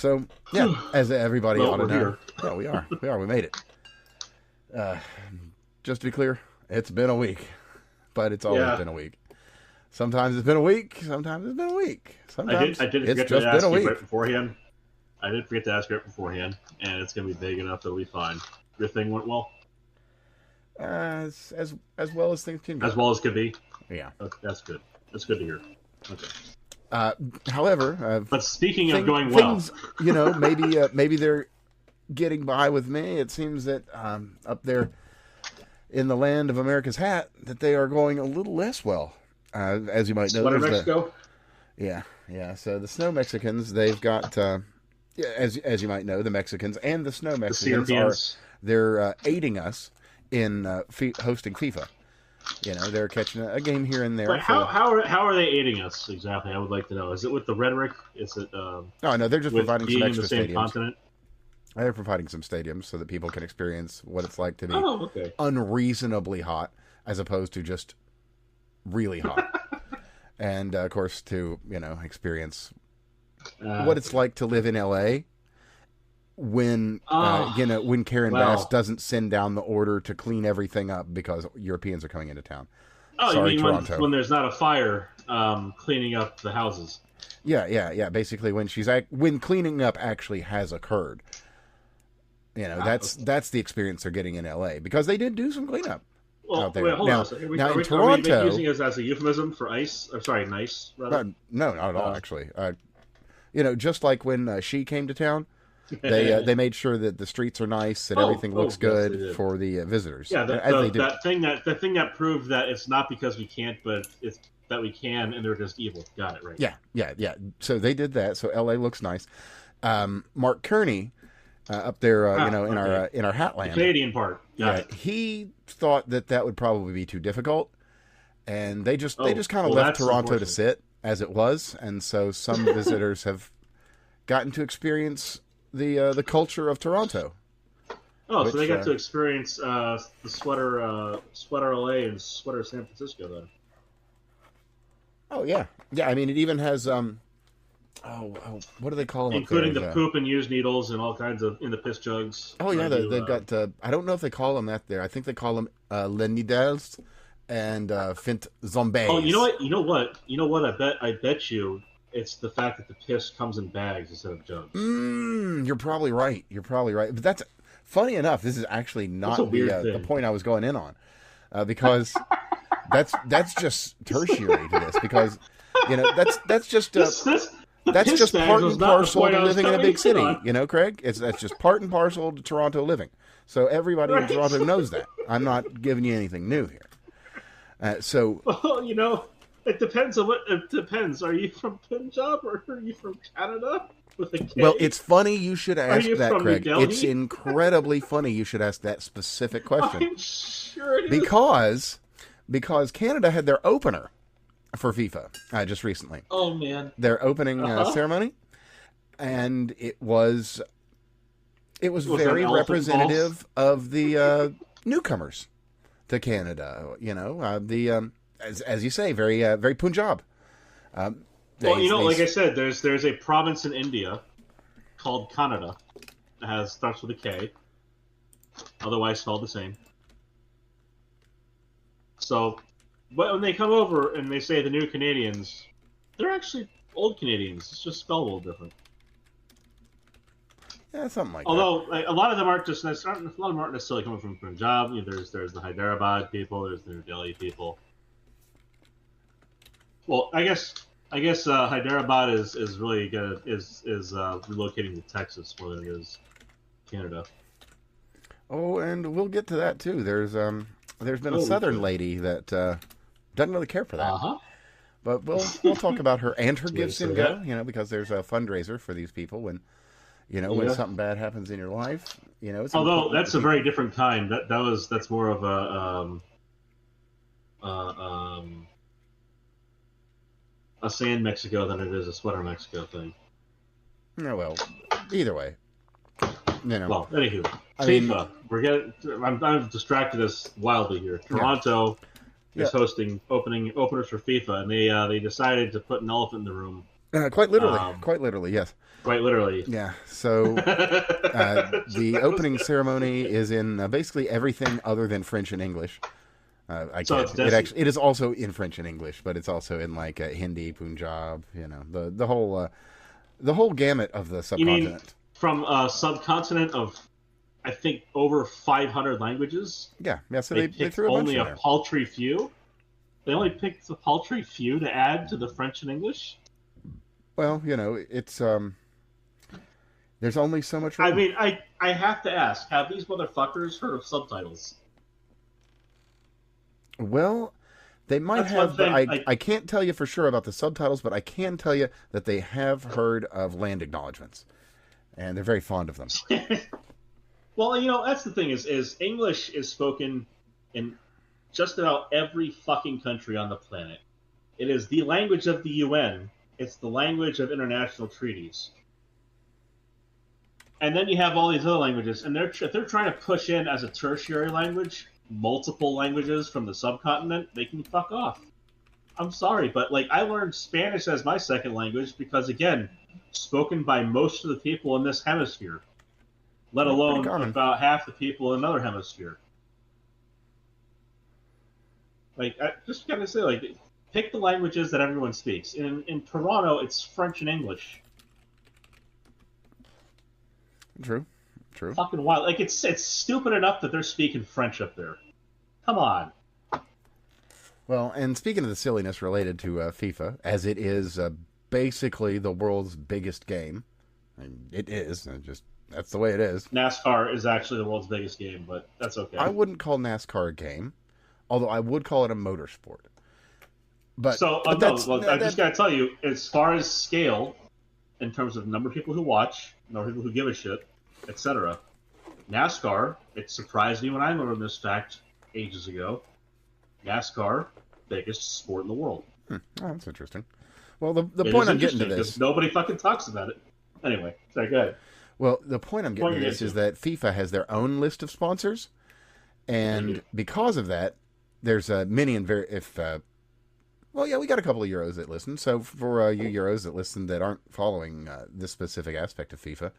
So, yeah, as everybody ought to know. Here. Yeah, we are. We made it. Just to be clear, it's been a week. But it's always been a week. Sometimes it's been a week. Sometimes it's been a week. Sometimes I did it's forget just to been ask a you week. right beforehand. I did forget to ask you right beforehand, and it's going to be big enough that it'll be fine. Your thing went well? As well as things can go. As well as could be? Yeah. Okay, that's good. That's good to hear. Okay. However, but speaking of going well, things, maybe they're getting by with me. It seems that up there in the land of America's hat, that they are going a little less well. As you might know, Sweater Mexico. Yeah. So the snow Mexicans, they've got, as you might know, the Mexicans and the snow Mexicans they're aiding us in hosting FIFA. They're catching a game here and there. But how are they aiding us exactly? I would like to know. Is it with the rhetoric? Is it? No, they're just with providing being some in the extra same stadiums. Continent? They're providing some stadiums so that people can experience what it's like to be okay. unreasonably hot, as opposed to just really hot. And of course, to experience what it's like to live in LA when Karen Bass doesn't send down the order to clean everything up because Europeans are coming into town. Oh, Sorry, you mean Toronto. when there's not a fire cleaning up the houses? Yeah. Basically, when cleaning up actually has occurred, that's the experience they're getting in LA because they did do some cleanup out there. Wait, hold on a second. Are we Toronto, using it as a euphemism for ice? Or sorry, nice. Rather? No, not at all. Actually, just like when she came to town, they made sure that the streets are nice, that everything looks good for the visitors. Yeah, that thing that proved that it's not because we can't, but it's that we can, and they're just evil. Got it right. Yeah. So they did that. So LA looks nice. Mark Kearney, up there, in our Hatland, the Canadian part. He thought that would probably be too difficult, and they just kind of left Toronto to sit as it was, and so some visitors have gotten to experience the culture of Toronto. Oh, so they got to experience the sweater LA and sweater San Francisco then. Oh yeah. I mean, it even has what do they call them? Including the poop and use needles and all kinds of in the piss jugs. Oh yeah, they've got. I don't know if they call them that there. I think they call them le needles and fint zombies. Oh, you know what? I bet you it's the fact that the piss comes in bags instead of jugs. You're probably right. But that's funny enough. This is actually not the point I was going in on, because that's just tertiary to this, because that's just that's just part and parcel to living in a big city, Craig. That's just part and parcel to Toronto living. So everybody in Toronto knows that. I'm not giving you anything new here. It depends on what. It depends. Are you from Punjab or are you from Canada? With a K? Well, it's funny you should ask that, Craig. It's incredibly funny you should ask that specific question. I'm sure it is. Because Canada had their opener for FIFA just recently. Oh man! Their opening ceremony, and it was very representative of the newcomers to Canada. As you say, very Punjab. Like I said, there's a province in India called Canada that starts with a K, otherwise spelled the same. So, but when they come over and they say the new Canadians, they're actually old Canadians. It's just spelled a little different. Yeah, something like Although, that. A lot of them aren't necessarily coming from Punjab. There's the Hyderabad people. There's the New Delhi people. Well, I guess Hyderabad is really relocating to Texas more than it is Canada. Oh, and we'll get to that too. There's been a Southern lady that doesn't really care for that. Uh-huh. But we'll talk about her and her gifts in go. Because there's a fundraiser for these people when something bad happens in your life. Although that's a very different kind. That's more of a sand Mexico than it is a sweater Mexico thing. No, well, either way. Well, anywho, FIFA. I'm distracted us wildly here. Toronto is hosting openers for FIFA, and they decided to put an elephant in the room Quite literally, yes. Quite literally. Yeah. So the opening ceremony is in basically everything other than French and English. It is also in French and English, but it's also in like Hindi, Punjab. You know, the whole gamut of the subcontinent. You mean from a subcontinent of, I think, over 500 languages? Yeah. So they threw a bunch only in a there. paltry few. They only picked a paltry few to add to the French and English. Well, you know, it's there's only so much room. I mean, I have to ask: have these motherfuckers heard of subtitles? Well, they might have, but I can't tell you for sure about the subtitles, but I can tell you that they have heard of land acknowledgements, and they're very fond of them. Well, you know, that's the thing is English is spoken in just about every fucking country on the planet. It is the language of the UN. It's the language of international treaties. And then you have all these other languages, and if they're trying to push in as a tertiary language multiple languages from the subcontinent, they can fuck off. I'm sorry, but like I learned Spanish as my second language because, again, spoken by most of the people in this hemisphere, let alone about half the people in another hemisphere. Like, I just gotta say, like, pick the languages that everyone speaks. In Toronto, it's French and English. True. Fucking wild. Like, it's stupid enough that they're speaking French up there. Come on. Well, and speaking of the silliness related to FIFA, as it is basically the world's biggest game, and it is, that's the way it is. NASCAR is actually the world's biggest game, but that's okay. I wouldn't call NASCAR a game, although I would call it a motorsport. But I just gotta tell you, as far as scale, in terms of number of people who watch, number of people who give a shit, etc., NASCAR, it surprised me when I learned this fact ages ago. NASCAR, biggest sport in the world. Oh, that's interesting. Well, the point I'm getting to this, nobody fucking talks about it. Anyway, sorry, go ahead. Well, the point I'm getting to this is that FIFA has their own list of sponsors, and because of that, there's many and very well, yeah, we got a couple of Euros that listen. So for you Euros that listen that aren't following this specific aspect of FIFA,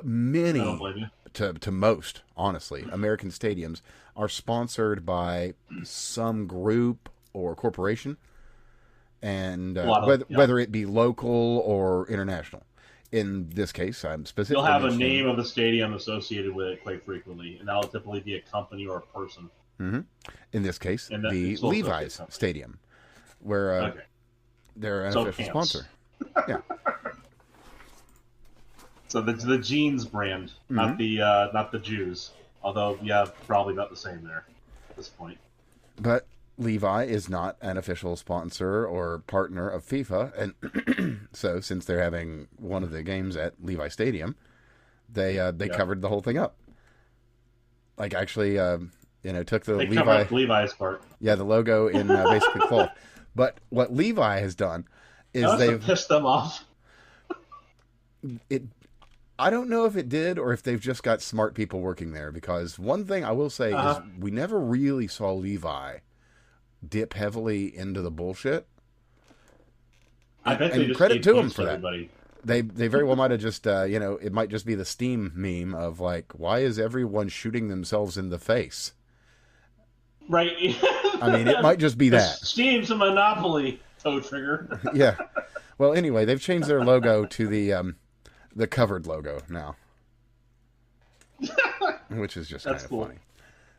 many to most, honestly, American stadiums are sponsored by some group or corporation, and whether it be local or international. In this case, I'm specifically. You'll have a name of the stadium associated with it quite frequently, and that'll typically be a company or a person. Mm-hmm. In this case, the Levi's Stadium, where they're an official sponsor. Yeah. So the jeans brand, not the Jews. Although, yeah, probably not the same there at this point. But Levi is not an official sponsor or partner of FIFA, and so since they're having one of the games at Levi Stadium, they covered the whole thing up. Like actually, took the Levi's part. Yeah, the logo in basically cloth. But what Levi has done is they've pissed them off. I don't know if it did or if they've just got smart people working there, because one thing I will say is we never really saw Levi dip heavily into the bullshit. I bet they just credit to them for everybody. That. They very well might have just, it might just be the Steam meme of like, why is everyone shooting themselves in the face? Right. I mean, it might just be that. Steam's a monopoly, toe trigger. Yeah. Well, anyway, they've changed their logo to the covered logo now, which is just kind of funny.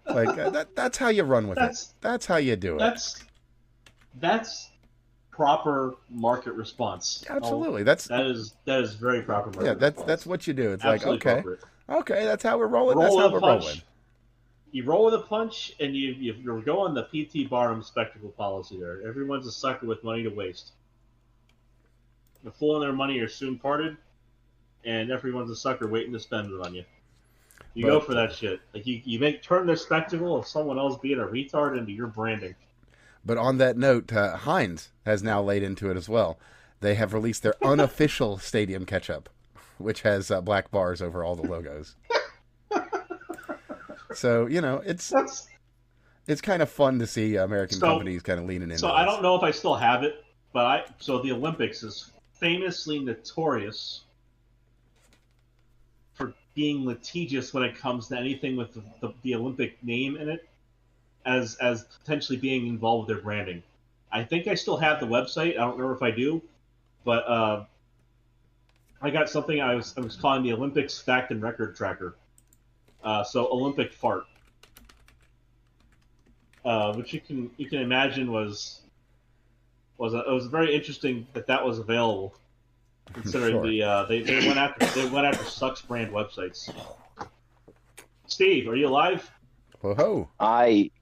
Like that's how you run with it. That's how you do it. That's proper market response. Absolutely, that is very proper market. Yeah, that's what you do. It's absolutely like okay, that's how we're rolling. That's how we're rolling. You roll with a punch, and you're going the PT Barnum spectacle policy there. Everyone's a sucker with money to waste. The fool and their money are soon parted, and everyone's a sucker waiting to spend it on you. You go for that shit. Like you turn the spectacle of someone else being a retard into your branding. But on that note, Heinz has now laid into it as well. They have released their unofficial stadium ketchup, which has black bars over all the logos. So, it's kind of fun to see American companies kind of leaning into So I don't know if I still have it, but the Olympics is famously notorious for being litigious when it comes to anything with the Olympic name in it, as potentially being involved with their branding. I think I still have the website. I don't remember if I do, but I got something I was calling the Olympics Fact and Record Tracker. So Olympic Fart, which you can imagine was it was very interesting that was available, considering Sure. they went after Sucks brand websites. Steve, are you alive? Whoa.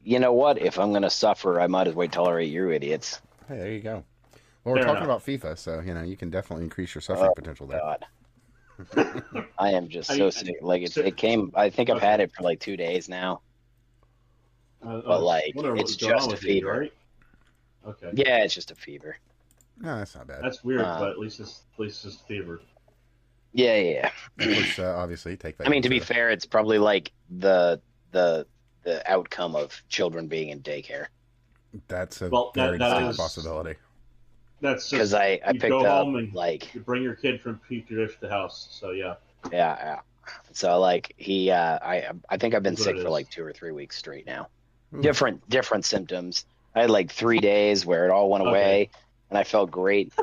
You know what? If I'm gonna suffer, I might as well tolerate you idiots. Hey, there you go. Well, we're talking about FIFA, so you can definitely increase your suffering potential there. God. I am just so sick. Like it came. I think I've had it for like 2 days now. But like, it's just a fever. Right? Okay. Yeah, it's just a fever. No, that's not bad. That's weird, but at least it's just fever. Yeah. Which obviously take that. I mean, to be fair, it's probably like the outcome of children being in daycare. That's a very distinct possibility. That's because I picked go up home and like you bring your kid from Petri dish to the house. So yeah. So like I think I've been sick for like 2 or 3 weeks straight now. Ooh. Different symptoms. I had like 3 days where it all went away and I felt great,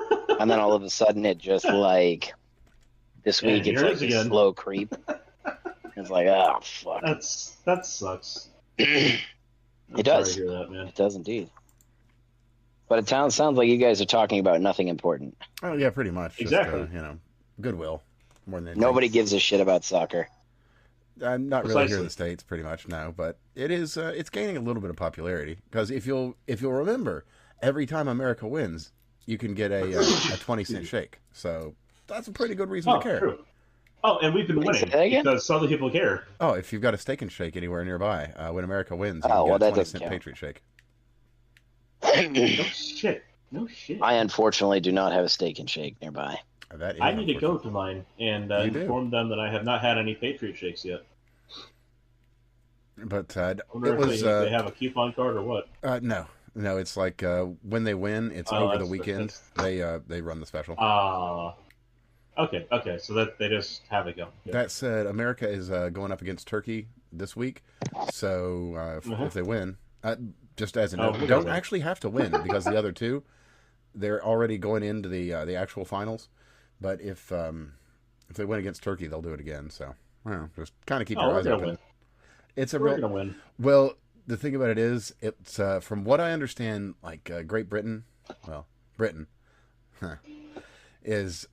and then all of a sudden it just like this week it's like a slow creep. It's like, oh fuck. That sucks. It does. Sorry to hear that, man. It does indeed. But it sounds like you guys are talking about nothing important. Oh yeah, pretty much. Exactly. Just, goodwill more than anything. Nobody gives a shit about soccer. Not really here in the States, pretty much, no. But it is. It's gaining a little bit of popularity because if you'll remember, every time America wins, you can get a 20-cent shake. So that's a pretty good reason to care. True. Oh, and we've been winning because some other people care. Oh, if you've got a Steak and Shake anywhere nearby, when America wins, you can get a 20-cent Patriot Shake. No shit. I unfortunately do not have a Steak and Shake nearby. I need to go to mine and inform them that I have not had any Patriot Shakes yet. But it was. They have a coupon card or what? No, it's like when they win, it's over the weekend. They run the special. Okay. So that they just have it going. Yeah. That said, America is going up against Turkey this week, so if they win, just as a note, don't actually have to win because the other two, they're already going into the actual finals. But if they win against Turkey, they'll do it again. So just kind of keep your eyes open. Win. It's a we're real gonna win. Well, the thing about it is, it's from what I understand, like Great Britain, Britain, is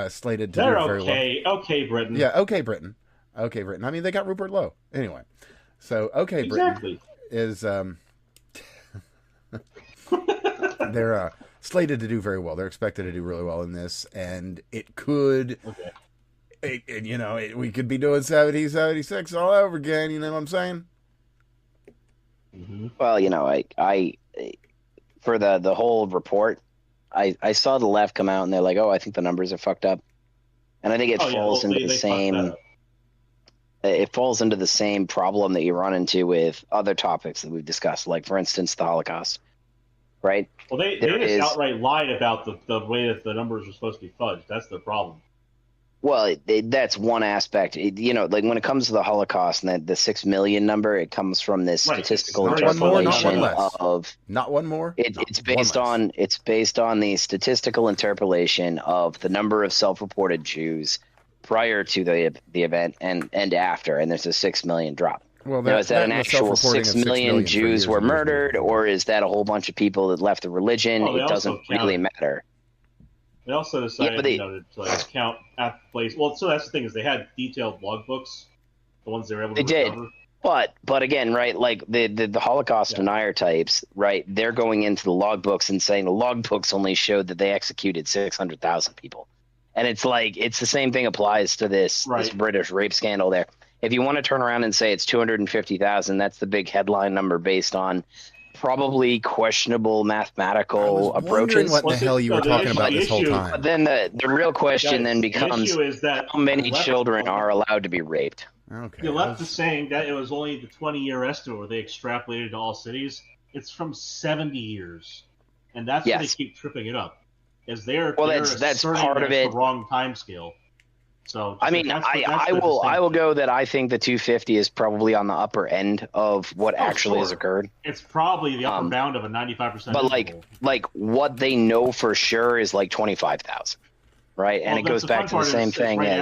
slated to do very well. Okay, Britain. Yeah, okay, Britain. I mean, they got Rupert Lowe anyway. So Britain is they're slated to do very well. They're expected to do really well in this, and it could. Okay. We could be doing 70, 76 all over again. You know what I'm saying? Mm-hmm. Well, I for the whole report, I saw the left come out and they're like, "Oh, I think the numbers are fucked up," and I think it falls into the same. It falls into the same problem that you run into with other topics that we've discussed, like for instance, the Holocaust. Right? Well, they just outright lied about the way that the numbers are supposed to be fudged. That's the problem. Well, that's one aspect. Like when it comes to the Holocaust and the 6 million number, it comes from this statistical interpolation of not one more. It's based on the statistical interpolation of the number of self-reported Jews prior to the event and after, and there's a 6 million drop. Well, is that an actual 6 million Jews were murdered, or is that a whole bunch of people that left the religion? It doesn't really matter. They also decided to count at the place. Well, so that's the thing is they had detailed logbooks, the ones they were able to recover. But again, right, like the Holocaust denier types, right, they're going into the logbooks and saying the logbooks only showed that they executed 600,000 people. And it's like, it's the same thing applies to this British rape scandal there. If you want to turn around and say it's 250,000, that's the big headline number based on probably questionable mathematical approaches. What the hell you were talking about this whole time? But then the real question then becomes how many children are allowed to be raped? Okay. The left is saying that it was only the 20-year estimate where they extrapolated to all cities. It's from 70 years. And that's why they keep tripping it up. is they're that's part of it. The wrong time scale. So I mean, I will go that I think the 250 is probably on the upper end of what actually has occurred. It's probably the upper bound of a 95%. But like what they know for sure is like 25,000, right? And it goes back to the same thing right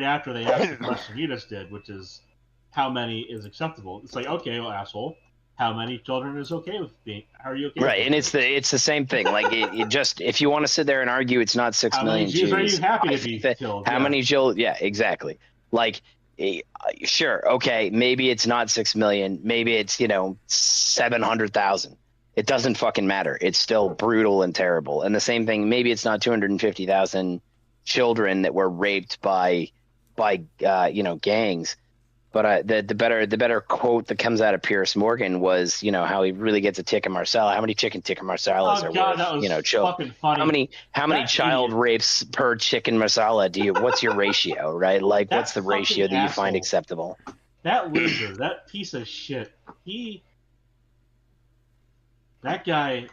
after they asked the question you just did, which is how many is acceptable. It's like, okay, well, asshole, how many children is okay with being? How are you okay? Right, and it's the same thing. Like it just, if you want to sit there and argue, it's not 6 million Jews. Are you happy to be killed? How many Jews? Yeah, exactly. Like, sure, okay, maybe it's not 6 million. Maybe it's 700,000. It doesn't fucking matter. It's still brutal and terrible. And the same thing. Maybe it's not 250,000 children that were raped by gangs. But the better quote that comes out of Piers Morgan was, how he really gets a tikka marsala. How many chicken tikka marsalas are worth? That was fucking funny. How many child rapes per chicken marsala what's your ratio, right? Like, what's the ratio that you find acceptable? That loser, that piece of shit. That guy.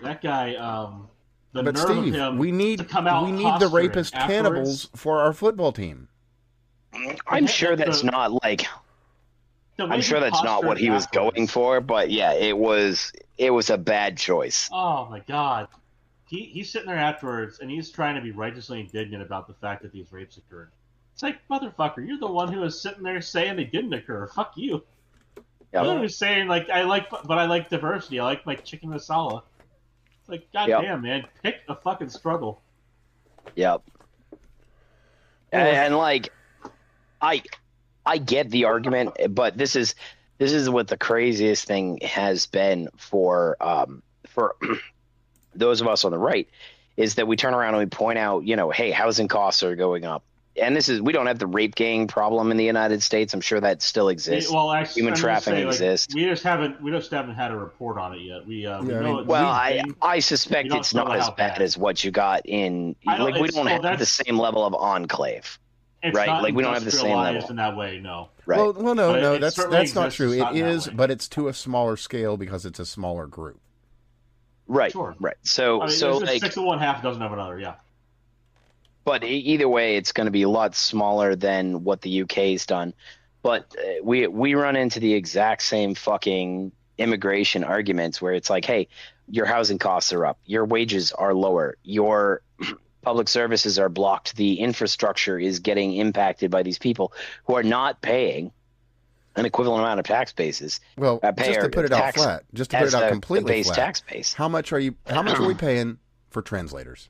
But Steve, we need the rapist cannibals for our football team. I'm sure that's not like. I'm sure that's not what he was going for, but yeah, it was a bad choice. Oh my god, he's sitting there afterwards and he's trying to be righteously indignant about the fact that these rapes occurred. It's like, motherfucker, you're the one who was sitting there saying they didn't occur. Fuck you. Yep. You're the one who's saying I like diversity. I like my chicken masala. It's like, goddamn, man, pick a fucking struggle. Yep. And like, I get the argument, but this is what the craziest thing has been for those of us on the right, is that we turn around and we point out, hey, housing costs are going up. And we don't have the rape gang problem in the United States. I'm sure that still exists. Well, actually, human trafficking exists. We just haven't had a report on it yet. I suspect it's not as bad as what you got in. We don't have the same level of enclave. It's right, not like we don't have the same level in that way. No. Right. Well, no, that's not true. It is, but it's to a smaller scale because it's a smaller group. Right. Sure. Right. So like 6 of one, half doesn't have another. Yeah. But either way, it's going to be a lot smaller than what the UK's done. But we run into the exact same fucking immigration arguments where it's like, hey, your housing costs are up, your wages are lower, your public services are blocked, the infrastructure is getting impacted by these people who are not paying an equivalent amount of tax bases. Well, just to put it out flat, just to put it out completely flat, tax base. How much are we paying for translators?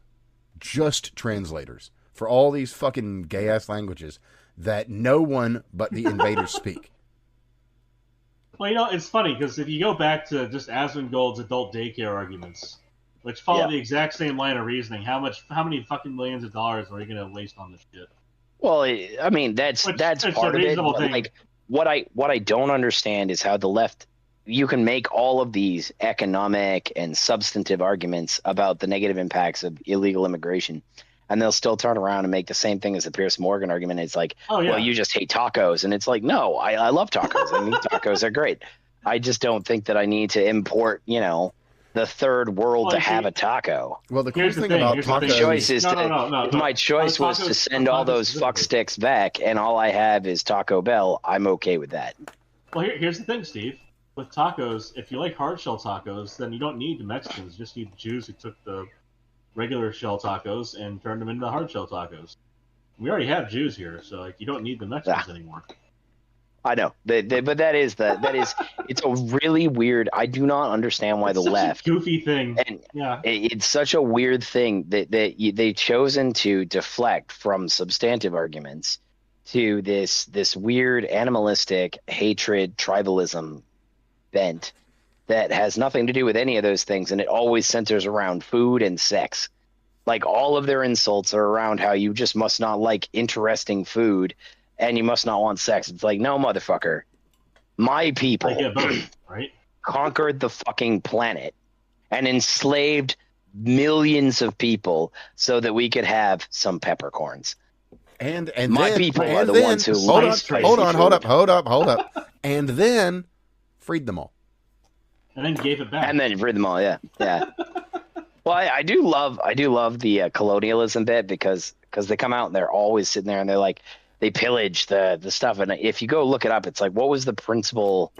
Just translators for all these fucking gay ass languages that no one but the invaders speak. Well, it's funny because if you go back to just Asmongold's adult daycare arguments, which follow the exact same line of reasoning, how many fucking millions of dollars are you going to waste on this shit? Well, I mean, that's part of it. But like, what I don't understand is how the left, you can make all of these economic and substantive arguments about the negative impacts of illegal immigration, and they'll still turn around and make the same thing as the Piers Morgan argument. It's like, well, you just hate tacos. And it's like, no, I love tacos. I mean, tacos are great. I just don't think that I need to import, the third world to have a taco. Well, the cool thing about tacos... My choice was to send all those fuck sticks back, and all I have is Taco Bell. I'm okay with that. Well, here's the thing, Steve. With tacos, if you like hard shell tacos, then you don't need the Mexicans. You just need the Jews who took the regular shell tacos and turned them into the hard shell tacos. We already have Jews here, so you don't need the Mexicans anymore. I know, but that is it's a really weird. I do not understand why the left goofy thing, and it's such a weird thing that they've chosen to deflect from substantive arguments to this weird animalistic hatred tribalism bent that has nothing to do with any of those things, and it always centers around food and sex. Like, all of their insults are around how you just must not like interesting food and you must not want sex. It's like, no, motherfucker. My people right? conquered the fucking planet and enslaved millions of people so that we could have some peppercorns. And my people are the ones who hold up. And then freed them all. And then gave it back. And then freed them all, yeah. Well, I do love the colonialism bit because they come out and they're always sitting there and they're like they pillage the stuff, and if you go look it up, it's like what was the principal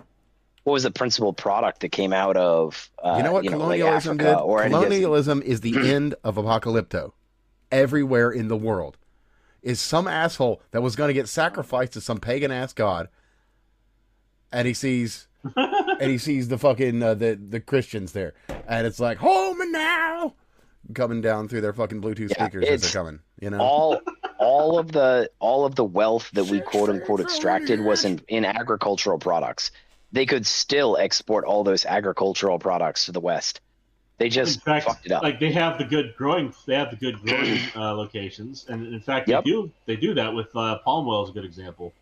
product that came out of You know what colonialism like Africa did? or Colonialism is the end of apocalypto everywhere in the world. Is some asshole that was going to get sacrificed to some pagan ass god, and he sees the fucking the Christians there, and it's like home and now coming down through their fucking Bluetooth speakers as they're coming. You know, all of the wealth that we quote unquote extracted was in agricultural products. They could still export all those agricultural products to the West. They just fucked it up. Like they have the good growing locations, and in fact they do that with palm oil is a good example.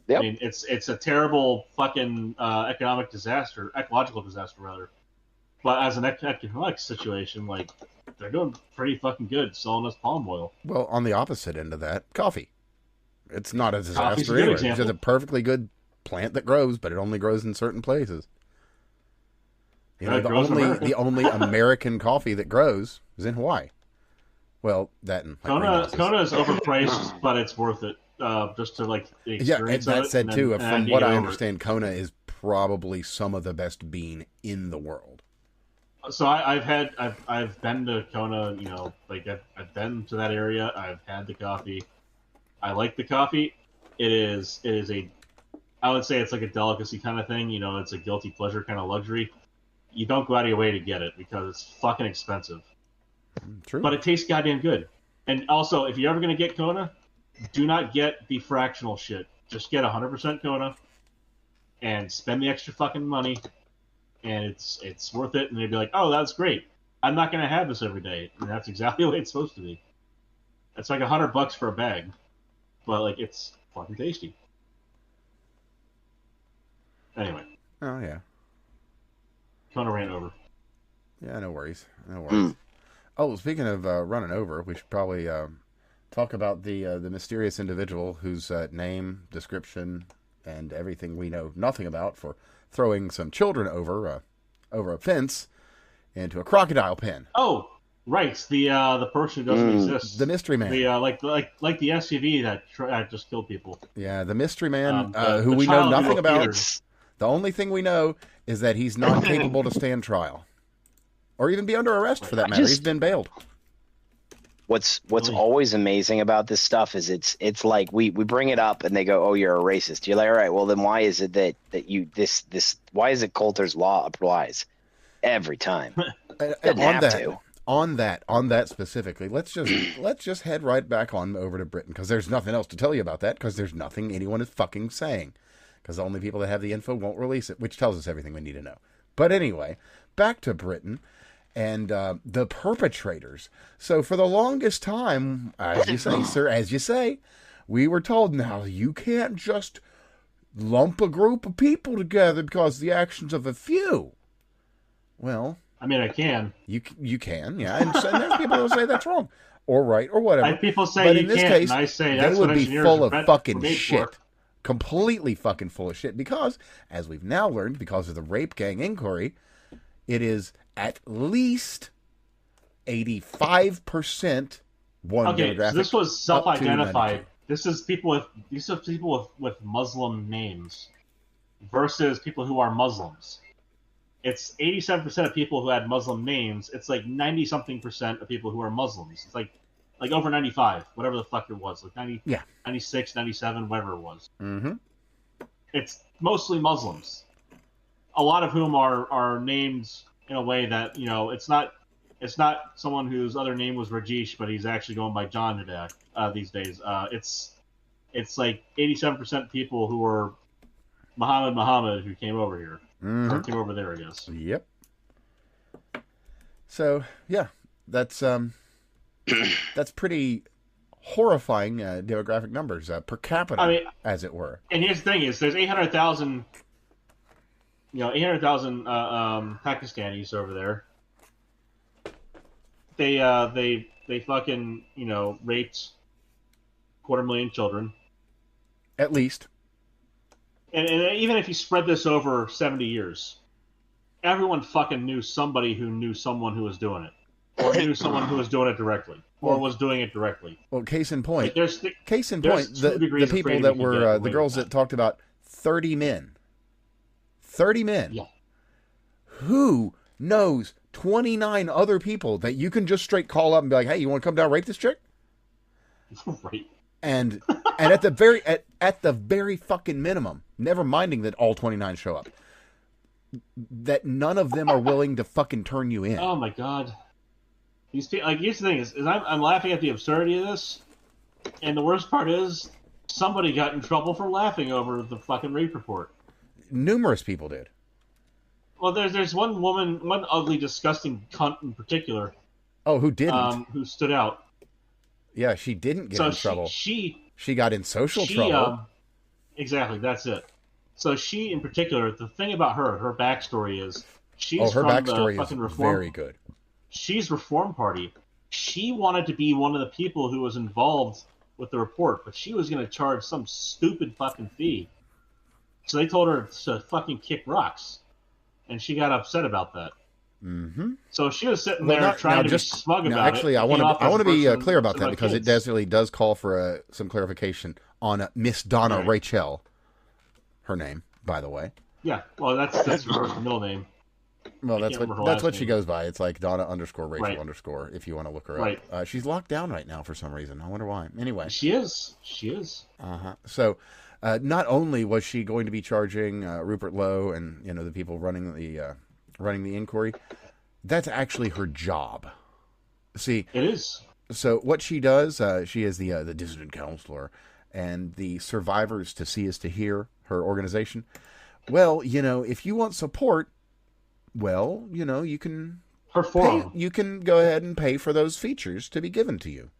Yep. I mean, it's a terrible fucking ecological disaster rather. But as an economic situation, like they're doing pretty fucking good selling us palm oil. Well, on the opposite end of that, coffee. It's not a Coffee's disaster a good anyway. example. It's just a perfectly good plant that grows, but it only grows in certain places. You know, the only American coffee that grows is in Hawaii. Well, that and Kona is overpriced, but it's worth it. Just to like the experience and that said too. From what I understand, it. Kona is probably some of the best bean in the world. So I've been to Kona. You know, like I've been to that area. I've had the coffee. I like the coffee. It is I would say it's like a delicacy kind of thing. You know, it's a guilty pleasure kind of luxury. You don't go out of your way to get it because it's fucking expensive. True. But it tastes goddamn good. And also, if you're ever going to get Kona, do not get the fractional shit. Just get 100% Kona and spend the extra fucking money, and it's worth it. And they'd be like, oh, that's great. I'm not going to have this every day. And that's exactly the way it's supposed to be. It's like $100 for a bag. But, like, it's fucking tasty. Anyway. Oh, yeah. Kona ran over. Yeah, no worries. Oh, speaking of running over, we should probably talk about the mysterious individual whose name, description, and everything we know nothing about for throwing some children over a fence into a crocodile pen. Oh, right. The person who doesn't exist. The mystery man. The like the SUV that just killed people. Yeah, the mystery man who we know nothing about. The only thing we know is that he's not capable to stand trial, or even be under arrest for that matter. He's been bailed. What's always amazing about this stuff is it's like we bring it up and they go, oh, you're a racist. You're like, all right, well then why is it that you this why is it Coulter's law applies every time? On that specifically, let's just head right back on over to Britain, because there's nothing else to tell you about that, because there's nothing anyone is fucking saying. Because the only people that have the info won't release it, which tells us everything we need to know. But anyway, back to Britain and the perpetrators. So for the longest time, as you say, sir, as you say, we were told, now you can't just lump a group of people together because of the actions of a few. Well, I mean, I can. You can, yeah. And there's people who say that's wrong or right or whatever. People say but you in this can't, case, and I say that's they what would be engineers full of are fucking made shit. for. Completely fucking full of shit, because, as we've now learned, because of the rape gang inquiry, it is at least 85% one demographic. So this was self-identified. These are people with Muslim names versus people who are Muslims. It's 87% of people who had Muslim names. It's like 90-something% of people who are Muslims. It's like over 95, whatever the fuck it was. Like 90, 96, 97, whatever it was. Mm-hmm. It's mostly Muslims. A lot of whom are named in a way that, you know, it's not someone whose other name was Rajesh, but he's actually going by John today, these days. It's like 87% people who are Muhammad who came over here. Mm-hmm. Or came over there, I guess. Yep. So, yeah, that's pretty horrifying demographic numbers per capita, as it were. And here's the thing: there's 800,000, Pakistanis over there. They fucking raped 250,000 children, at least. And even if you spread this over 70 years, everyone fucking knew somebody who knew someone who was doing it. or knew someone who was doing it directly, or was doing it directly. Well, case in point, Like, the people that were the girls that talked about 30 men. 30 men. Yeah. Who knows 29 other people that you can just straight call up and be like, hey, you want to come down and rape this chick? Right. And at the very fucking minimum, never minding that all 29 show up, that none of them are willing to fucking turn you in. Oh my god. These people, like, here's the thing is I'm laughing at the absurdity of this, and the worst part is somebody got in trouble for laughing over the fucking rape report. Numerous people did. Well, there's one woman, one ugly, disgusting cunt in particular. Oh, who didn't? Who stood out. Yeah, she didn't get in trouble. She got in social trouble. Exactly, that's it. So she, in particular, the thing about her backstory is she's her from backstory the fucking is Reform. Very good. She's Reform Party. She wanted to be one of the people who was involved with the report, but she was going to charge some stupid fucking fee. So they told her to fucking kick rocks, and she got upset about that. Mm-hmm. So she was sitting there trying to be smug about actually, it. I want to be clear about that because it definitely does call for some clarification on Miss Donna Rachel. Her name, by the way. Yeah, well, that's her middle name. Well, that's what she goes by. It's like Donna _Rachel_ if you want to look her up. Right. She's locked down right now for some reason. I wonder why. Anyway. She is. Uh-huh. So, not only was she going to be charging Rupert Lowe and the people running the inquiry, that's actually her job. See, it is. So what she does, she is the dissident counselor, and the Survivors to See is to Hear, her organization. Well, if you want support, well, you can you can go ahead and pay for those features to be given to you.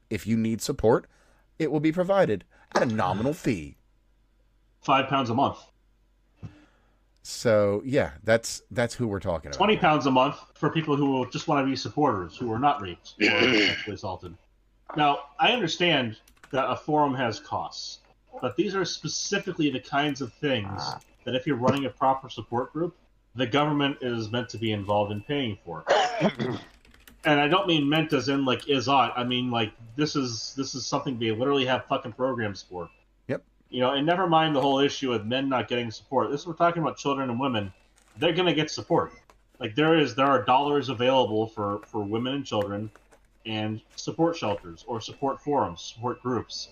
If you need support, it will be provided at a nominal fee. £5 a month. So yeah, that's who we're talking about. £20 a month for people who just want to be supporters, who are not raped or sexually assaulted. Now, I understand that a forum has costs, but these are specifically the kinds of things that if you're running a proper support group, the government is meant to be involved in paying for. And I don't mean meant as in like is ought. I mean like this is something they literally have fucking programs for. Yep. And never mind the whole issue of men not getting support. We're talking about children and women. They're gonna get support. Like there are dollars available for women and children, and support shelters or support forums, support groups.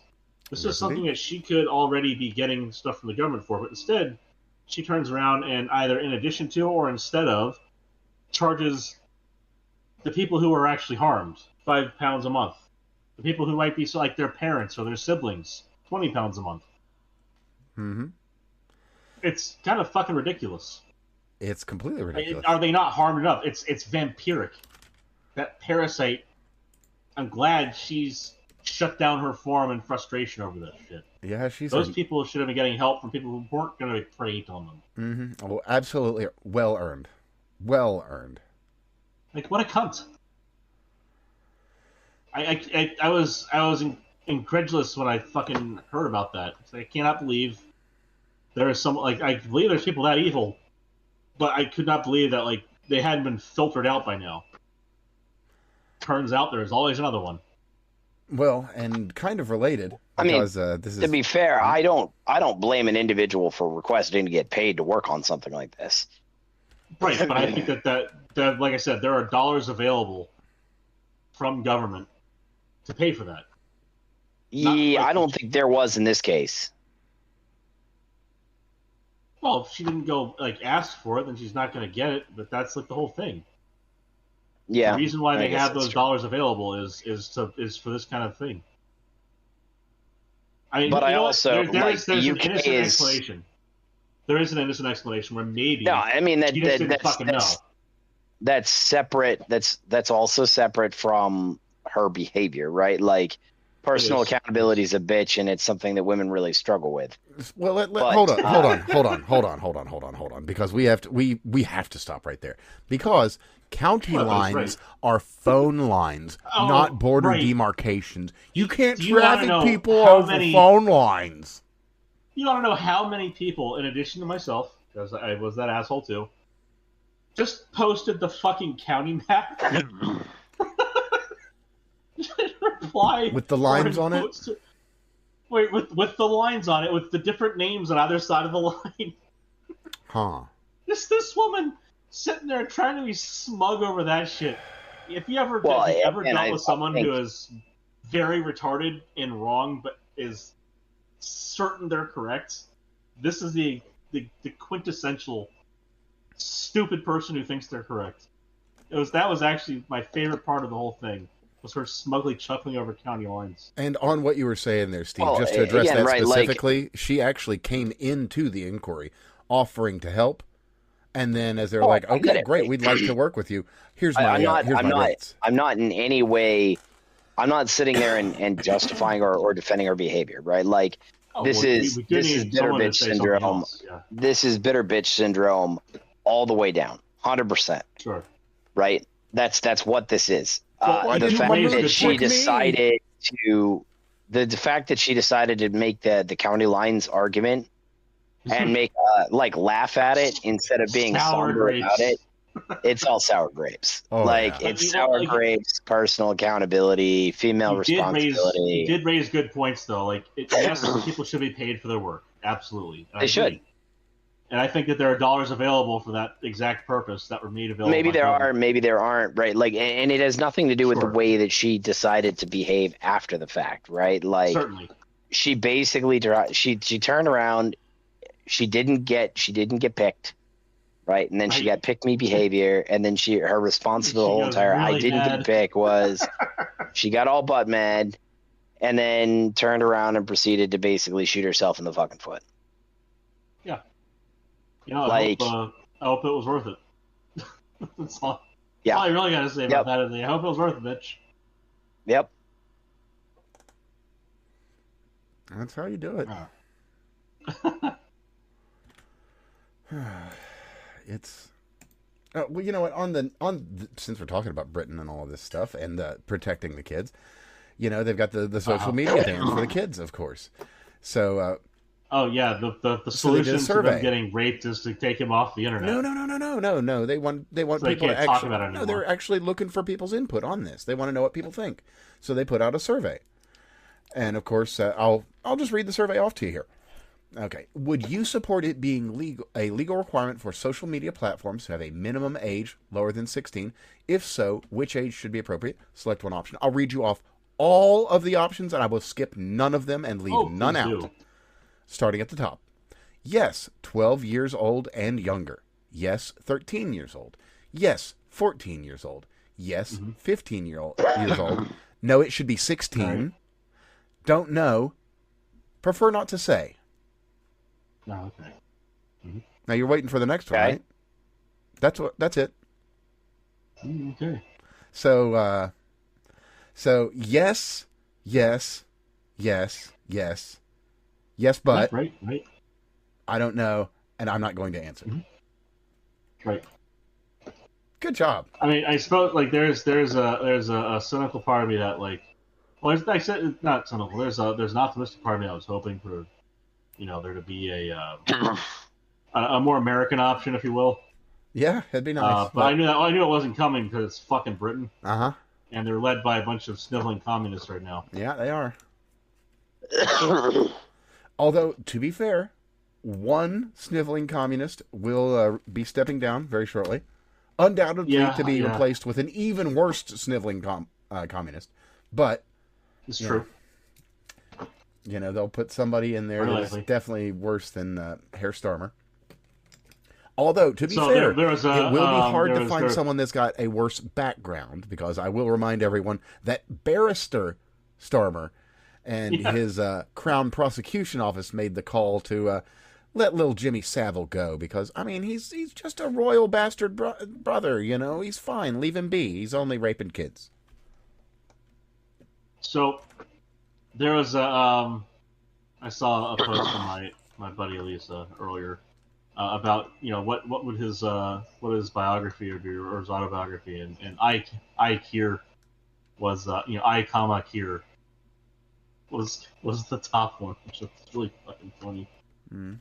This is something that she could already be getting stuff from the government for, but instead, she turns around and either in addition to or instead of charges the people who are actually harmed £5 a month. The people who might be like their parents or their siblings, £20 a month. Mm-hmm. It's kind of fucking ridiculous. It's completely ridiculous. Are they not harmed enough? It's vampiric. That parasite. I'm glad she's shut down her forum in frustration over that shit. Yeah, those people should have been getting help from people who weren't going to prey on them. Mm-hmm. Oh, absolutely, well earned. Like what a cunt! I was incredulous when I fucking heard about that. I cannot believe there is some I believe there's people that evil, but I could not believe that they hadn't been filtered out by now. Turns out there's always another one. Well, and kind of related because this is. To be fair, I don't blame an individual for requesting to get paid to work on something like this. Right, but I think that like I said, there are dollars available from government to pay for that. Yeah, I don't think there was in this case. Well, if she didn't go ask for it, then she's not going to get it. But that's the whole thing. Yeah. The reason why they have those dollars available is for this kind of thing. I mean, but I also there's the an UK innocent is. Explanation. There is an innocent explanation where maybe. No, I mean that's separate. That's also separate from her behavior, right? Like personal accountability is a bitch, and it's something that women really struggle with. Well, hold on, because we have to stop right there because county lines are phone lines, not border demarcations. You can't traffic people over phone lines. You want to know how many people, in addition to myself, because I was that asshole too, just posted the fucking county map. Reply with the lines on it. Wait, with the lines on it, with the different names on either side of the line. Huh. This woman sitting there trying to be smug over that shit. If you ever dealt with someone who is very retarded and wrong, but is certain they're correct, this is the quintessential stupid person who thinks they're correct. That was actually my favorite part of the whole thing. Was her smugly chuckling over county lines. And on what you were saying there, Steve, just to address that specifically, she actually came into the inquiry offering to help, and then as they're like, "Okay, great, we'd like to work with you. Here's my rates." I'm not in any way. I'm not sitting there and justifying or defending her behavior, right? Like this is bitter bitch syndrome. Yeah. This is bitter bitch syndrome all the way down, 100%. Sure. Right. That's what this is. The fact that she decided to make the county lines argument and make laugh at it instead of being somber about it, it's all sour grapes. It's sour grapes, personal accountability, female responsibility. You did raise good points though. Yes, people should be paid for their work. Absolutely, they should. And I think that there are dollars available for that exact purpose that were made available. Maybe there are, maybe there aren't, right? And it has nothing to do with the way that she decided to behave after the fact, right? Certainly. She basically she turned around, she didn't get picked, right? And then she got pick me behavior, and then her response to the whole entire really I didn't get picked was she got all butt mad, and then turned around and proceeded to basically shoot herself in the fucking foot. Yeah. I hope it was worth it. That's all. Yeah. All I really got to say about that is I hope it was worth it, bitch. Yep. That's how you do it. It's well, you know what? Since we're talking about Britain and all of this stuff and protecting the kids, they've got the social media bans for the kids, of course. So. The solution to them getting raped is to take him off the internet. No. They want so people to actually. No, they're actually looking for people's input on this. They want to know what people think, so they put out a survey. And of course, I'll just read the survey off to you here. Okay, would you support it being a legal requirement for social media platforms to have a minimum age lower than 16? If so, which age should be appropriate? Select one option. I'll read you off all of the options, and I will skip none of them and leave none out. Do. Starting at the top. Yes, 12 years old and younger. Yes, 13 years old. Yes, 14 years old. Yes, 15 years old. No, it should be 16. Right. Don't know. Prefer not to say. Oh, okay. Mm-hmm. Now you're waiting for the next one, right? That's it. Okay. So yes, but right. I don't know, and I'm not going to answer. Mm-hmm. Right. Good job. I mean, I suppose there's a cynical part of me that I said it's not cynical. There's an optimistic part of me that was hoping for, there to be a more American option, if you will. Yeah, that'd be nice. But I knew it wasn't coming because it's fucking Britain. Uh-huh. And they're led by a bunch of sniveling communists right now. Yeah, they are. Although, to be fair, one sniveling communist will be stepping down very shortly, undoubtedly to be replaced with an even worse sniveling communist. But it's true. They'll put somebody in there that's definitely worse than Herr Starmer. Although, to be fair, it will be hard to find someone that's got a worse background, because I will remind everyone that Barrister Starmer and his Crown Prosecution Office made the call to let little Jimmy Savile go, because, I mean, he's just a royal bastard brother, He's fine. Leave him be. He's only raping kids. So, there was I saw a post from my buddy Elisa earlier about what would his biography would be, or his autobiography, and I Kier was I comma Kier was the top one, which was really fucking funny. Mm.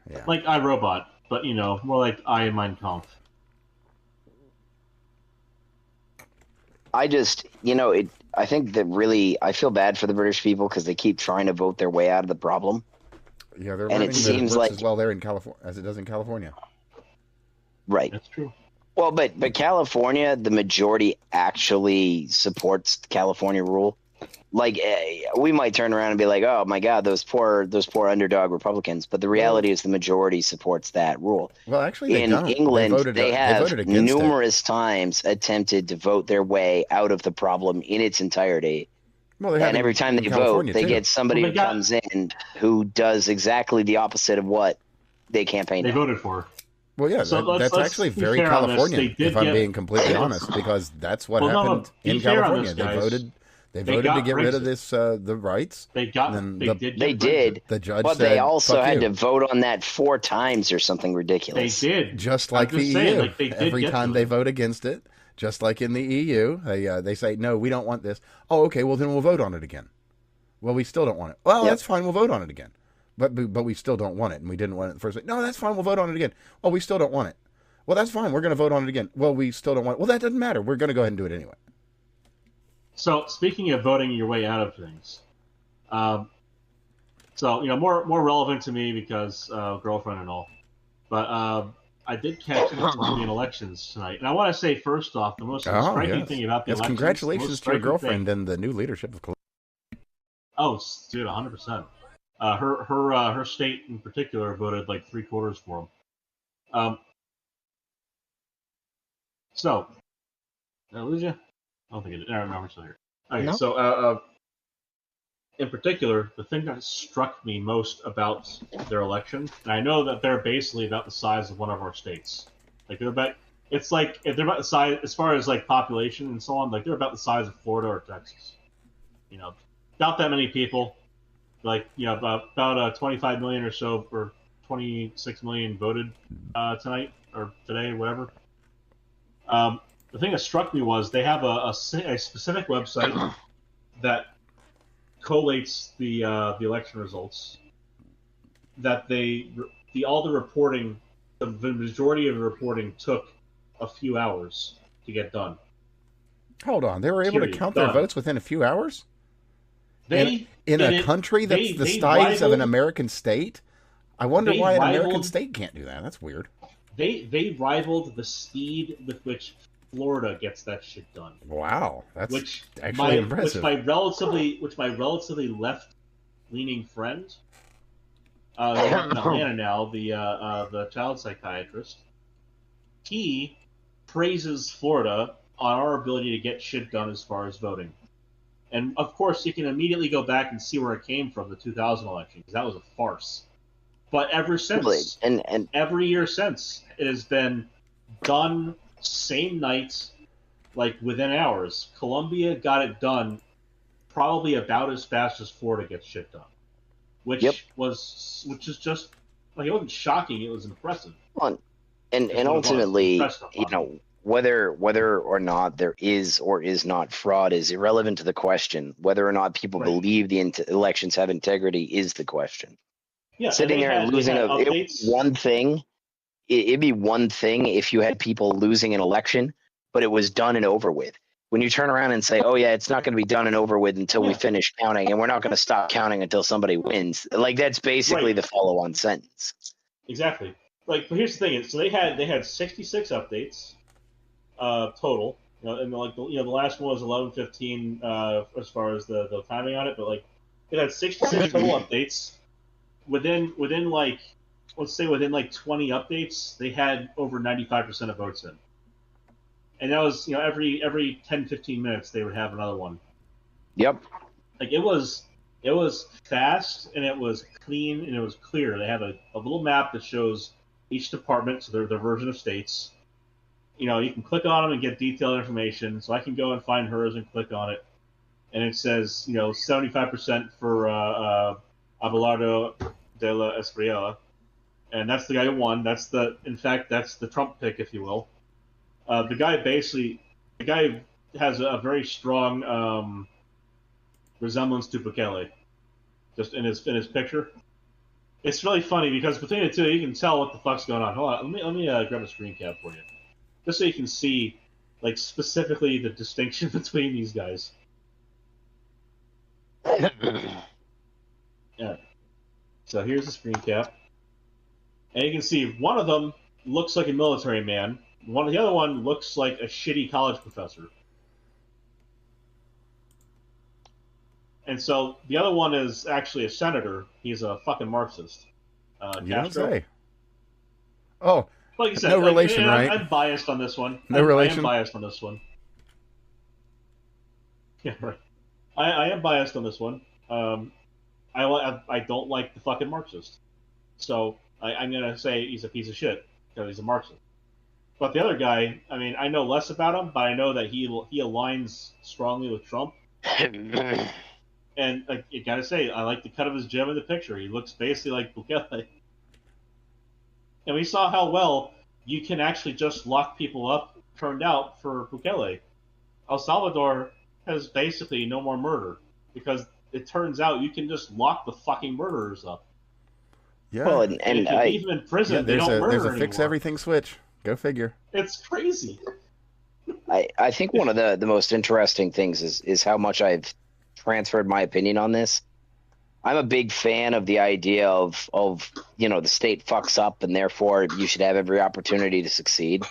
Yeah. Like iRobot, but more like I Mein Kampf. I just, I think that really, I feel bad for the British people because they keep trying to vote their way out of the problem. Yeah, they're And learning it that it seems works like as well there in California as it does in California. Right. That's true. Well, but California, the majority actually supports the California rule. Like we might turn around and be like, "Oh my God, those poor underdog Republicans." But the reality is, the majority supports that rule. Well, actually, they In don't. England, They have voted against numerous times attempted to vote their way out of the problem in its entirety. Well, they And have every time in they vote, California they too. get somebody who comes in who does exactly the opposite of what they campaigned. They voted for. Well, yeah, So that's actually very Californian, if I'm being completely honest, because that's what happened in California. They voted to get rid of this the rights. They did. The judge but said, they also "Fuck had you." to vote on that 4 times or something ridiculous. They did, just like the EU. Every time they vote against it, just like in the EU, they say, "No, we don't want this." Oh, okay, well then we'll vote on it again. Well, we still don't want it. Well, that's fine. We'll vote on it again. But we still don't want it, and we didn't want it in the first place. No, that's fine. We'll vote on it again. Oh, we still don't want it. Well, that's fine. We're going to vote on it again. Well, we still don't want it. Well, that doesn't matter. We're going to go ahead and do it anyway. So, speaking of voting your way out of things, more relevant to me because girlfriend and all, but I did catch the Colombian elections tonight, and I want to say first off, the most striking thing about the elections. Congratulations to your girlfriend and the new leadership of Colombia. Oh, dude, 100%. Her state in particular voted like 3/4 for him. So, did I lose you? I don't think I did. I remember still here. Okay, no. So in particular, the thing that struck me most about their election, and I know that they're basically about the size of one of our states. Like they're about, it's like if they're about the size as far as like population and so on. Like they're about the size of Florida or Texas. Not that many people. Like about 25 million or so, or 26 million voted tonight or today, whatever. The thing that struck me was they have a specific website that collates the election results. That all the reporting, the majority of the reporting took a few hours to get done. Hold on, they were able to count their votes within a few hours? In a country that's the size of an American state? I wonder why an American state can't do that. That's weird. They rivaled the speed with which Florida gets that shit done. Wow, that's actually impressive. Which my relatively left-leaning friend, in Atlanta now, the child psychiatrist, he praises Florida on our ability to get shit done as far as voting. And of course, you can immediately go back and see where it came from, the 2000 election, because that was a farce. But ever since, and every year since, it has been done same night, like within hours. Colombia got it done probably about as fast as Florida gets shit done, which is just like, it wasn't shocking, it was impressive. And ultimately, whether or not there is or is not fraud is irrelevant to the question. Whether or not people believe the elections have integrity is the question. Yeah, sitting there and losing one thing. It'd be one thing if you had people losing an election, but it was done and over with. When you turn around and say, "Oh yeah, it's not going to be done and over with until we finish counting, and we're not going to stop counting until somebody wins," like that's basically the follow-on sentence. Exactly. Like, but here's the thing: so they had 66 updates total, and like the last one was 11:15 as far as the timing on it, but like it had 66 total updates. Within like, let's say within like 20 updates, they had over 95% of votes in. And that was, every 10, 15 minutes they would have another one. Yep. Like it was fast, and it was clean, and it was clear. They have a little map that shows each department, so their version of states. You can click on them and get detailed information. So I can go and find hers and click on it. And it says, 75% for Abelardo de la Espriella. And that's the guy who won. That's the Trump pick, if you will. The guy has a very strong resemblance to Bukele, just in his picture. It's really funny because between the two, you can tell what the fuck's going on. Hold on, let me grab a screen cap for you, just so you can see, like, specifically the distinction between these guys. Yeah. So here's the screen cap, and you can see one of them looks like a military man. The other one looks like a shitty college professor. And so the other one is actually a senator. He's a fucking Marxist. You Castro. don't say. Oh, like you said, no relation, right? I'm biased on this one. No relation? I am biased on this one. Yeah, right. I am biased on this one. I don't like the fucking Marxist. So I'm going to say he's a piece of shit because he's a Marxist. But the other guy, I mean, I know less about him, but I know that he aligns strongly with Trump. And you gotta say, I like the cut of his gym in the picture. He looks basically like Bukele. And we saw how well you can actually just lock people up, turned out, for Bukele. El Salvador has basically no more murder, because it turns out you can just lock the fucking murderers up. Yeah. Well, and if you leave them in prison, they don't murder there's a anymore. fix everything switch. Go figure. It's crazy. I think one of the most interesting things is how much I've transferred my opinion on this. I'm a big fan of the idea of the state fucks up and therefore you should have every opportunity to succeed.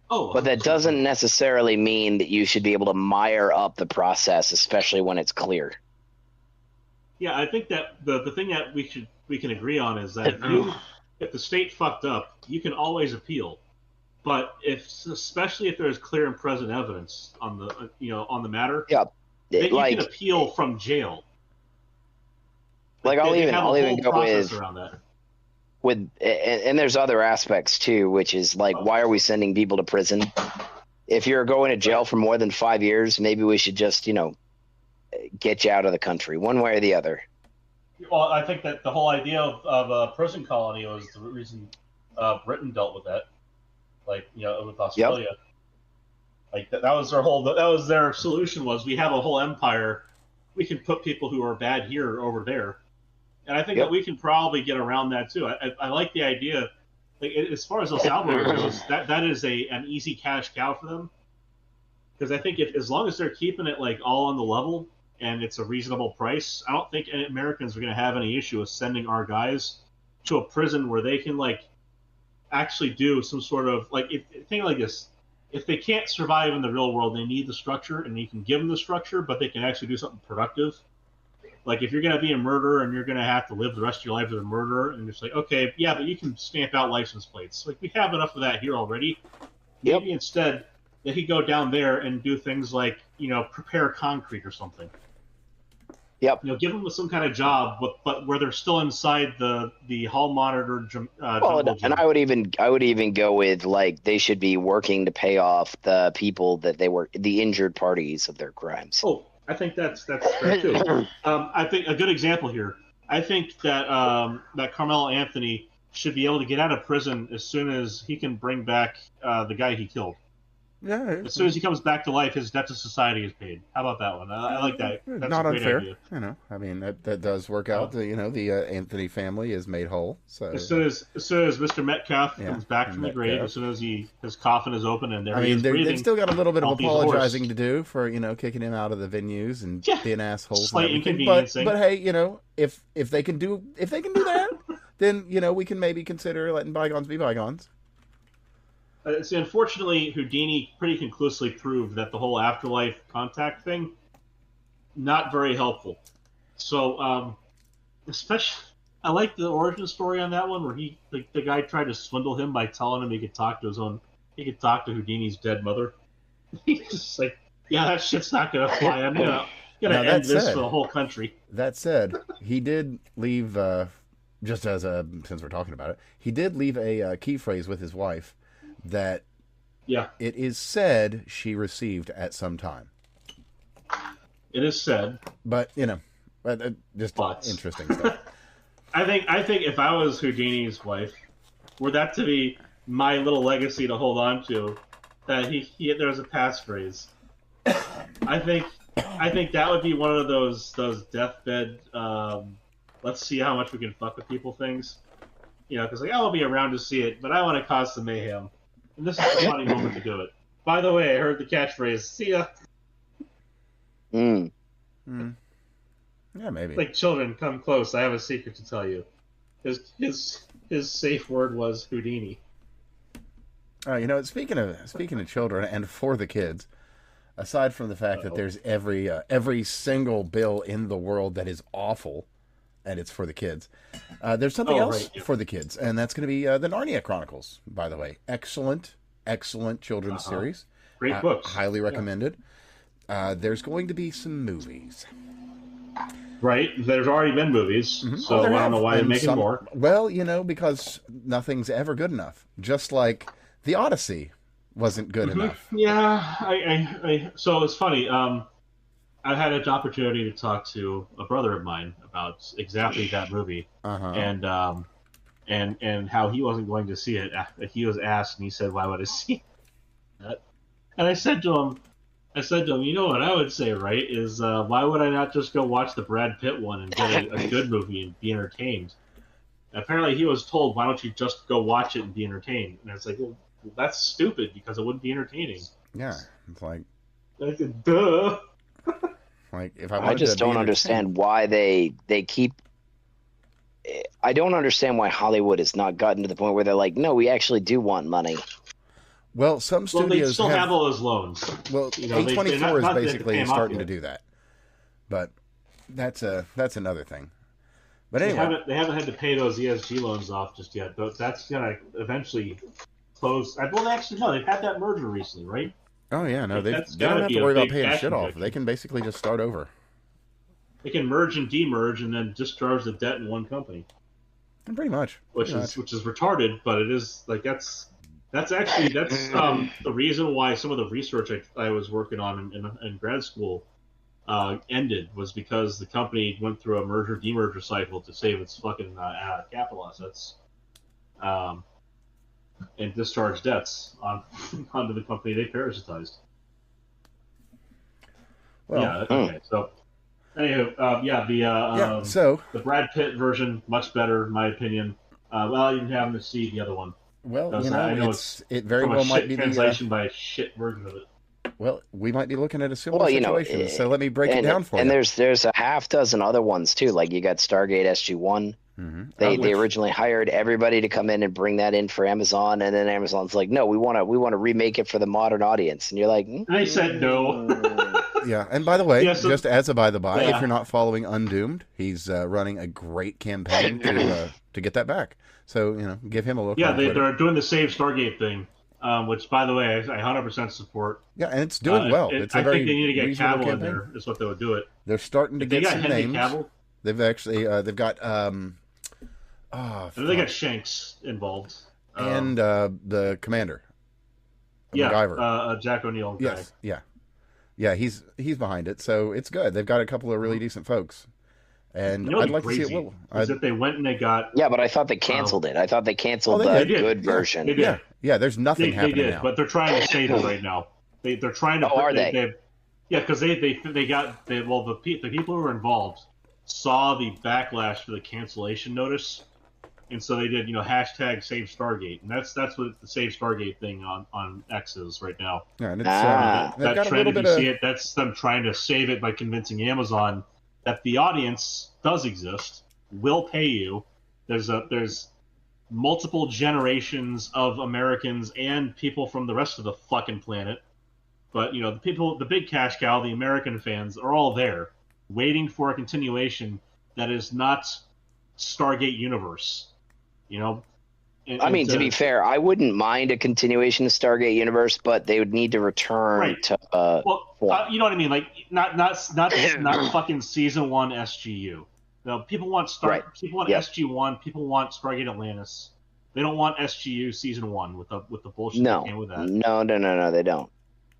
Oh, but that doesn't necessarily mean that you should be able to mire up the process, especially when it's clear. Yeah, I think that the thing that we can agree on is that if the state fucked up, you can always appeal. But especially if there's clear and present evidence on the matter, yeah, you can appeal from jail. Like I'll even go with and there's other aspects too, which is like, why are we sending people to prison? If you're going to jail for more than 5 years, maybe we should just get you out of the country, one way or the other. Well, I think that the whole idea of a prison colony was the reason Britain dealt with that. With Australia. Yep. That was their solution, was we have a whole empire, we can put people who are bad here over there. And I think that we can probably get around that too. I like the idea, as far as El Salvador goes, that is an easy cash cow for them. Because I think as long as they're keeping it all on the level and it's a reasonable price, I don't think Americans are going to have any issue with sending our guys to a prison where they can actually do some sort of thing like this. If they can't survive in the real world, they need the structure, and you can give them the structure, but they can actually do something productive. If you're going to be a murderer and you're going to have to live the rest of your life as a murderer, and it's okay, yeah, but you can stamp out license plates. We have enough of that here already. Yep. Maybe instead they could go down there and do things like prepare concrete or something. Yep. Give them some kind of job, but where they're still inside the hall monitored jungle gym. And I would even go with they should be working to pay off the people that they were the injured parties of their crimes. Oh, I think that's fair too. I think a good example here. I think that that Carmelo Anthony should be able to get out of prison as soon as he can bring back the guy he killed. Yeah. As soon as he comes back to life, his debt to society is paid. How about that one? I like that. That's not a great unfair. idea. I mean that does work out. The Anthony family is made whole. So as soon as Mr. Metcalf comes back from the grave, as soon as his coffin is open and they've still got a little bit of apologizing to do for kicking him out of the venues and being assholes. Slight and inconveniencing. But hey, if they can do that, then we can maybe consider letting bygones be bygones. See, unfortunately, Houdini pretty conclusively proved that the whole afterlife contact thing, not very helpful. So, especially, I like the origin story on that one, where the guy tried to swindle him by telling him he could talk to Houdini's dead mother. He's just like, yeah, that shit's not gonna fly. I'm gonna end this for the whole country. That said, he did leave, since we're talking about it, he did leave a key phrase with his wife that it is said she received at some time. It is said, but just interesting stuff. I think if I was Houdini's wife, were that to be my little legacy to hold on to, that there's a passphrase. I think that would be one of those deathbed let's see how much we can fuck with people things. Because like, I'll be around to see it, but I want to cause some mayhem. And this is a funny moment to do it. By the way, I heard the catchphrase, see ya. Yeah, maybe. Like, children, come close. I have a secret to tell you. His safe word was Houdini. Speaking of children and for the kids, aside from the fact that there's every single bill in the world that is awful, and it's for the kids, there's something else for the kids, and that's going to be the Narnia Chronicles. By the way, excellent children's series. Great books, highly recommended. There's going to be some movies. Right, there's already been movies, so I don't know why they're making more. Well, because nothing's ever good enough. Just like the Odyssey wasn't good enough. Yeah, so it's funny. I had an opportunity to talk to a brother of mine about exactly that movie, and how he wasn't going to see it. He was asked, and he said, "Why would I see that?" And I said to him, you know what I would say, right, is why would I not just go watch the Brad Pitt one and get a good movie and be entertained? Apparently he was told, why don't you just go watch it and be entertained? And it's like, well, that's stupid because it wouldn't be entertaining. Yeah, it's like duh. Like, if I just don't understand why they keep... I don't understand why Hollywood has not gotten to the point where they're like, no, we actually do want money. Well, some studios they still have all those loans. Well, A24 is basically starting to do that, but that's another thing. But anyway, they haven't had to pay those ESG loans off just yet. But that's gonna eventually close. Well, actually, no, they've had that merger recently, right? Oh yeah, no, they don't have to worry about paying shit off. They can basically just start over. They can merge and demerge and then discharge the debt in one company. And pretty much, which is retarded, but it is like that's the reason why some of the research I was working on in grad school ended, was because the company went through a merger demerger cycle to save its fucking capital assets, and discharge debts onto the company they parasitized. Well, yeah. Okay. So, anywho, so the Brad Pitt version much better in my opinion. Well, I didn't have to see the other one. Well, it very well might be translation by a shit version of it. Well, we might be looking at a similar situation. So let me break it down for you. And there's a half dozen other ones too. Like you got Stargate SG-1. Mm-hmm. They originally hired everybody to come in and bring that in for Amazon, and then Amazon's like, no, we want to remake it for the modern audience. And you're like, and they said no. Yeah, and by the way, just as a by the by, if you're not following Undoomed, he's running a great campaign to get that back. So give him a look. Yeah, they're doing the Save Stargate thing, which, by the way, I 100% support. Yeah, and it's doing well. I think they need to get Cavill in there. Is what they would do it. They're starting to get some names. Cavill? They've actually they've got they got Shanks involved and the commander. MacGyver. Jack O'Neill. Yes, yeah, he's behind it, so it's good. They've got a couple of really decent folks. And I'd like to see it. If they went and they got... Yeah, but I thought they canceled it. I thought they canceled the good version. They did. Yeah, there's nothing happening now. They did, now. but they're trying to save it right now. They're trying to... Oh, are they? Yeah, because the people who were involved saw the backlash for the cancellation notice, and so they did, hashtag Save Stargate, and that's what the Save Stargate thing on X is right now. Yeah, and it's that trend, if you see it, that's them trying to save it by convincing Amazon that the audience does exist, will pay you. There's multiple generations of Americans and people from the rest of the fucking planet, but the big cash cow, the American fans, are all there, waiting for a continuation that is not Stargate Universe. To be fair, I wouldn't mind a continuation of Stargate Universe, but they would need to return to. You know what I mean? Like not fucking season 1 SGU. People want People want SG1. People want Stargate Atlantis. They don't want SGU season 1 with the bullshit that came with that. No, they don't.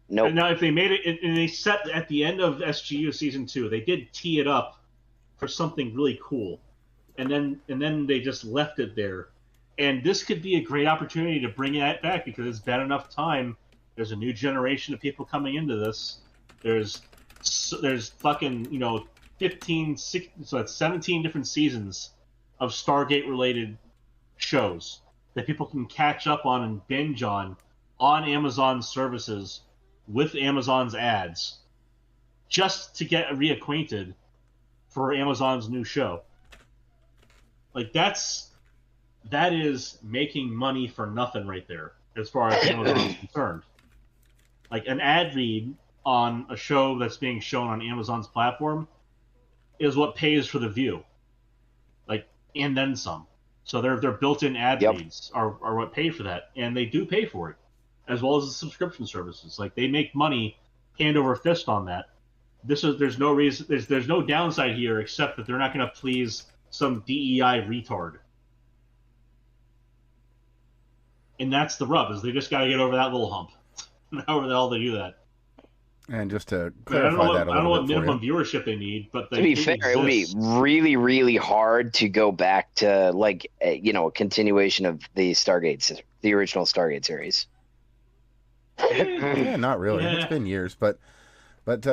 Nope. And now if they made it, and they set at the end of SGU season 2, they did tee it up for something really cool, and then they just left it there. And this could be a great opportunity to bring it back because it's been enough time. There's a new generation of people coming into this. There's fucking 15, 16, so that's 17 different seasons of Stargate-related shows that people can catch up on and binge on Amazon services with Amazon's ads just to get reacquainted for Amazon's new show. Like, that is making money for nothing right there, as far as Amazon is concerned. Like, an ad read on a show that's being shown on Amazon's platform is what pays for the view. Like, and then some. So their built-in ad reads are what pay for that, and they do pay for it, as well as the subscription services. Like, they make money hand over fist on that. There's no reason, there's no downside here except that they're not going to please some DEI retard. And that's the rub, is they just got to get over that little hump. However the hell they do that. And just to clarify that a little bit, I don't know what minimum viewership they need, but to be fair, it would be really, really hard to go back to a continuation of the original Stargate series. Yeah, not really. Yeah. It's been years, but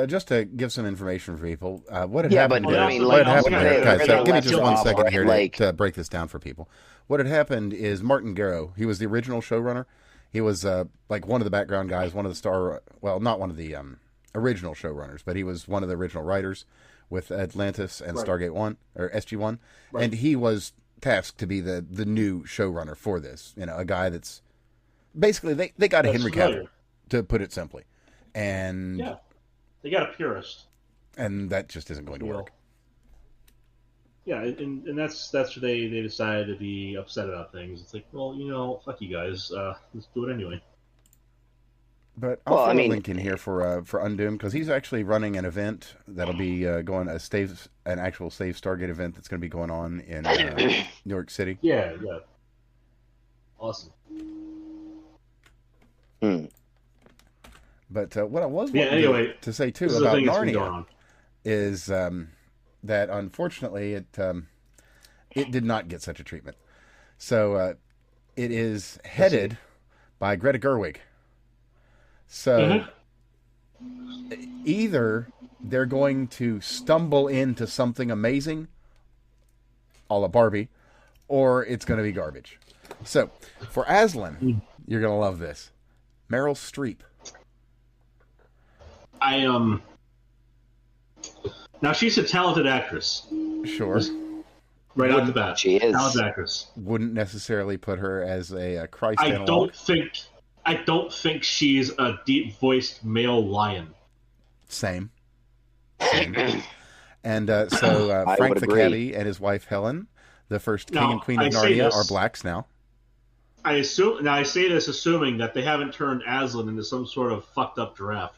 just to give some information for people, what had happened there, guys, give me just 1 second here to break this down for people. What had happened is Martin Garrow, he was the original showrunner. He was one of the background guys, one of the not one of the original showrunners, but he was one of the original writers with Atlantis and Stargate 1, or SG-1. Right. And he was tasked to be the new showrunner for this. A guy that's basically, they got a Henry Cavill, to put it simply. And yeah, they got a purist. And that just isn't going to work. Yeah, and that's where they decided to be upset about things. It's like, well, fuck you guys. Let's do it anyway. But I'll throw a link in here for Undoomed, because he's actually running an event that'll be going an actual Save Stargate event that's going to be going on in New York City. Yeah. Awesome. But what I was wanting to say too about Narnia is that unfortunately it did not get such a treatment. So it is headed by Greta Gerwig. So either they're going to stumble into something amazing, a la Barbie, or it's going to be garbage. So for Aslan, you're going to love this. Meryl Streep. Now she's a talented actress. Sure. Right off the bat, she is talented actress. Wouldn't necessarily put her as a Christ I analog. don't think she's a deep-voiced male lion. Same. And so Frank the Cabbie and his wife Helen, the first king and queen of Narnia, are blacks now. I say this assuming that they haven't turned Aslan into some sort of fucked up giraffe.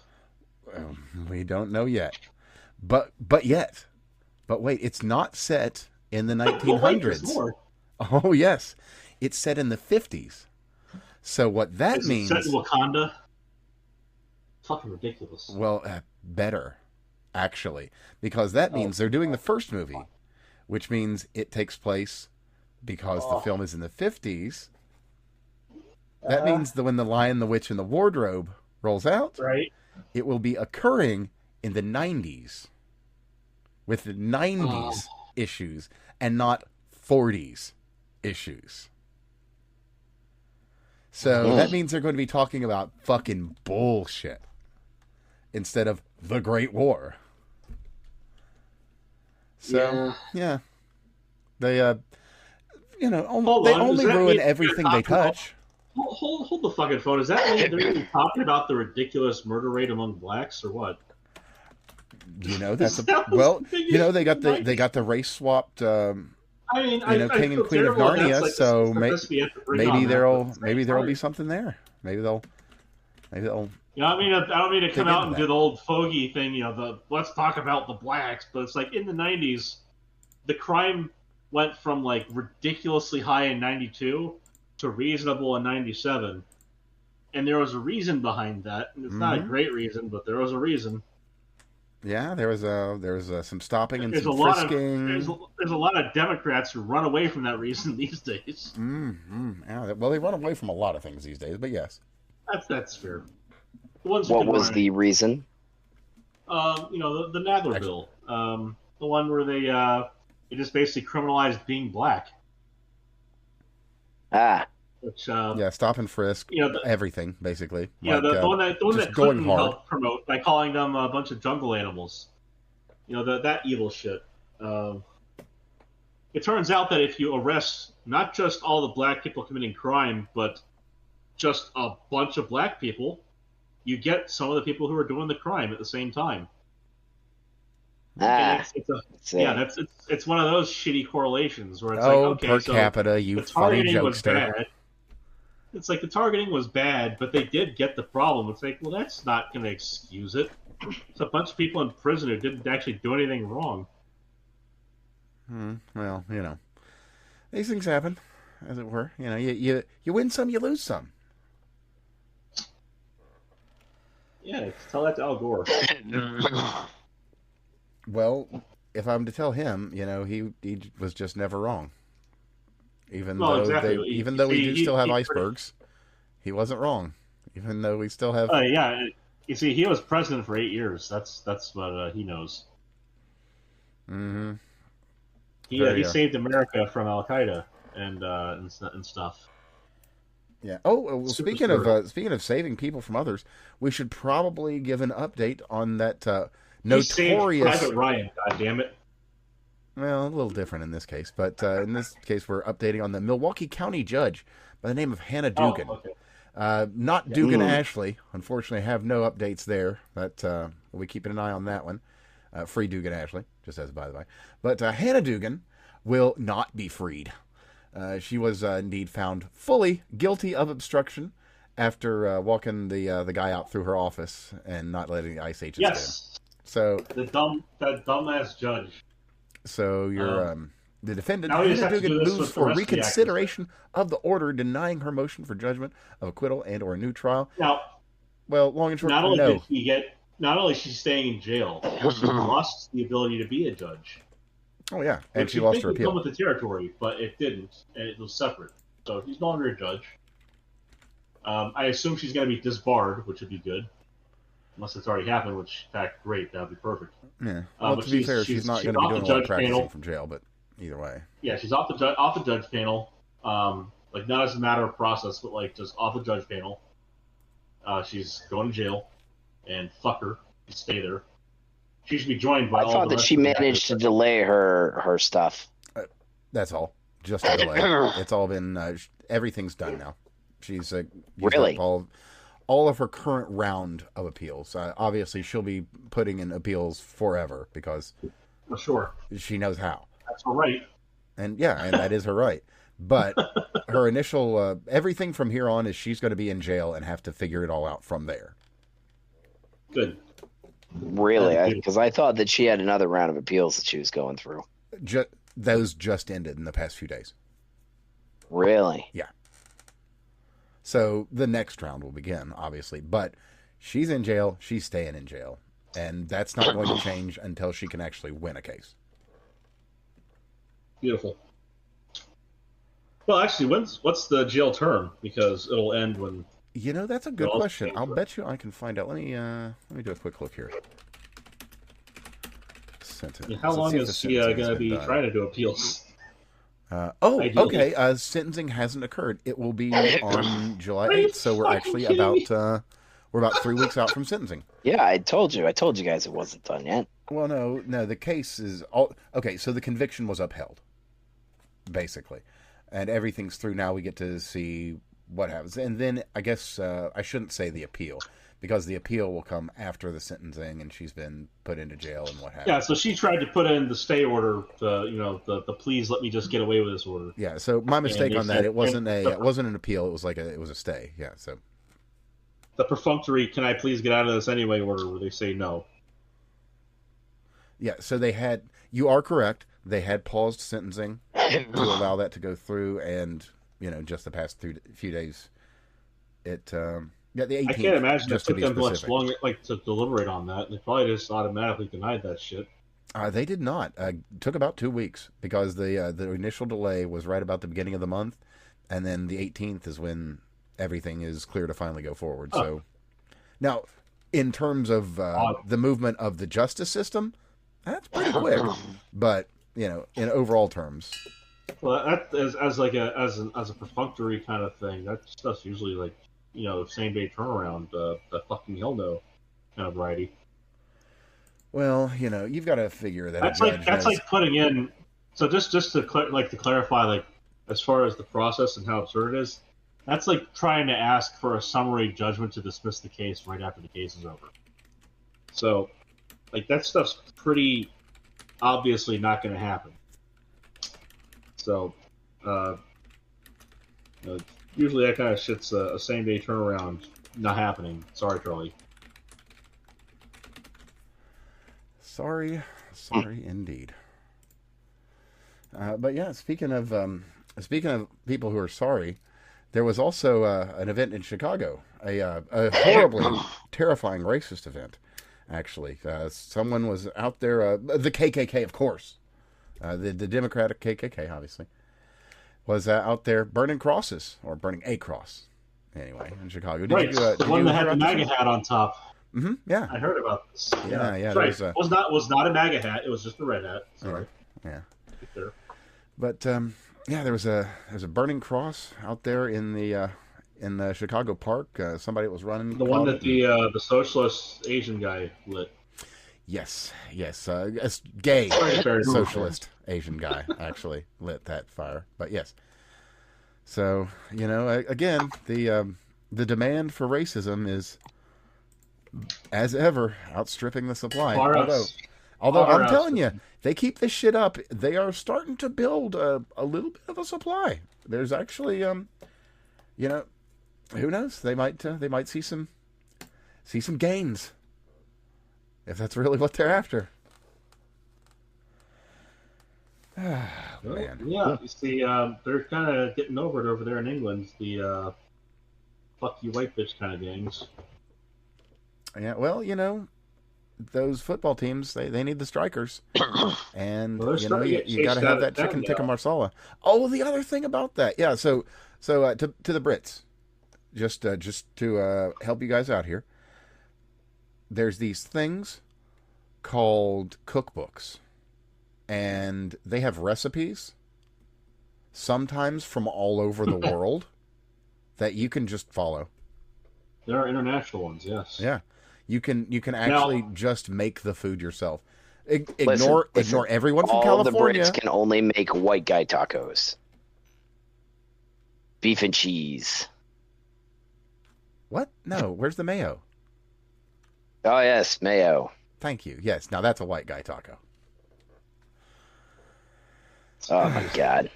We don't know yet. But wait, it's not set in the 1900s. Oh yes, it's set in the 50s. So what that means? Set in Wakanda. Fucking ridiculous. Well, better, actually, because that means they're doing the first movie, which means it takes place because the film is in the 50s. That means that when The Lion, the Witch, and the Wardrobe rolls out, right, it will be occurring in the 90s, with the 90s issues and not 40s issues. So that means they're going to be talking about fucking bullshit instead of the Great War. So, yeah. They, only ruin everything they touch. Hold the fucking phone. Does that mean they're going to be talking about the ridiculous murder rate among blacks, or what? That's they got the race swapped. King and Queen of Narnia. So maybe there'll be something there. Maybe they'll. I don't mean to come out and do the old fogey thing. Let's talk about the blacks, but it's like in the 90s, the crime went from like ridiculously high in 92 to reasonable in 97, and there was a reason behind that. And it's not a great reason, but there was a reason. Yeah, there was some stopping and some frisking. There's a lot of Democrats who run away from that reason these days. Yeah, well, they run away from a lot of things these days, but yes. That's fair. What was the reason? The Nadler bill. The one where they just basically criminalized being black. Ah. Which, stop and frisk, everything basically. Yeah, like, the one that going Clinton hard. helped promote by calling them a bunch of jungle animals. That evil shit. It turns out that if you arrest not just all the black people committing crime, but just a bunch of black people, you get some of the people who are doing the crime at the same time. It's one of those shitty correlations where it's per capita, you funny jokester. It's like the targeting was bad, but they did get the problem. It's like, well, that's not going to excuse it. It's a bunch of people in prison who didn't actually do anything wrong. Well, these things happen, as it were. You win some, you lose some. Yeah, tell that to Al Gore. Well, if I'm to tell him, he was just never wrong. Even though we do still have icebergs, he wasn't wrong. Even though we still have. Yeah, you see, he was president for 8 years. That's what he knows. Mm-hmm. He saved America from Al Qaeda and stuff. Yeah. Oh, well, speaking of saving people from others, we should probably give an update on that notorious. He saved Private Ryan. God damn it. Well, a little different in this case, but in this case, we're updating on the Milwaukee County judge by the name of Hannah Dugan. Oh, okay. Not Dugan Ashley. Unfortunately, I have no updates there, but we'll be keeping an eye on that one. Free Dugan Ashley, just as by the way. But Hannah Dugan will not be freed. She was indeed found fully guilty of obstruction after walking the guy out through her office and not letting the ICE agents in. So that dumbass judge. So you're the defendant, Hannah Dugan, moves for reconsideration of the order denying her motion for judgment of acquittal and or a new trial. Now, well, long and short, not only is she staying in jail, she lost the ability to be a judge. Oh yeah, and she lost her appeal. Come with the territory, but it didn't, and it was separate. So she's no longer a judge. I assume she's going to be disbarred, which would be good. Unless it's already happened, which, in fact, great, that would be perfect. Yeah. Well, to be fair, she's not going to be doing a lot of practicing from jail, but either way. Yeah, she's off the judge panel. Not as a matter of process, but just off the judge panel. She's going to jail, and fuck her, she stay there. She should be joined by. I thought that she managed to delay her stuff. That's all. Just a delay. It's all been. Everything's done now. She's really all of her current round of appeals. Obviously, she'll be putting in appeals forever because sure she knows how. That's her right. And that is her right. But her initial everything from here on is she's going to be in jail and have to figure it all out from there. Good. Really? Because I thought that she had another round of appeals that she was going through. Those just ended in the past few days. Really? Yeah. So the next round will begin, obviously. But she's in jail. She's staying in jail. And that's not going to change until she can actually win a case. Beautiful. Well, actually, what's the jail term? Because it'll end when... that's a good question. I'll bet you I can find out. Let me do a quick look here. Sentence. How long is she going to be trying to do appeals? Okay. Sentencing hasn't occurred. It will be on July 8th, so we're actually about 3 weeks out from sentencing. Yeah, I told you guys it wasn't done yet. Well, no, the case is all okay. So the conviction was upheld, basically, and everything's through now. We get to see what happens, and then I guess I shouldn't say the appeal, because the appeal will come after the sentencing, and she's been put into jail and what have you. Yeah, so she tried to put in the stay order, the please let me just get away with this order. Yeah, so my mistake on that. It wasn't an appeal. It was it was a stay. Yeah, so the perfunctory "can I please get out of this anyway" order, where they say no. Yeah, so they had. You are correct. They had paused sentencing to allow that to go through, and just the past few days, it. Yeah, the 18th. I can't imagine it took them much longer, to deliberate on that. They probably just automatically denied that shit. They did not. It took about 2 weeks because the initial delay was right about the beginning of the month, and then the 18th is when everything is clear to finally go forward. So, now, in terms of the movement of the justice system, That's pretty quick, but in overall terms. Well, that as like as a perfunctory kind of thing. That stuff's usually like same day turnaround. The fucking hell no kind of variety. Well, you've got to figure that That's a judge that's has. like putting in. So just to to clarify, like as far as the process and how absurd it is, that's like trying to ask for a summary judgment to dismiss the case right after the case is over. So, like that stuff's pretty obviously not going to happen. So, usually that kind of shit's a same day turnaround not happening. Sorry, Charlie. Sorry indeed. But yeah, speaking of people who are sorry, there was also an event in Chicago, a horribly terrifying racist event. Actually, someone was out there. The KKK, of course, the Democratic KKK, obviously, was out there burning crosses or burning a cross. Anyway, in Chicago, The one that had the MAGA hat on top. Mm-hmm. Yeah, I heard about this. Yeah. Right. It was not a MAGA hat. It was just a red hat. Sorry. Yeah. Sure. But there was a burning cross out there in the Chicago park. Somebody was running. The one that the socialist Asian guy lit. Yes. A gay socialist Asian guy actually lit that fire. But yes. So again, the demand for racism is, as ever, outstripping the supply. Although I'm telling you, they keep this shit up, they are starting to build a little bit of a supply. There's actually, who knows? They might see some gains, if that's really what they're after. Man. Yeah, you see, they're kind of getting over it over there in England. The fuck you white bitch kind of gangs. Yeah, well, those football teams, they need the strikers. And, you got to have that chicken tikka marsala. Oh, the other thing about that. Yeah, so to the Brits, just to help you guys out here, there's these things called cookbooks. And they have recipes, sometimes from all over the world, that you can just follow. There are international ones, yes. Yeah. You can actually just make the food yourself. Ignore everyone from California. All the Brits can only make white guy tacos. Beef and cheese. What? No, where's the mayo? Oh, yes, mayo. Thank you. Yes, now that's a white guy taco. Oh, my God.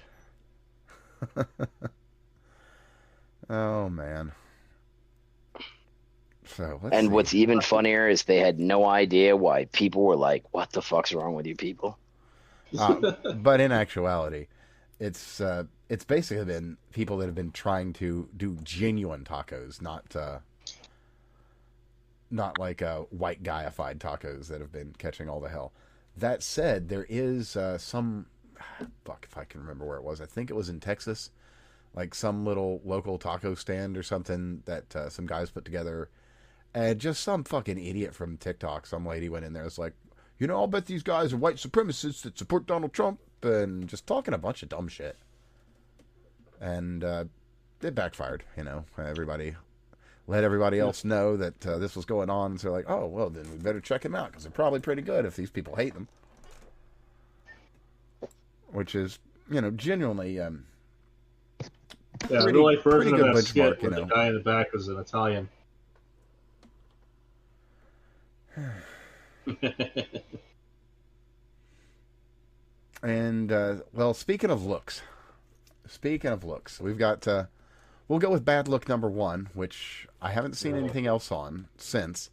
Oh, man. So, and what's even funnier is they had no idea why people were like, what the fuck's wrong with you people? But in actuality, it's basically been people that have been trying to do genuine tacos, not like white guyified tacos that have been catching all the hell. That said, there is some... Fuck if I can remember where it was. I think it was in Texas. Like some little local taco stand or something that some guys put together. And just some fucking idiot from TikTok, some lady went in there and was like, I'll bet these guys are white supremacists that support Donald Trump, and just talking a bunch of dumb shit. And it backfired, Everybody let everybody else know that this was going on. So they're like, oh, well, then we better check him out because they're probably pretty good if these people hate them. Which is, genuinely the real life version pretty good of that benchmark, skit where the guy in the back was an Italian. And well, speaking of looks, we've got we'll go with bad look number 1, which I haven't seen anything else on since,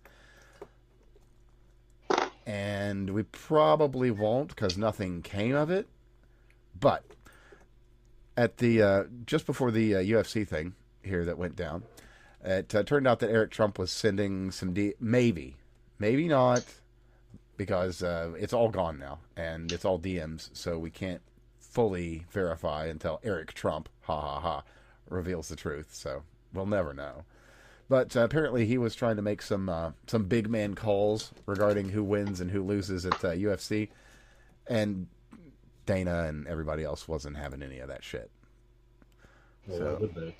and we probably won't because nothing came of it. But at the just before the UFC thing here that went down, it turned out that Eric Trump was sending some maybe not, because it's all gone now and it's all DMs, so we can't fully verify until Eric Trump reveals the truth. So we'll never know. But apparently he was trying to make some big man calls regarding who wins and who loses at UFC, and Dana and everybody else wasn't having any of that shit. Well, So, why would they?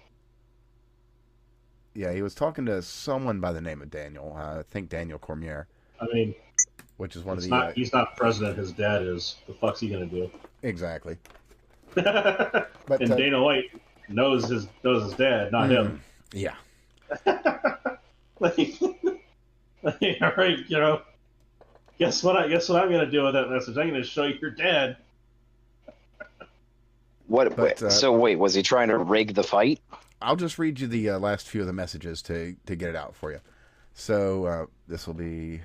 Yeah, he was talking to someone by the name of Daniel. I think Daniel Cormier. I mean, which is one of the. He's not president. His dad is. The fuck's he gonna do? Exactly. But and Dana White knows his dad, not him. Yeah. All right, guess what I'm gonna do with that message? I'm gonna show your dad. So wait, was he trying to rig the fight? I'll just read you the last few of the messages to get it out for you. So this will be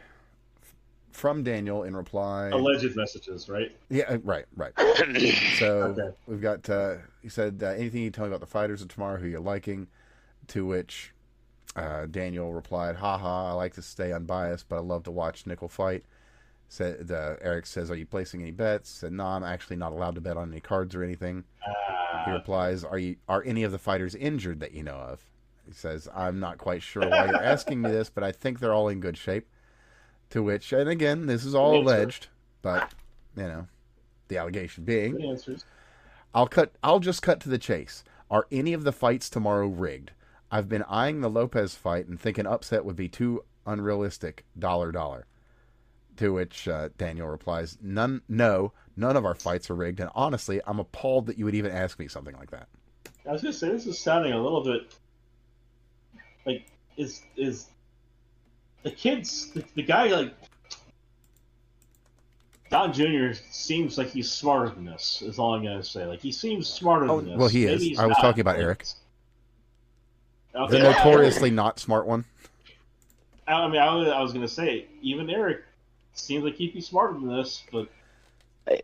from Daniel in reply. Alleged messages, right? Yeah, right. So We've got, he said, anything you tell me about the fighters of tomorrow, who you're liking, to which Daniel replied, haha, I like to stay unbiased, but I love to watch Nickel fight. Said Eric says, are you placing any bets? Said, no, I'm actually not allowed to bet on any cards or anything. He replies, are any of the fighters injured that you know of? He says, I'm not quite sure why you're asking me this, but I think they're all in good shape. To which, and again, this is all alleged, but, the allegation being, I'll just cut to the chase. Are any of the fights tomorrow rigged? I've been eyeing the Lopez fight and think an upset would be too unrealistic, $. To which Daniel replies, none of our fights are rigged, and honestly, I'm appalled that you would even ask me something like that. I was going to say, this is sounding a little bit like, is the kids, the guy, like, Don Jr. seems like he's smarter than this, is all I'm going to say. Like, he seems smarter than this. Well, he is. I was talking about Eric. Okay. The notoriously not smart one. I mean, I was going to say, even Eric seems like he'd be smarter than this, but...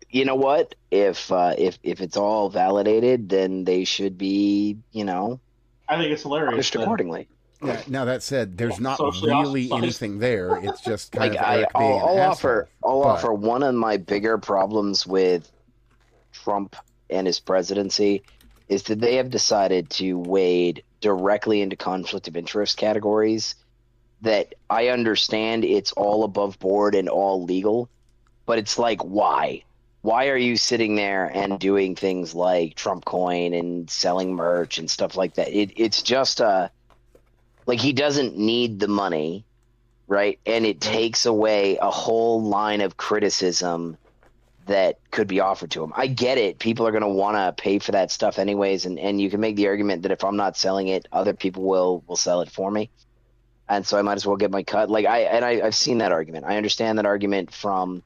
You know what? If it's all validated, then they should be, I think it's hilarious. Punished accordingly. Yeah, now that said, there's not really anything there. It's just kind of Eric being I'll an offer one of my bigger problems with Trump and his presidency is that they have decided to wade directly into conflict of interest categories that I understand it's all above board and all legal, but it's like, why? Why are you sitting there and doing things like Trump coin and selling merch and stuff like that? It's just like, he doesn't need the money, right? And it takes away a whole line of criticism that could be offered to him. I get it. People are going to want to pay for that stuff anyways. And you can make the argument that if I'm not selling it, other people will sell it for me. And so I might as well get my cut. Like I've seen that argument. I understand that argument from,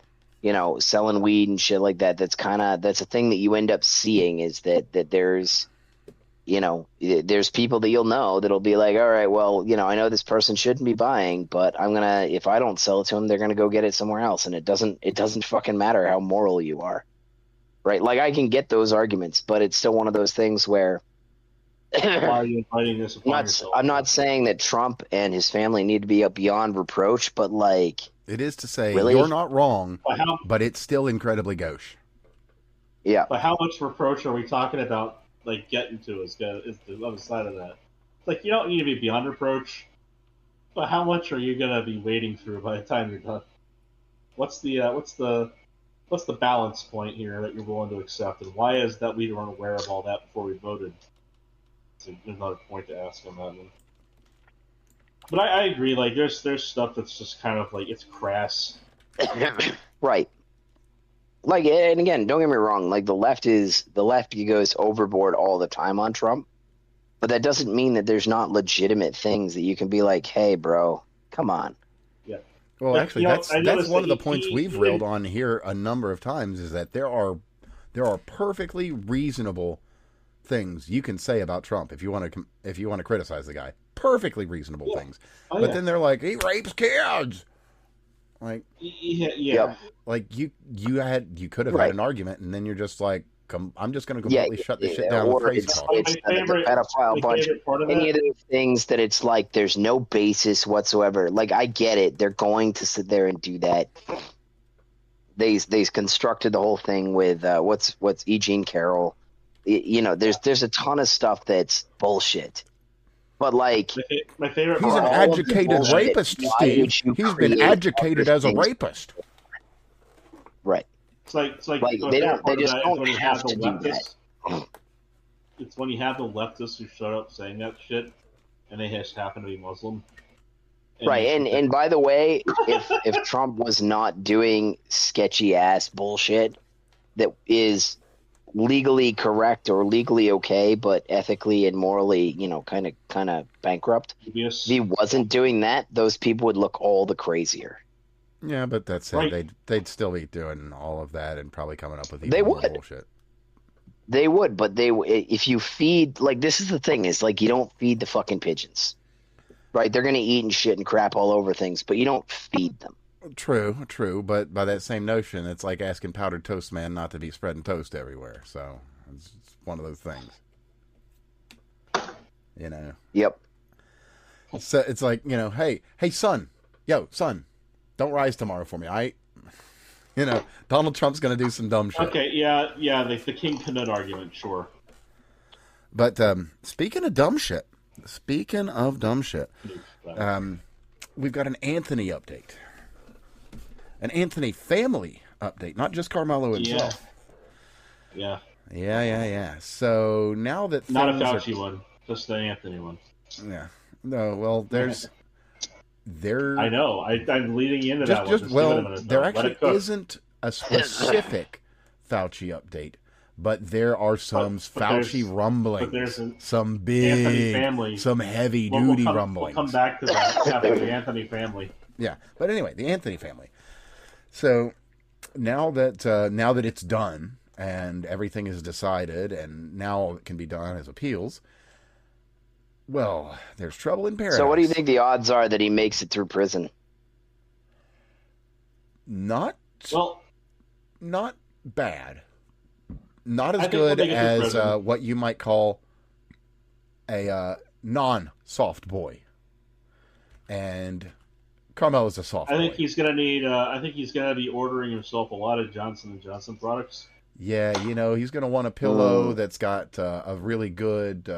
selling weed and shit like that. That's a thing that you end up seeing, is that there's, there's people that you'll know that'll be like, all right, well, I know this person shouldn't be buying, but if I don't sell it to them, they're going to go get it somewhere else. And it doesn't fucking matter how moral you are. Right. Like, I can get those arguments, but it's still one of those things where why are you inviting this upon yourself? I'm not saying that Trump and his family need to be beyond reproach, but like, it is to say, really? You're not wrong, but it's still incredibly gauche. Yeah. But how much reproach are we talking about? Like, getting to is the other side of that. It's like, you don't need to be beyond reproach, but how much are you gonna be wading through by the time you're done? What's the balance point here that you're willing to accept, and why is that we weren't aware of all that before we voted? It's another point to ask on that one. But I agree. Like, there's stuff that's just kind of like, it's crass. Right. Like, and again, don't get me wrong. Like, the left goes overboard all the time on Trump, but that doesn't mean that there's not legitimate things that you can be like, hey, bro, come on. Yeah. Well, actually, that's one of the points we've railed on here a number of times, is that there are perfectly reasonable things you can say about Trump if you want to criticize the guy. Perfectly reasonable things. But then they're like, he rapes kids. Like, yeah. Like, you could have had an argument, and then you're just like, I'm just going to completely shut this shit down with crazy talk. It's the pedophile bunch. Any of those things that it's like, there's no basis whatsoever. Like, I get it. They're going to sit there and do that. They constructed the whole thing with what's E. Jean Carroll. There's a ton of stuff that's bullshit. But like, my favorite. He's an educated rapist, Steve. He's been educated as a rapist. Right. It's like they just don't have to do that. It's when you have the leftists who showed up saying that shit, and they just happen to be Muslim. Right, and by the way, if Trump was not doing sketchy ass bullshit that is legally correct or legally okay, but ethically and morally, kind of bankrupt, if he wasn't doing that, those people would look all the crazier. Yeah, but that's it. They'd still be doing all of that and probably coming up with even more bullshit. They would, but if you feed, like, this is the thing, is like, you don't feed the fucking pigeons, right? They're gonna eat and shit and crap all over things, but you don't feed them. True, but by that same notion, it's like asking Powdered Toast Man not to be spreading toast everywhere. So it's one of those things, Yep. So it's like, hey, son, don't rise tomorrow for me. Donald Trump's going to do some dumb shit. Okay, yeah, the King Canute argument, sure. But speaking of dumb shit, we've got an Anthony update. An Anthony family update, not just Carmelo himself. Yeah. So now that not a Fauci one, just the Anthony one. Yeah. No, well, I know. I'm leading into that one. There actually isn't a specific Fauci update, but there are some Fauci rumblings, some big, some heavy-duty rumblings. We'll come back to that after the Anthony family. Yeah, but anyway, the Anthony family. So now that it's done and everything is decided, and now it can be done as appeals. Well, there's trouble in paradise. So what do you think the odds are that he makes it through prison? Not bad. Not as good as what you might call a non-soft boy. And Carmelo's a soft boy. I think he's going to need. I think he's going to be ordering himself a lot of Johnson & Johnson products. Yeah, he's going to want a pillow that's got a really good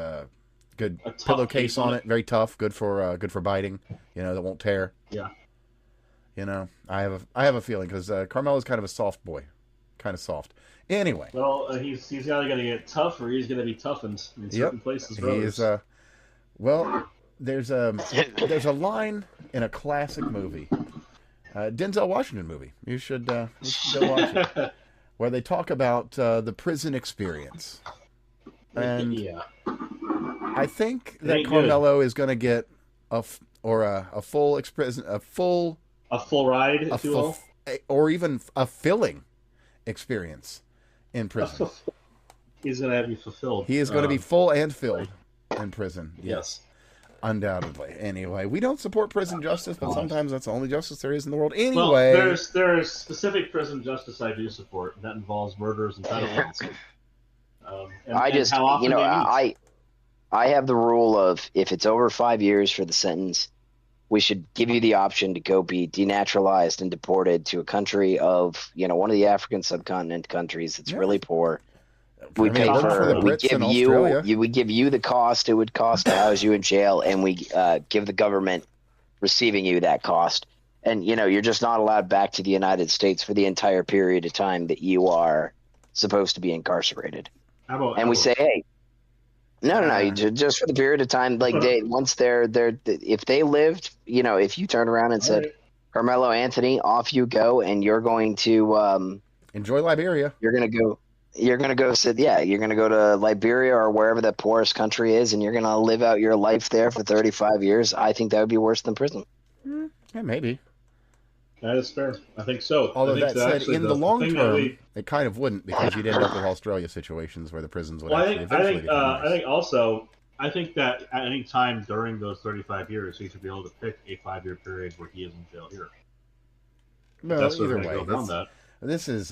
pillowcase on it, very tough, good for biting, that won't tear. Yeah. I have a feeling because Carmelo's kind of a soft boy, kind of soft. Anyway. Well, he's either going to get tough or he's going to be toughened in certain places. There's a line in a classic movie, Denzel Washington movie. You should go watch it, where they talk about the prison experience, and I think that Carmelo is going to get a full ride, if you will, or even a filling experience in prison. He's going to have you fulfilled. He is going to be full and filled in prison. Yes. Undoubtedly. Anyway, we don't support prison justice, but sometimes that's the only justice there is in the world. Anyway, there's specific prison justice I do support, and that involves murderers and pedophiles. I have the rule of, if it's over 5 years for the sentence, we should give you the option to go be denaturalized and deported to a country of, one of the African subcontinent countries that's really poor. We give you the cost it would cost to house you in jail, and we give the government receiving you that cost. And, you're just not allowed back to the United States for the entire period of time that you are supposed to be incarcerated. We say, hey, no, just for the period of time, like if they lived, if you turn around and said, Carmelo Anthony, off you go, and you're going to enjoy Liberia. You're going to go to Liberia or wherever the poorest country is, and you're going to live out your life there for 35 years. I think that would be worse than prison. Yeah, maybe. That is fair. I think so. Although that said, in the long term, it kind of wouldn't, because you'd end up with Australia situations where the prisons would actually eventually become nice. I think that at any time during those 35 years, he should be able to pick a 5-year period where he is in jail here. Well, either way, this is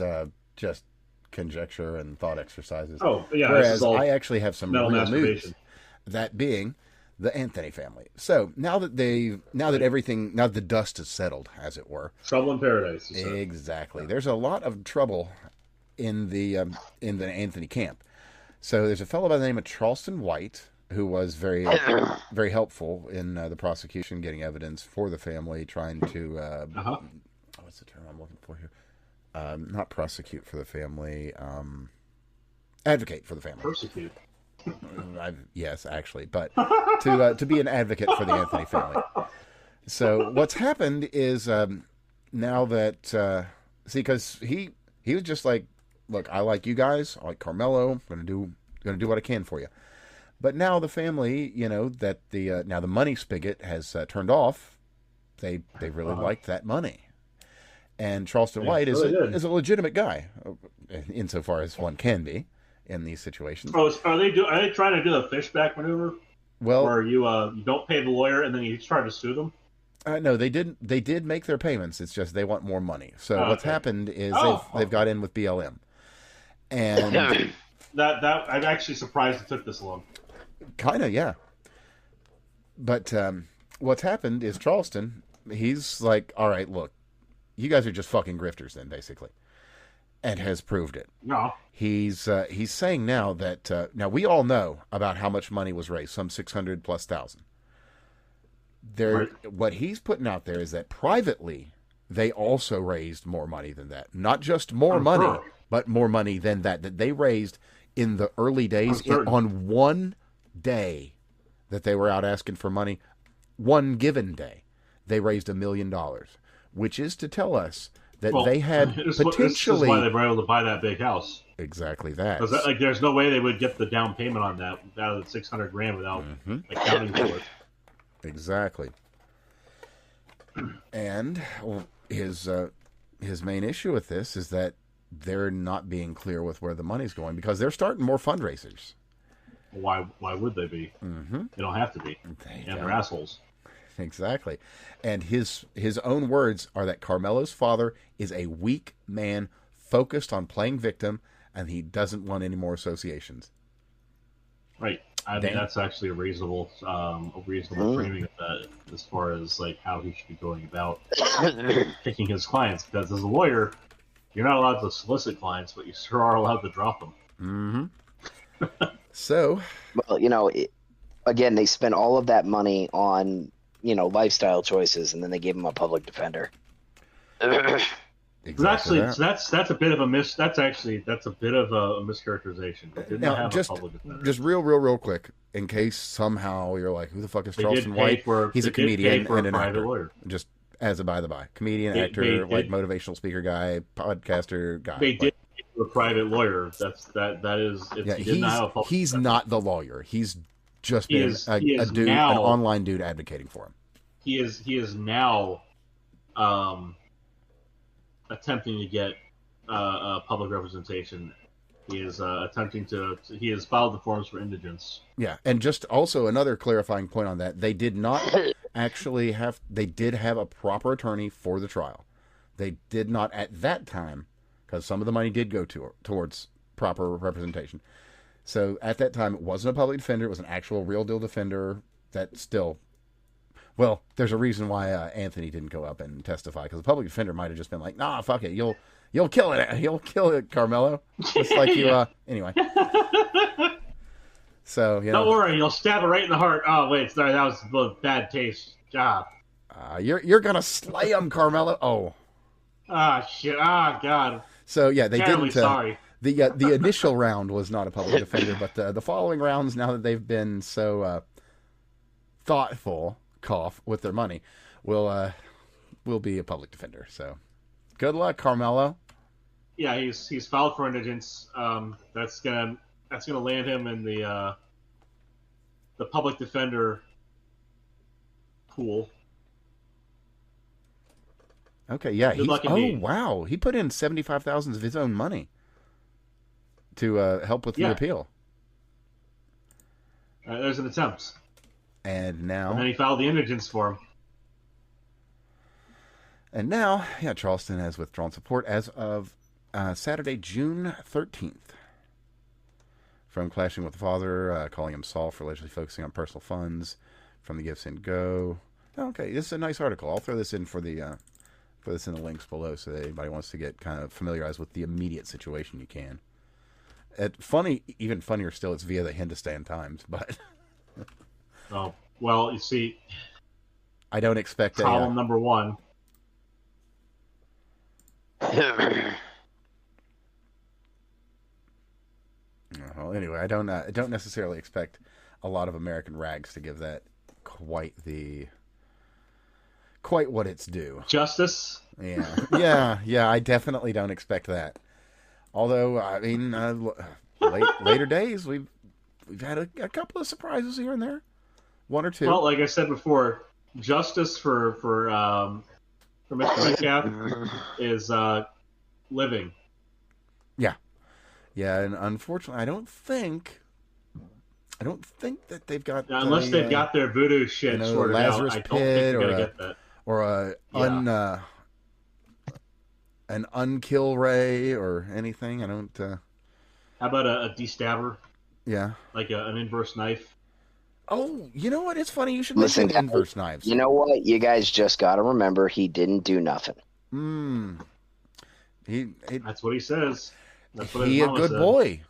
just conjecture and thought exercises. Oh, yeah. Whereas I actually have some real news. That being the Anthony family. So now that the dust has settled, as it were. Trouble in paradise. Exactly. There's a lot of trouble in the Anthony camp. So there's a fellow by the name of Charleston White, who was very very helpful in the prosecution, getting evidence for the family, trying to what's the term I'm looking for here? Not prosecute for the family, advocate for the family. Persecute. Yes, actually, but to be an advocate for the Anthony family. So what's happened is now that because he was just like, look, I like you guys, I like Carmelo, I'm gonna do what I can for you. But now the family, that now the money spigot has turned off. They really liked that money, and Charleston White is a legitimate guy, insofar as one can be in these situations. Oh, are they trying to do the fishback maneuver? Well, where you don't pay the lawyer and then you try to sue them? No, they didn't. They did make their payments. It's just they want more money. So what's happened is they've got in with BLM, and that I'm actually surprised it took this long. Kind of, yeah. But what's happened is Charleston, he's like, all right, look, you guys are just fucking grifters then, basically. And has proved it. No. He's saying now that, now we all know about how much money was raised, some 600,000+. Right. What he's putting out there is that privately, they also raised more money than that. Not just more money, but more money than that they raised in the early days on one day that they were out asking for money. One given day, they raised $1 million, which is to tell us that they had potentially. This is why they were able to buy that big house. Exactly that. Because there's no way they would get the down payment on that out of the $600,000 without accounting for it. Exactly. And his main issue with this is that they're not being clear with where the money's going because they're starting more fundraisers. Why would they be? Mm-hmm. They don't have to be. They're assholes. Exactly. And his own words are that Carmelo's father is a weak man focused on playing victim, and he doesn't want any more associations. Right. I think that's actually a reasonable framing of that as far as like how he should be going about picking his clients. Because as a lawyer, you're not allowed to solicit clients, but you sure are allowed to drop them. Mm-hmm. So, well, again, they spent all of that money on lifestyle choices, and then they gave him a public defender. Exactly. That's a bit of a mischaracterization. They did not have a public defender. Just real quick, in case somehow you're like, who the fuck is Charleston White? He's a comedian and an actor. Lawyer. Just as a by the by, comedian, actor, motivational speaker guy, podcaster guy. They did pay for a private lawyer. That is. Yeah, he's not the lawyer. He's just been a dude, an online dude advocating for him. He is now attempting to get public representation. He is he has filed the forms for indigence. Yeah, and just also another clarifying point on that, they did not actually they did have a proper attorney for the trial. They did not at that time, because some of the money did go towards proper representation. So at that time, it wasn't a public defender. It was an actual real deal defender that still... Well, there's a reason why Anthony didn't go up and testify, because the public defender might have just been like, nah, fuck it. You'll kill it. You'll kill it, Carmelo. Just like you... Anyway. So, Don't worry. You'll stab it right in the heart. Oh, wait. Sorry. That was a bad taste. Job. You're going to slay him, Carmelo. Oh. Ah, shit. Ah, God. So, yeah, they Terribly didn't... sorry. The initial round was not a public defender, but the following rounds, now that they've been so thoughtful, with their money, will be a public defender. So, good luck, Carmelo. Yeah, he's filed for indigence. That's gonna land him in the public defender pool. Okay, yeah. Wow, he put in $75,000 of his own money to help with the appeal. There's an attempt. And then he filed the indigence form. And now, Charleston has withdrawn support as of Saturday, June 13th. From clashing with the father, calling him Saul for allegedly focusing on personal funds from the Gifts and Go. Okay, this is a nice article. I'll throw this in for the in the links below, so that anybody wants to get kind of familiarized with the immediate situation, you can. Even funnier still, it's via the Hindustan Times, but Oh, well, you see, I don't expect problem number one. Well, anyway, I don't necessarily expect a lot of American rags to give that quite what it's due. Justice. Yeah. I definitely don't expect that. Although, I mean, later days we've had a couple of surprises here and there, one or two. Well, like I said before, justice for Mr. Metcalf is living. Yeah, and unfortunately, I don't think that they've got unless they've got their voodoo shit sorted Lazarus out. Pit I don't think you're gonna get that. Or an unkill ray or anything. I don't. How about a destabber? Yeah, like an inverse knife. Oh, you know what? It's funny you should mention inverse knives. You know what? You guys just got to remember he didn't do nothing. That's what he says. That's what he his a good said. boy.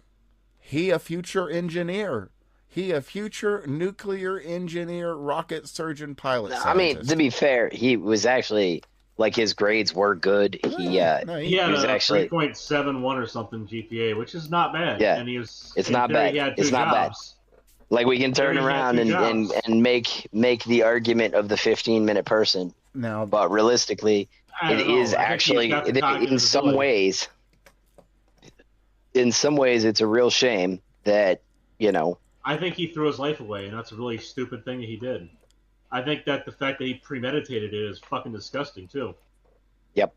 He a future engineer. He a future nuclear engineer, rocket surgeon, pilot. I mean, to be fair, he was actually like his grades were good. He had was actually 3.71 or something GPA, which is not bad. Yeah, and he was. It's not bad. It's not bad. Like we can turn around and make the argument of the 15-minute person. Now, but realistically, it is actually in some ways. In some ways, it's a real shame that I think he threw his life away, and that's a really stupid thing that he did. I think that the fact that he premeditated it is fucking disgusting too. Yep,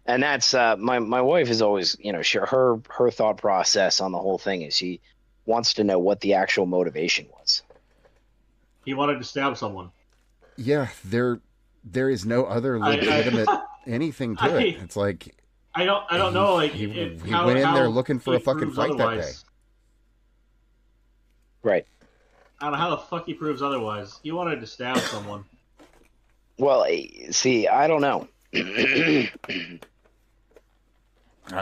and that's my wife is always her thought process on the whole thing is she wants to know what the actual motivation was. He wanted to stab someone. Yeah, there is no other legitimate anything to it. It's like I don't know. Like he went in there looking for a fucking fight that day. Right. I don't know how the fuck he proves otherwise. He wanted to stab someone. Well, see, I don't know. I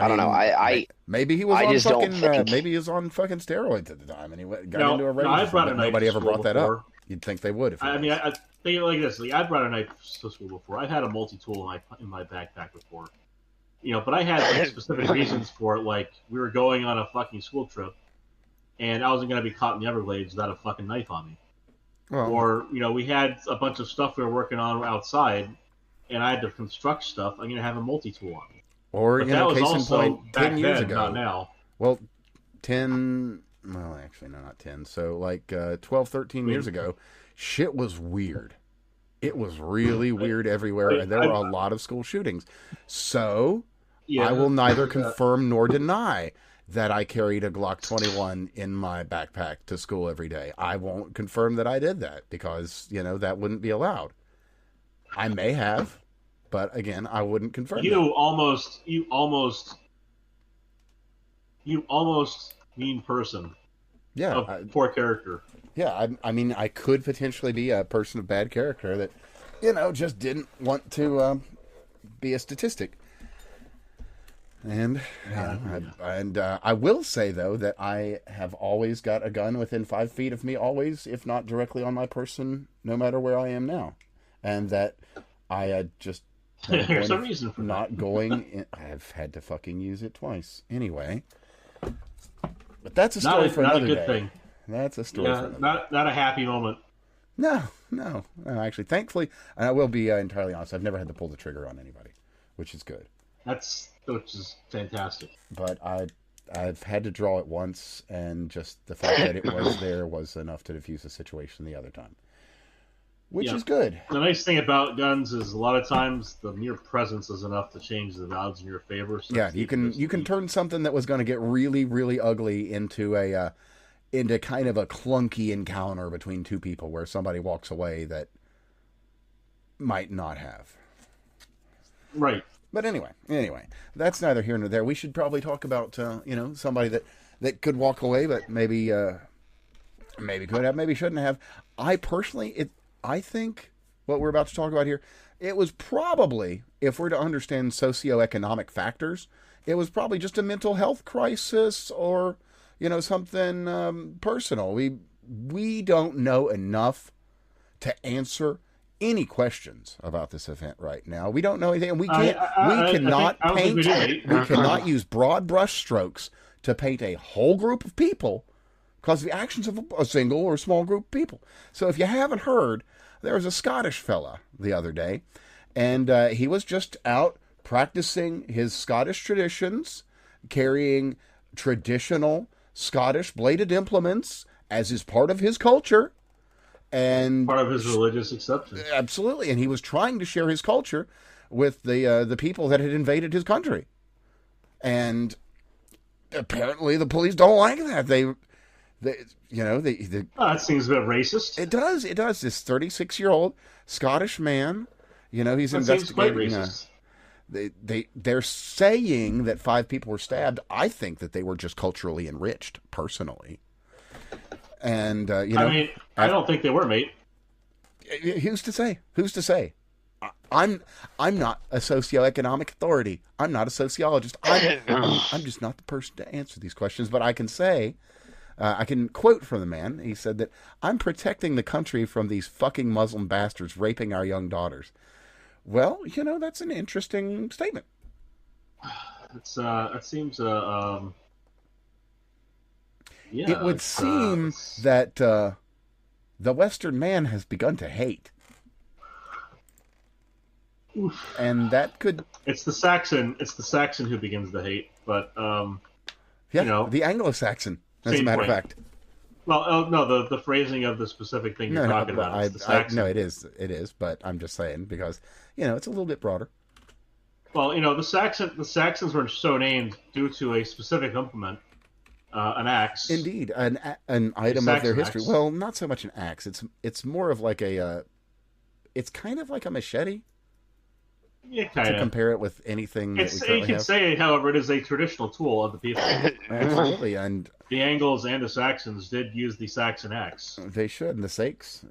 don't know. Maybe he was on fucking. Maybe he was on fucking steroids at the time, and he got into a rage. Nobody ever brought that up. You'd think they would. I think it like this. Like, I brought a knife to school before. I've had a multi-tool in my backpack before. But I had specific reasons for it. Like we were going on a fucking school trip, and I wasn't going to be caught in the Everglades without a fucking knife on me. Well, or we had a bunch of stuff we were working on outside, and I had to construct stuff. I'm going to have a multi-tool on me. Or case in point, 10 years ago. Not now. Well, 10. Well, actually, no, not 10. So like 12, 13 years ago, shit was weird. It was really weird everywhere, and there were a lot of school shootings. So I will neither confirm nor deny that I carried a Glock 21 in my backpack to school every day. I won't confirm that I did that because, that wouldn't be allowed. I may have, but again, I wouldn't confirm You almost mean person. Yeah. Poor character. Yeah, I mean, I could potentially be a person of bad character that, just didn't want to be a statistic. And I will say though that I have always got a gun within 5 feet of me, always, if not directly on my person, no matter where I am now, and that I just there's a reason for not going. I've had to fucking use it twice anyway. But that's a story for another day. Not a good thing. That's a story for another day. Not a happy moment. No. Actually, thankfully, and I will be entirely honest, I've never had to pull the trigger on anybody, which is good. Which is fantastic. But I've had to draw it once, and just the fact that it was there was enough to diffuse the situation the other time, which is good. The nice thing about guns is a lot of times the mere presence is enough to change the odds in your favor. So yeah, you can turn something that was going to get really, really ugly into kind of a clunky encounter between two people where somebody walks away that might not have. Right. But anyway, that's neither here nor there. We should probably talk about somebody that could walk away, but maybe could have, maybe shouldn't have. I think what we're about to talk about here, it was probably, if we're to understand socioeconomic factors, it was probably just a mental health crisis or something personal. we don't know enough to answer any questions about this event right now. We don't know anything, and we cannot use broad brush strokes to paint a whole group of people because of the actions of a single or small group of people. So if you haven't heard, there was a Scottish fella the other day, and he was just out practicing his Scottish traditions, carrying traditional Scottish bladed implements as is part of his culture. And part of his religious acceptance. Absolutely. And he was trying to share his culture with the people that had invaded his country. And apparently the police don't like that. That seems a bit racist. It does. This 36-year-old Scottish man, he's investigating. They're saying that 5 people were stabbed. I think that they were just culturally enriched, personally. And I don't think they were, mate. Who's to say? I'm not a socioeconomic authority. I'm not a sociologist. I'm just not the person to answer these questions. But I can say, I can quote from the man. He said that I'm protecting the country from these fucking Muslim bastards raping our young daughters. Well, that's an interesting statement. It seems it would seem that the Western man has begun to hate. Oof. And that could... It's the Saxon who begins to hate, but... the Anglo-Saxon, as a matter of fact. Well, no, the phrasing of the specific thing you're talking about is the Saxon. No, it is, but I'm just saying, because, it's a little bit broader. Well, the Saxons were so named due to a specific implement. An axe. Indeed, an item of their history. Axe. Well, not so much an axe. It's more of like it's kind of like a machete. Yeah, kind of. To compare it with anything that we currently have. Say, however, it is a traditional tool of the people. Absolutely, and the Angles and the Saxons did use the Saxon axe. They should, and the Sakes.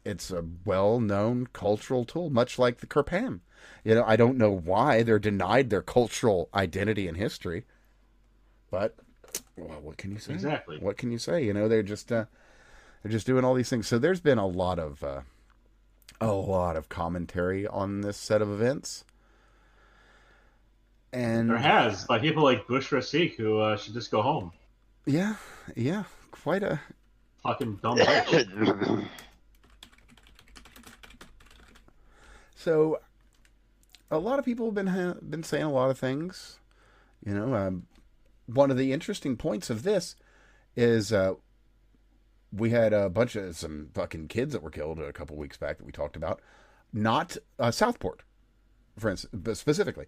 It's a well-known cultural tool, much like the Kirpan. I don't know why they're denied their cultural identity and history, but. Well, what can you say? Exactly. What can you say? They're just doing all these things. So there's been a lot of commentary on this set of events, and there has by people like Bush Rasik who should just go home. Yeah, quite a fucking dumb bitch. So, a lot of people have been saying a lot of things. One of the interesting points of this is we had a bunch of some fucking kids that were killed a couple weeks back that we talked about. Not Southport, for instance, but specifically.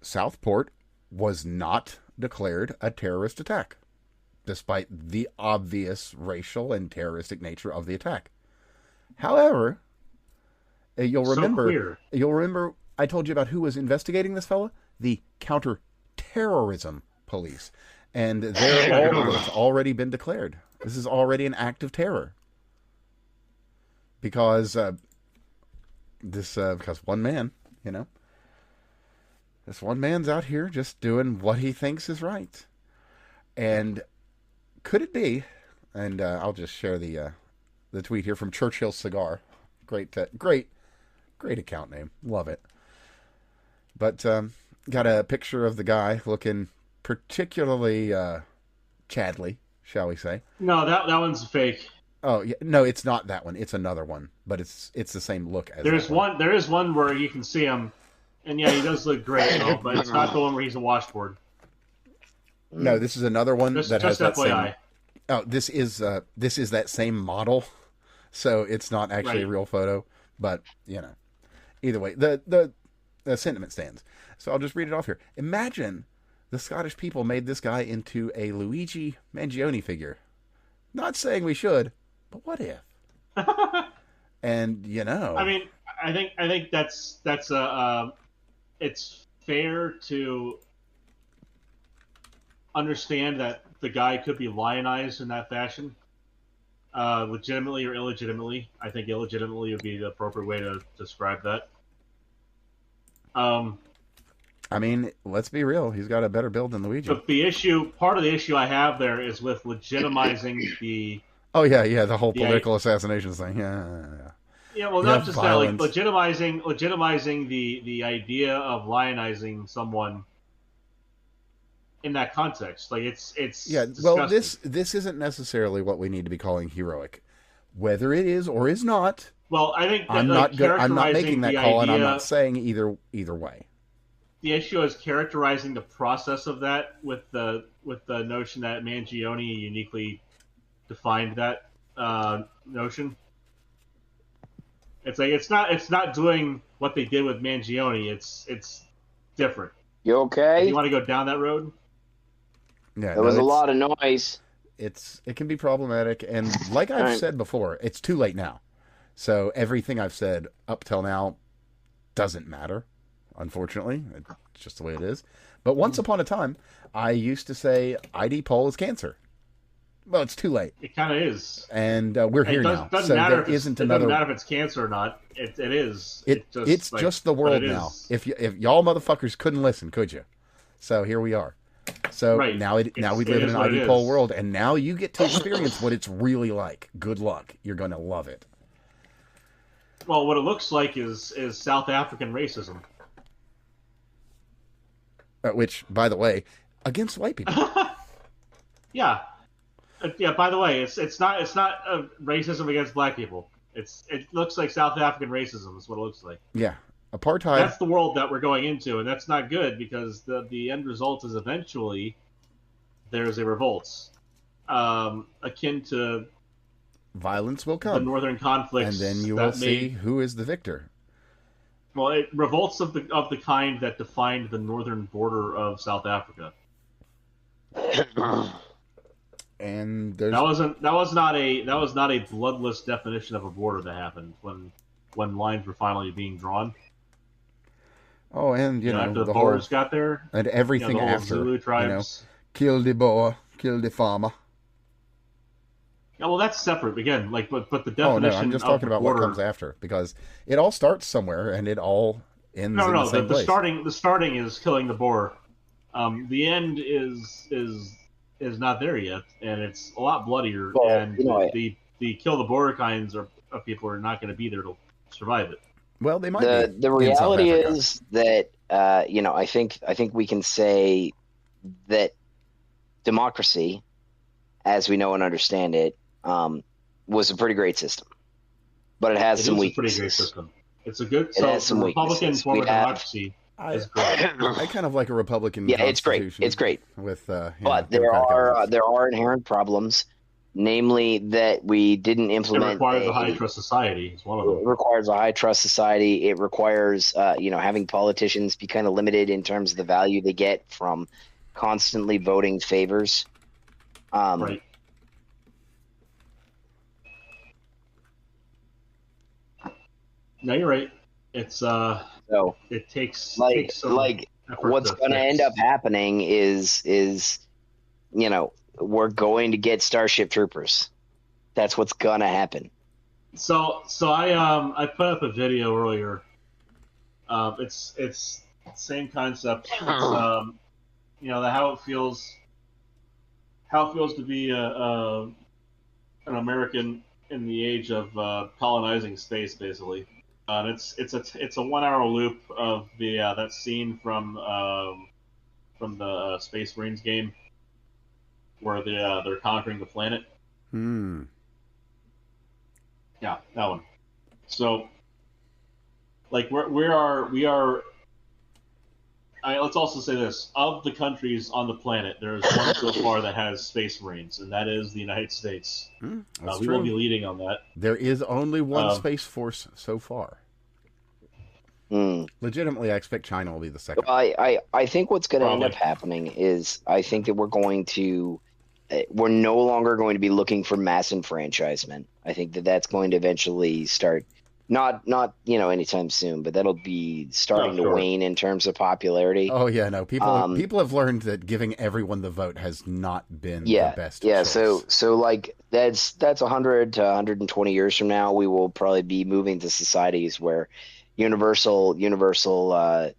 Southport was not declared a terrorist attack, despite the obvious racial and terroristic nature of the attack. However, you'll remember I told you about who was investigating this fella? The counter-terrorism police, and it's already been declared. This is already an act of terror because one man, this one man's out here just doing what he thinks is right. And could it be? And I'll just share the tweet here from Churchill Cigar. Great account name, love it. But got a picture of the guy looking particularly Chadley, shall we say? No, that one's fake. Oh yeah, no, it's not that one. It's another one, but it's the same look as. There is one where you can see him, and yeah, he does look great, but it's not the one where he's a washboard. No, this is another one that has that FYI. same. Oh, this is that same model, so it's not actually a real photo, but either way, the sentiment stands. So I'll just read it off here. Imagine the Scottish people made this guy into a Luigi Mangione figure. Not saying we should, but what if? And I mean, I think that's it's fair to understand that the guy could be lionized in that fashion, legitimately or illegitimately. I think illegitimately would be the appropriate way to describe that. I mean, let's be real. He's got a better build than Luigi. But part of the issue I have there is with legitimizing the Oh yeah, the whole political assassination thing. Yeah. Yeah, well, not just violence. That, like legitimizing the idea of lionizing someone in that context. Like it's disgusting. Well, this isn't necessarily what we need to be calling heroic, whether it is or is not. Well, I think that, I'm not making that call, and I'm not saying either way. The issue is characterizing the process of that with the notion that Mangione uniquely defined that notion. It's like it's not doing what they did with Mangione. It's different. You okay? If you want to go down that road? Yeah, there was a lot of noise. It can be problematic, and like I've said before, it's too late now. So everything I've said up till now doesn't matter, unfortunately. It's just the way it is. But once upon a time, I used to say ID poll is cancer. Well, it's too late. It kind of is. And we're here now. Doesn't matter if it's cancer or not. It is. It's just the world now. If y'all motherfuckers couldn't listen, could you? So here we are. So now we live in an ID poll world, and now you get to experience what it's really like. Good luck. You're going to love it. Well, what it looks like is South African racism. Which, by the way, against white people. Yeah. Yeah. By the way, it's not racism against black people. It looks like South African racism is what it looks like. Yeah, apartheid. That's the world that we're going into, and that's not good because the end result is eventually there's a revolt, akin to violence will come. The northern conflicts, and then you will see who is the victor. Well, revolts of the kind that defined the northern border of South Africa. And that was not a bloodless definition of a border that happened when lines were finally being drawn. Oh, and after the Boers got there, and everything the after Zulu tribes, kill the Boer, kill the farmer. Yeah, well, that's separate again. Like, but the definition. Oh no, I'm just talking about what comes after because it all starts somewhere and it all ends. in the same place. The starting is killing the Boer. The end is not there yet, and it's a lot bloodier. Well, and the kill the Boer kinds of people are not going to be there to survive it. Well, they might be. The reality is that I think we can say that democracy, as we know and understand it, was a pretty great system, but it has some weaknesses. It's a pretty great system. It's a good. So the Republican form of democracy is great. I kind of like a Republican. Yeah, it's great. It's great. With but there are inherent problems. Namely, that we didn't implement. It requires a high trust society. It's one of them. It requires a high trust society. It requires, having politicians be kind of limited in terms of the value they get from constantly voting favors. Right. No, you're right. It's so it takes what's going to end up happening is we're going to get Starship Troopers. That's what's gonna happen. So I put up a video earlier. It's same concept. It's, how it feels to be an American in the age of colonizing space, basically. It's a 1 hour loop of that scene from the Space Marines game, where they're conquering the planet. Yeah, that one. So, like, we are. Let's also say this: of the countries on the planet, there is one so far that has Space Marines, and that is the United States. We will be leading on that. There is only one Space Force so far. Legitimately, I expect China will be the second. Well, I think what's going to end up happening is I think that we're no longer going to be looking for mass enfranchisement. I think that that's going to eventually start, not anytime soon, but that'll be starting to wane in terms of popularity. Oh yeah, no, people have learned that giving everyone the vote has not been the best choice. So like that's 100 to 120 years from now, we will probably be moving to societies where universal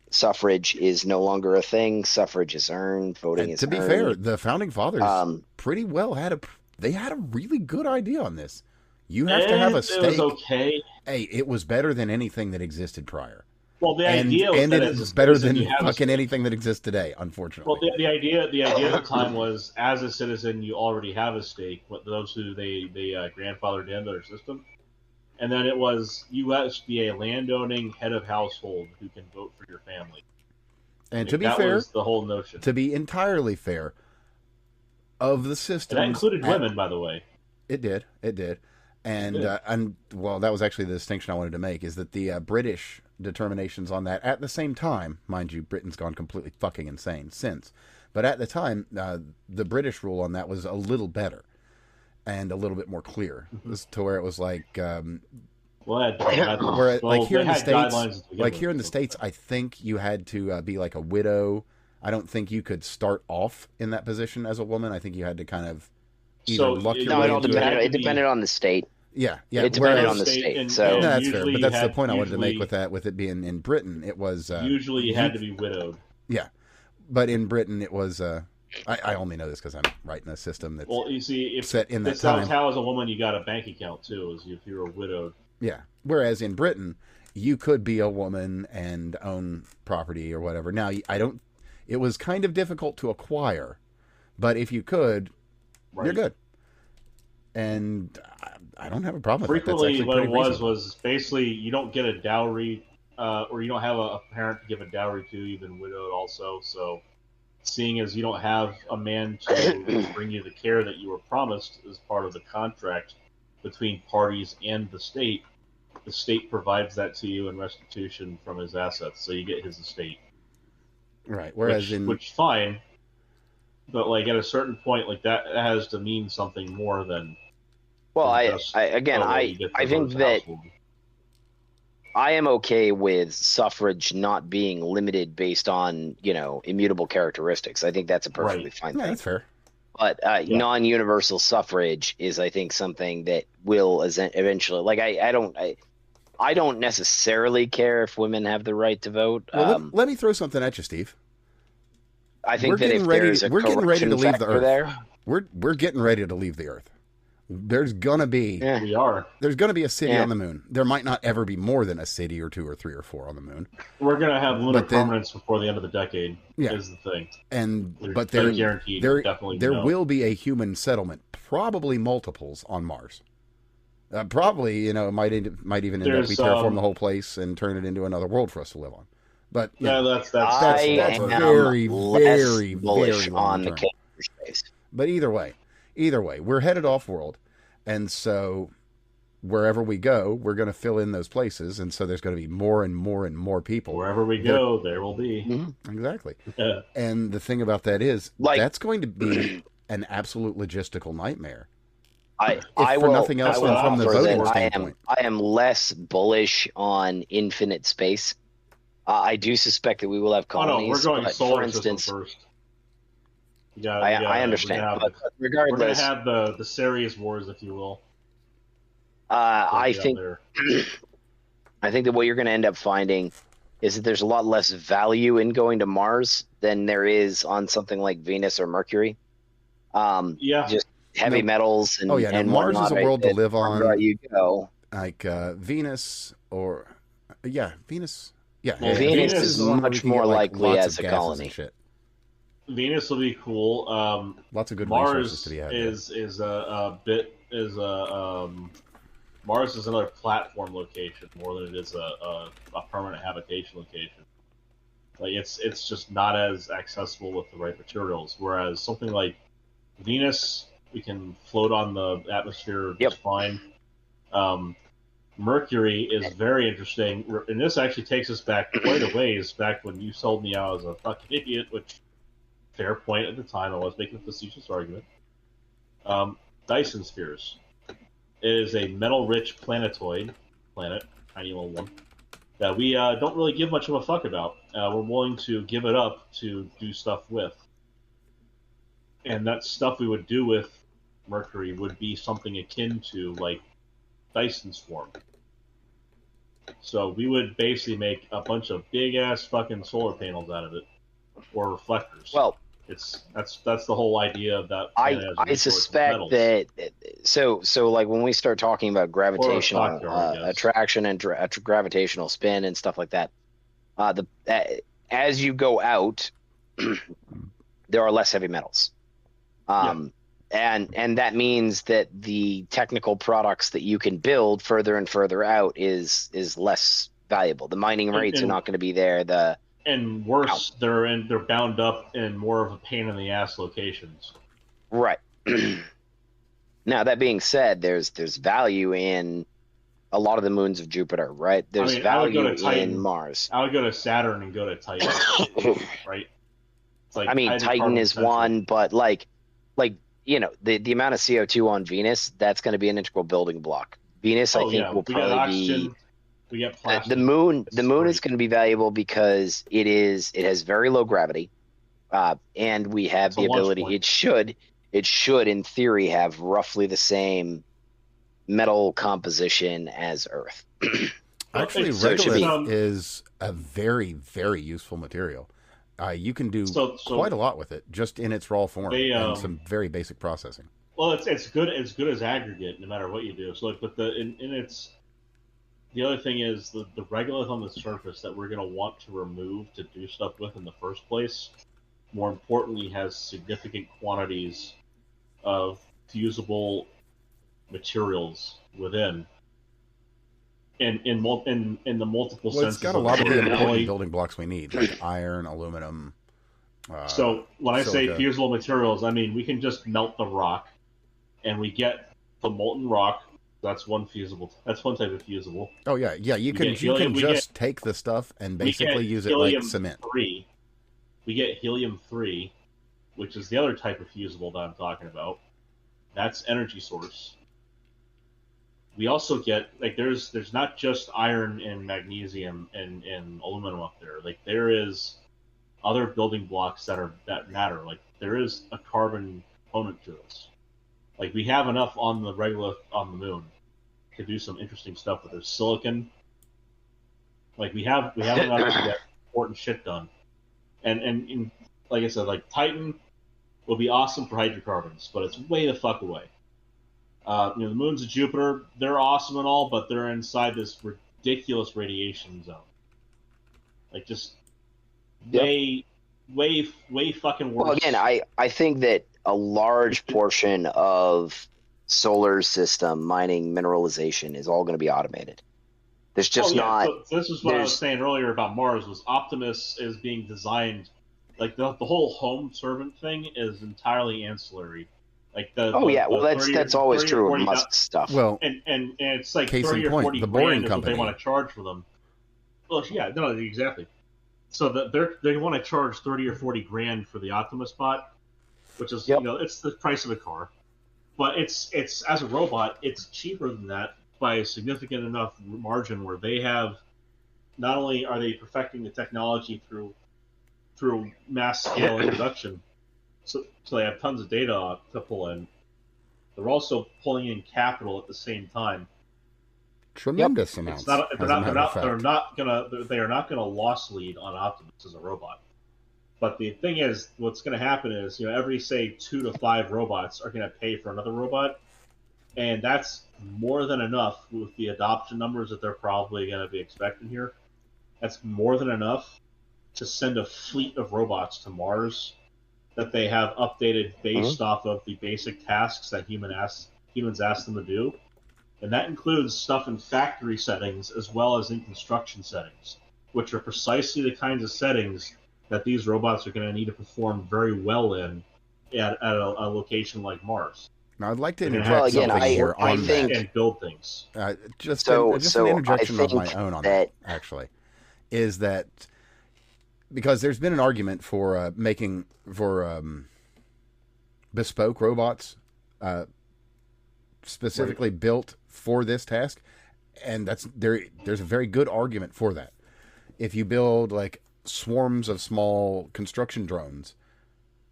suffrage is no longer a thing. Suffrage is earned. Voting is earned. To be fair, the founding fathers pretty well had a they had a really good idea on this. You have to have a stake. It was okay. Hey, it was better than anything that existed prior. Well, the idea was that it's better than fucking anything that exists today, unfortunately. Well, the idea at the time was, as a citizen, you already have a stake. Those who they grandfathered into their system, and then it was you must be a landowning head of household who can vote for your family. And to be fair, was the whole notion. To be entirely fair, of the system, that included women, by the way. It did. And well, that was actually the distinction I wanted to make, is that the British determinations on that, at the same time, mind you, Britain's gone completely fucking insane since, but at the time, the British rule on that was a little better and a little bit more clear, to where it was like, like here in the States, I think you had to be like a widow. I don't think you could start off in that position as a woman. I think you had to kind of luck your way into it. It depended on the state. Yeah. It depended on the state. So that's fair, but that's the point I wanted to make with that. With it being in Britain, it was usually you had to be widowed. Yeah, but in Britain, it was. I only know this because I'm writing a system that's set in that time. How as a woman you got a bank account too, as if you were widowed. Yeah. Whereas in Britain, you could be a woman and own property or whatever. Now, it was kind of difficult to acquire, but if you could, you're good. And I don't have a problem with that. Frequently, what it was basically you don't get a dowry, or you don't have a parent to give a dowry to. You've been widowed also. So, seeing as you don't have a man to bring you the care that you were promised as part of the contract between parties and the state provides that to you in restitution from his assets. So you get his estate. Right. Whereas which fine, but like at a certain point, like that has to mean something more than. Well, I think that I am okay with suffrage not being limited based on immutable characteristics. I think that's a perfectly fine thing. Yeah, that's fair. But non-universal suffrage is, I think, something that will eventually. Like I don't necessarily care if women have the right to vote. Well, let me throw something at you, Steve. I think that if there's a corruption to leave the Earth. There, we're getting ready to leave the Earth. There's gonna be There's gonna be a city on the moon. There might not ever be more than a city or 2 or 3 or 4 on the moon. We're gonna have lunar permanence before the end of the decade. Is the thing. But there will be a human settlement, probably multiples on Mars. Probably, it might even end up we terraform the whole place and turn it into another world for us to live on. But that's very, very, very bullish on long the term. space. But either way, we're headed off world, and so wherever we go, we're going to fill in those places, and so there's going to be more and more and more people. Wherever we go, there will be. Mm-hmm. Exactly. Yeah. And the thing about that is, that's going to be an absolute logistical nightmare. Nothing else than from the voting standpoint. I am less bullish on infinite space. I do suspect that we will have colonies. We're going solar for instance, system first. I understand. But regardless, we're going to have the Serious Wars, if you will. I think that what you're going to end up finding is that there's a lot less value in going to Mars than there is on something like Venus or Mercury. Just heavy metals and and Mars is a world to live on. You go like Venus or Venus. Yeah, Venus is much more likely as a colony. Venus will be cool. Lots of good Mars resources to be had. Mars is another platform location more than it is a permanent habitation location. Like it's just not as accessible with the right materials. Whereas something like Venus, we can float on the atmosphere just fine. Mercury is very interesting, and this actually takes us back quite a ways, back when you sold me out as a fucking idiot, which, fair point at the time, I was making a facetious argument. Dyson spheres. It is a metal-rich planet, tiny little one, that we don't really give much of a fuck about. We're willing to give it up to do stuff with. And that stuff we would do with Mercury would be something akin to, like, Dyson swarm. So we would basically make a bunch of big-ass fucking solar panels out of it, or reflectors. Well, That's the whole idea of that. I suspect that so like when we start talking about gravitational attraction and gravitational spin and stuff like that, as you go out, there are less heavy metals, and that means that the technical products that you can build further and further out is less valuable. The mining rates are not going to be there. And worse, they're bound up in more of a pain in the ass locations. Right. Now that being said, there's value in a lot of the moons of Jupiter, right? There's value in Mars. I would go to Saturn and go to Titan, right? It's like Titan is one, but like the amount of CO2 on Venus, that's going to be an integral building block. Venus, I think, will probably be. We get plastic. The moon is going to be valuable because it has very low gravity, and we have the ability. It should in theory have roughly the same metal composition as Earth. Actually, regolith is a very, very useful material. You can do quite a lot with it just in its raw form and some very basic processing. Well, it's good as aggregate no matter what you do. So, but the other thing is the regolith on the surface that we're going to want to remove to do stuff with in the first place, more importantly, has significant quantities of fusible materials within. In the multiple senses. It's got a lot of the important building blocks we need, like iron, aluminum. So when I say fusible materials, I mean we can just melt the rock, and we get the molten rock. That's one type of fusible. Oh yeah. You can just take the stuff and basically use it like cement. We get helium-3, which is the other type of fusible that I'm talking about. That's energy source. We also get there's not just iron and magnesium and aluminum up there. Like there is other building blocks that matter. Like there is a carbon component to this. Like we have enough on the regolith on the moon to do some interesting stuff with. There's silicon. Like we have enough to get important shit done. And like I said, like Titan will be awesome for hydrocarbons, but it's way the fuck away. The moons of Jupiter, they're awesome and all, but they're inside this ridiculous radiation zone. Like just way fucking worse. Well, again, I think that a large portion of solar system mining mineralization is all going to be automated. There's just not. So this is what I was saying earlier about Mars. Was Optimus is being designed, like the whole home servant thing is entirely ancillary. Like that's always true of Musk stuff. Well, and it's like case 30 in or point, 40 the boring grand company. is what they want to charge for them. Well, yeah, no, exactly. So they want to charge 30 or 40 grand for the Optimus bot, which is it's the price of a car. But it's as a robot, it's cheaper than that by a significant enough margin where they have not only are they perfecting the technology through mass scale production, so they have tons of data to pull in. They're also pulling in capital at the same time. Tremendous amounts. They are not gonna loss lead on Optimus as a robot. But the thing is, what's going to happen is, every, say, 2 to 5 robots are going to pay for another robot, and that's more than enough with the adoption numbers that they're probably going to be expecting here. That's more than enough to send a fleet of robots to Mars that they have updated based off of the basic tasks that humans ask them to do. And that includes stuff in factory settings as well as in construction settings, which are precisely the kinds of settings that these robots are going to need to perform very well in at a location like Mars. Now, I'd like to interject something here on that. And build things. Just an interjection of my own on that, actually, is that because there's been an argument for making bespoke robots specifically built for this task, and there's a very good argument for that. If you build like swarms of small construction drones,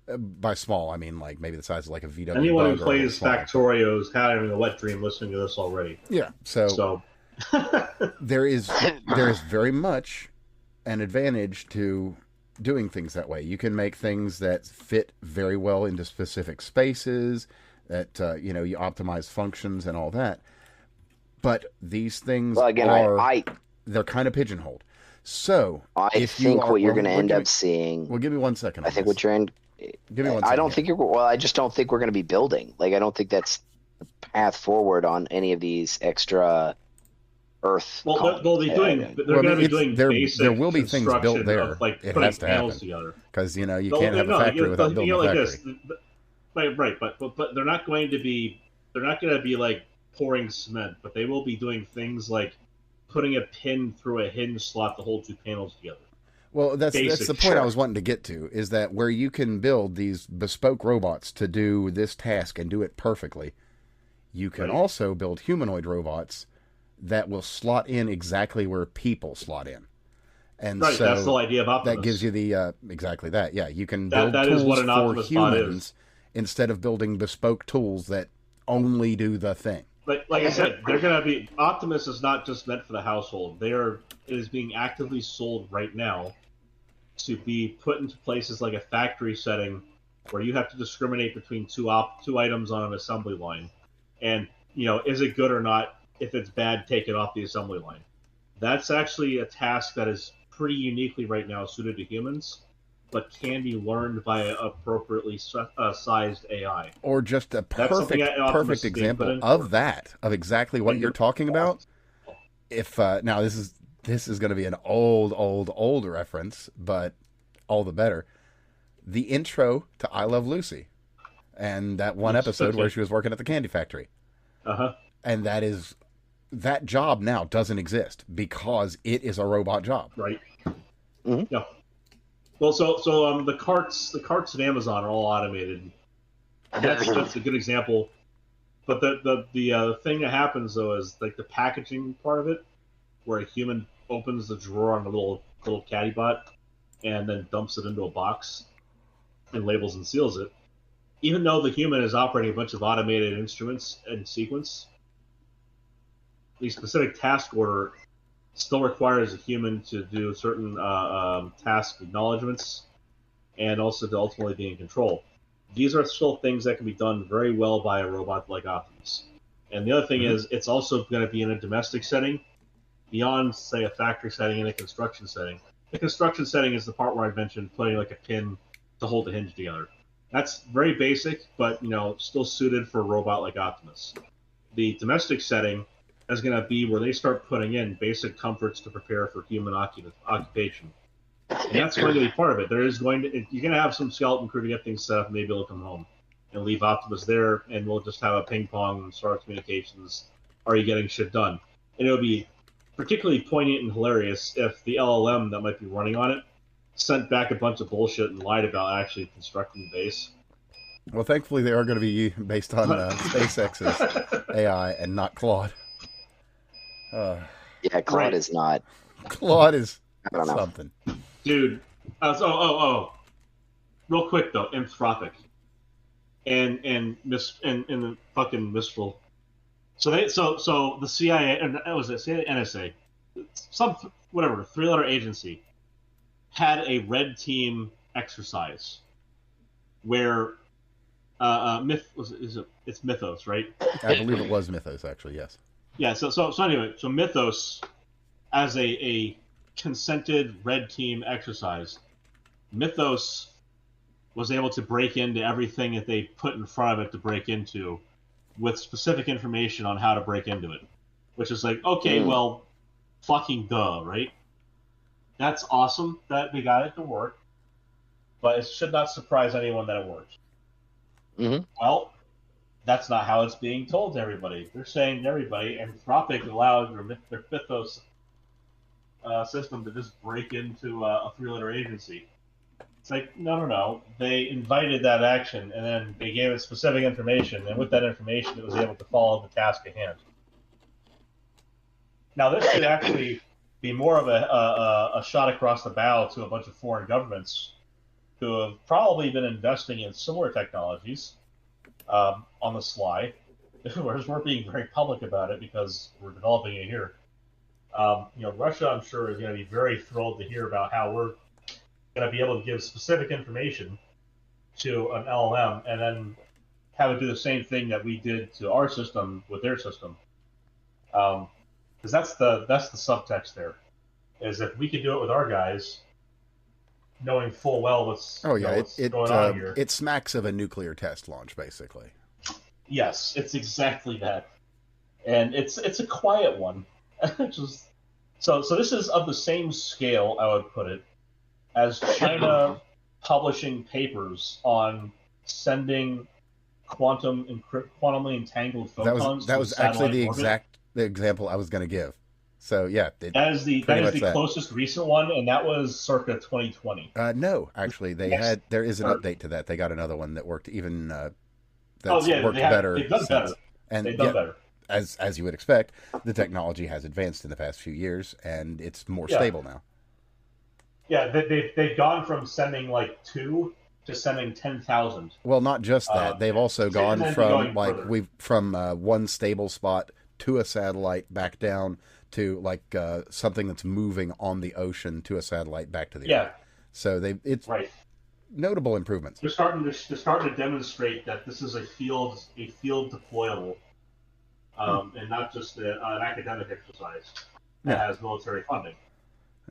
by small I mean like maybe the size of like a VW. Anyone who plays Factorio's having a wet dream listening to this already. Yeah, so there is very much an advantage to doing things that way. You can make things that fit very well into specific spaces, that you optimize functions and all that. But these things they're kind of pigeonholed. So I think what you're going to end up seeing. Well, give me 1 second. I think what you're in. Give me 1 second. I don't think you're. Well, I just don't think we're going to be building. Like, I don't think that's the path forward on any of these extra Earth. Well, they'll be doing. They're going to be doing basic. There will be things built there. Of, like, it putting has to happen together. Because you can't have a factory without building a factory. Right, but they're not going to be. They're not going to be like pouring cement, but they will be doing things like putting a pin through a hinge slot to hold two panels together. Well, that's the point I was wanting to get to, is that where you can build these bespoke robots to do this task and do it perfectly, you can also build humanoid robots that will slot in exactly where people slot in. And so that's the whole idea of Optimus. That gives you the exactly that. Yeah, you can build tools for humans instead of building bespoke tools that only do the thing. Like I said, they're going to be. Optimus is not just meant for the household. It is being actively sold right now to be put into places like a factory setting where you have to discriminate between two items on an assembly line, and is it good or not? If it's bad, take it off the assembly line. That's actually a task that is pretty uniquely right now suited to humans, but can be learned by an appropriately sized AI. Or just a perfect example of exactly what you're talking about. If now this is going to be an old reference, but all the better. The intro to I Love Lucy, and that one episode where she was working at the candy factory. And that job now doesn't exist because it is a robot job. Right. Mm-hmm. Yeah. Well, so the carts at Amazon are all automated. That's a good example. But the thing that happens though is like the packaging part of it, where a human opens the drawer on a little caddy bot and then dumps it into a box and labels and seals it. Even though the human is operating a bunch of automated instruments and sequence, the specific task order still requires a human to do certain task acknowledgements and also to ultimately be in control. These are still things that can be done very well by a robot like Optimus. And the other thing is, it's also going to be in a domestic setting beyond, say, a factory setting and a construction setting. The construction setting is the part where I mentioned putting like a pin to hold the hinge together. That's very basic, but still suited for a robot like Optimus. The domestic setting is going to be where they start putting in basic comforts to prepare for human occupation. And that's going to be part of it. You're going to have some skeleton crew to get things set up, and maybe they'll come home and leave Optimus there, and we'll just have a ping pong and start communications. Are you getting shit done? And it'll be particularly poignant and hilarious if the LLM that might be running on it sent back a bunch of bullshit and lied about actually constructing the base. Well, thankfully they are going to be based on SpaceX's AI and not Claude. Yeah, Claude is not. Claude is something. Dude, real quick though, Anthropic and the fucking Mistral. So the CIA, and was it CIA, NSA, some whatever 3-letter agency had a red team exercise where it's Mythos, right? I believe it was Mythos, actually. Yes. Yeah. So anyway, Mythos, as a consented red team exercise, Mythos was able to break into everything that they put in front of it to break into, with specific information on how to break into it, which is like, okay, well, fucking duh, right? That's awesome that we got it to work, but it should not surprise anyone that it works. Mm-hmm. Well, that's not how it's being told to everybody. They're saying to everybody, Anthropic allowed their Mythos system to just break into a 3-letter agency. It's like, no. They invited that action, and then they gave it specific information, and with that information, it was able to follow the task at hand. Now, this could actually be more of a shot across the bow to a bunch of foreign governments who have probably been investing in similar technologies on the sly, whereas we're being very public about it because we're developing it here. Russia, I'm sure, is going to be very thrilled to hear about how we're going to be able to give specific information to an LLM and then have it do the same thing that we did to our system with their system. Because that's the subtext there. Is if we could do it with our guys, knowing full well what's going on here. It smacks of a nuclear test launch, basically. Yes, it's exactly that, and it's a quiet one. So this is of the same scale, I would put it, as China publishing papers on sending quantumly entangled photons. That was actually the example I was going to give. So yeah, that is the closest recent one, and that was circa 2020. No, actually, there is an update to that. They got another one that worked even. Worked better. They've done better. And they've done better. As you would expect, the technology has advanced in the past few years, and it's more stable now. Yeah, they've gone from sending like 2 to sending 10,000. Well, not just that. They've also gone from one stable spot to a satellite back down to like something that's moving on the ocean to a satellite back to the Earth. So it's notable improvements. They're starting to demonstrate that this is a field deployable, and not just an academic exercise that has military funding.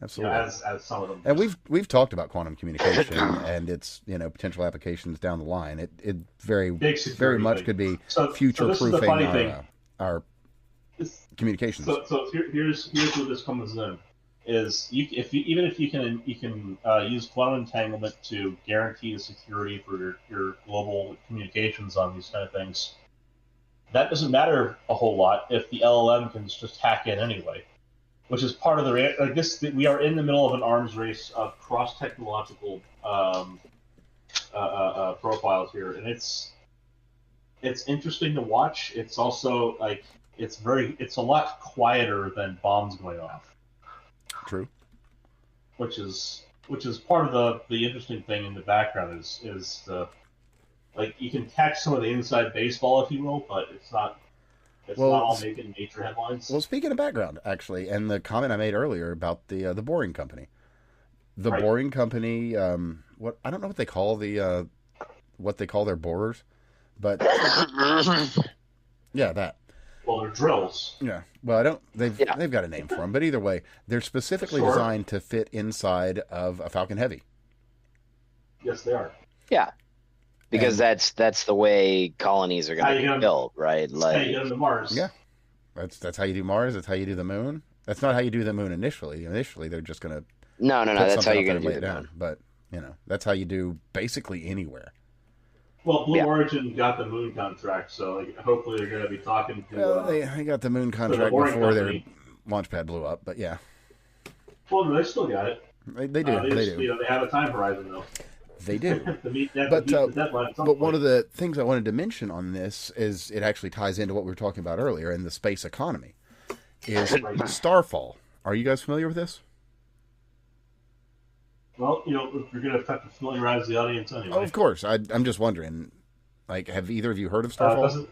Absolutely. As some of them. And we've talked about quantum communication and its potential applications down the line. It very much could be future proofing our communications. So here's where this comes in: is even if you can use quantum entanglement to guarantee the security for your global communications on these kind of things, that doesn't matter a whole lot if the LLM can just hack in anyway. Which is part of we are in the middle of an arms race of cross technological profiles here, and it's interesting to watch. It's also like it's a lot quieter than bombs going off. True. Which is part of the interesting thing in the background is the like you can catch some of the inside baseball, if you will, but it's not. It's not all making major headlines. Well, speaking of background, actually, and the comment I made earlier about the Boring Company, Boring Company. What I don't know what they call their borers, but yeah, that. Well, they're drills. Yeah. Well, they've got a name for them, but either way, they're specifically designed to fit inside of a Falcon Heavy. Yes, they are. Yeah. Because that's the way colonies are going to be built, right? Like, how you get them to Mars. Yeah, that's how you do Mars. That's how you do the Moon. That's not how you do the Moon initially. Initially, they're just going to no. That's how you're going to do it down. But that's how you do basically anywhere. Well, Blue Origin got the Moon contract, so hopefully they're going to be talking to. Well, they got the Moon contract before their launch pad blew up, but yeah. Well, they still got it. They do. They do. They have a time horizon though. They do. But one of the things I wanted to mention on this is it actually ties into what we were talking about earlier in the space economy, is Starfall. Are you guys familiar with this? Well, you're going to have to familiarize the audience anyway. Oh, of course. I'm just wondering, like, have either of you heard of Starfall?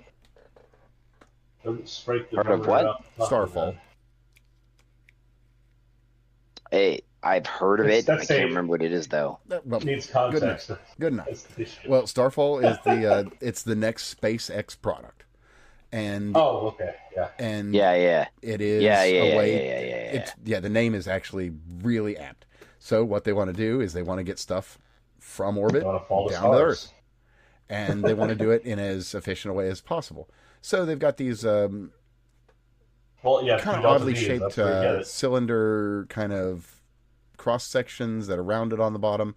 Doesn't strike the heard of what? Starfall. Hey. I've heard of it. I can't remember what it is though. Well, needs context. Good enough. Well, Starfall is it's the next SpaceX product, and okay, yeah, and it is a way. The name is actually really apt. So what they want to do is they want to get stuff from orbit down to Earth, and they want to do it in as efficient a way as possible. So they've got these kind of oddly shaped cylinder kind of cross sections that are rounded on the bottom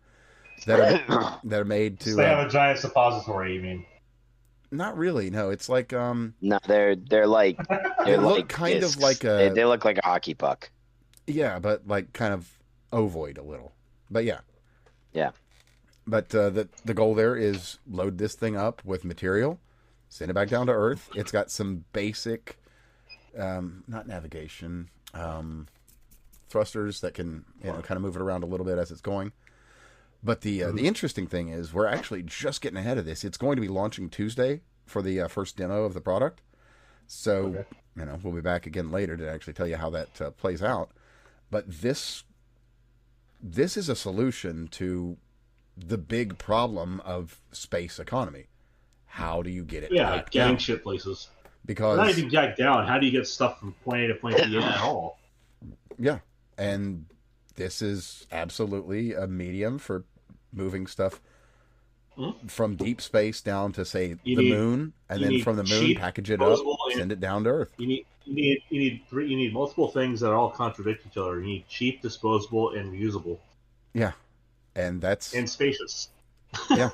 that are made to. So they have a giant suppository, you mean? Not really. No, it's like No, they're like they look kind discs. of like they look like a hockey puck. Yeah, but like kind of ovoid a little. But yeah. Yeah. But the goal there is load this thing up with material, send it back down to Earth. It's got some basic not navigation, thrusters that can kind of move it around a little bit as it's going. But the interesting thing is we're actually just getting ahead of this. It's going to be launching Tuesday for the first demo of the product. So, we'll be back again later to actually tell you how that plays out. But this this is a solution to the big problem of space economy. How do you get it back getting down? shit places. Because not even back down. How do you get stuff from point A to point B at all? Yeah, and this is absolutely a medium for moving stuff from deep space down to, say, the moon, and then from the moon, package it up, send it down to Earth. You need multiple things that all contradict each other. You need cheap, disposable, and reusable. Yeah, and spacious. Yeah,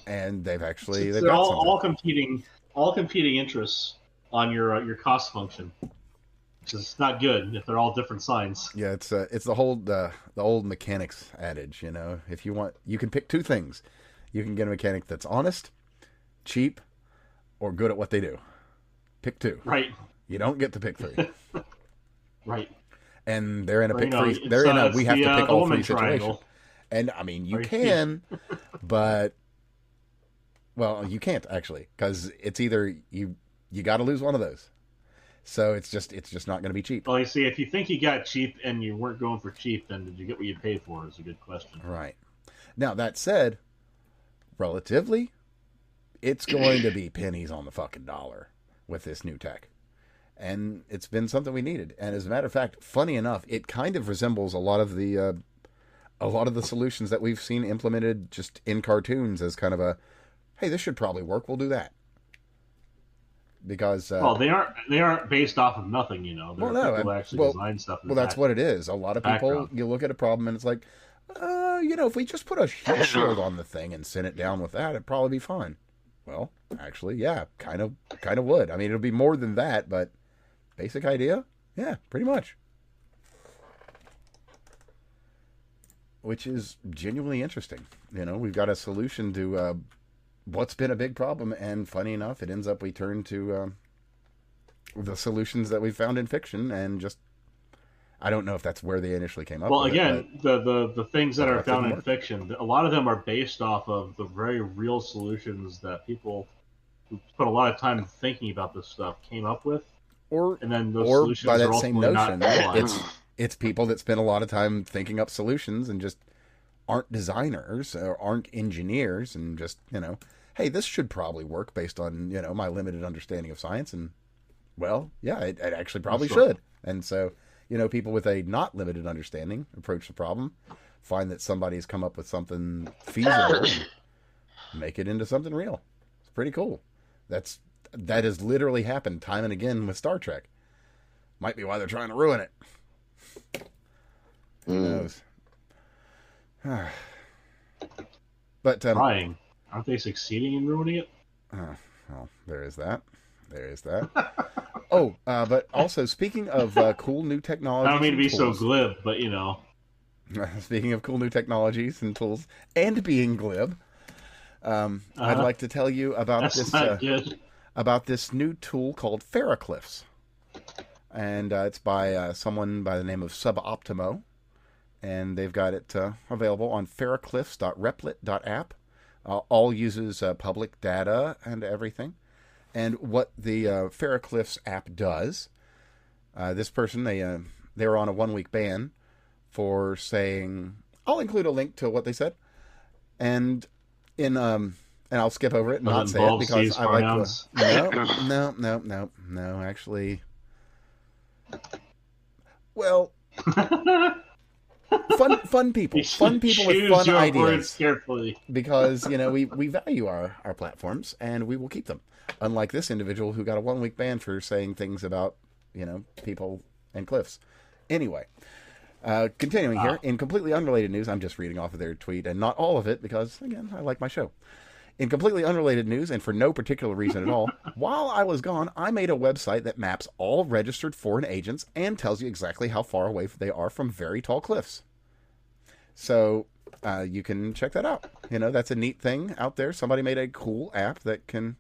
and they've actually they're all competing interests on your cost function. It's not good if they're all different signs. Yeah, it's the old mechanics adage. If you want, you can pick two things. You can get a mechanic that's honest, cheap, or good at what they do. Pick two. Right. You don't get to pick three. Right. And they're in a pick three. They're in a we have to pick all three situation. And I mean, you can, but well, you can't actually, because it's either you got to lose one of those. So it's just not going to be cheap. Well, you see, if you think you got cheap and you weren't going for cheap, then did you get what you paid for? Is a good question. Right. Now, that said, relatively, it's going to be pennies on the fucking dollar with this new tech. And it's been something we needed. And as a matter of fact, funny enough, it kind of resembles a lot of the solutions that we've seen implemented just in cartoons as kind of a, hey, this should probably work. We'll do that. Because they aren't based off of nothing, They're people actually design stuff. That's what it is. A lot of people, you look at a problem and it's like, if we just put a heat shield on the thing and send it down with that, it'd probably be fine. Well, actually, yeah, kind of would. I mean, it'll be more than that, but basic idea, yeah, pretty much. Which is genuinely interesting. We've got a solution to what's been a big problem, and funny enough, it ends up we turn to the solutions that we found in fiction, and just I don't know if that's where they initially came up. Well, again, the things that are found in fiction, a lot of them are based off of the very real solutions that people who spent a lot of time thinking about this stuff came up with, and then those solutions by that are same notion, it's people that spent a lot of time thinking up solutions and just aren't designers or aren't engineers, and just hey, this should probably work based on my limited understanding of science, and well, yeah, it actually probably should. And so people with a not limited understanding approach the problem, find that somebody's come up with something feasible, and make it into something real. It's pretty cool. That has literally happened time and again with Star Trek. Might be why they're trying to ruin it. Who knows? But trying. Aren't they succeeding in ruining it? Well, there is that. Oh, but also, speaking of cool new technologies... I don't mean to be so glib, but Speaking of cool new technologies and tools, and being glib, I'd like to tell you about this new tool called Ferrocliffs. And it's by someone by the name of Suboptimo. And they've got it available on ferrocliffs.replit.app. All uses public data and everything. And what the Ferrocliffs app does, this person, they were on a 1-week ban for saying, I'll include a link to what they said, and and I'll skip over it and not say it because I like no, actually, well. Fun people with fun ideas. Carefully. Because we value our platforms and we will keep them. Unlike this individual who got a 1-week ban for saying things about people and cliffs. Anyway, continuing here in completely unrelated news, I'm just reading off of their tweet and not all of it because again I like my show. In completely unrelated news and for no particular reason at all, while I was gone, I made a website that maps all registered foreign agents and tells you exactly how far away they are from very tall cliffs. So you can check that out. That's a neat thing out there. Somebody made a cool app that can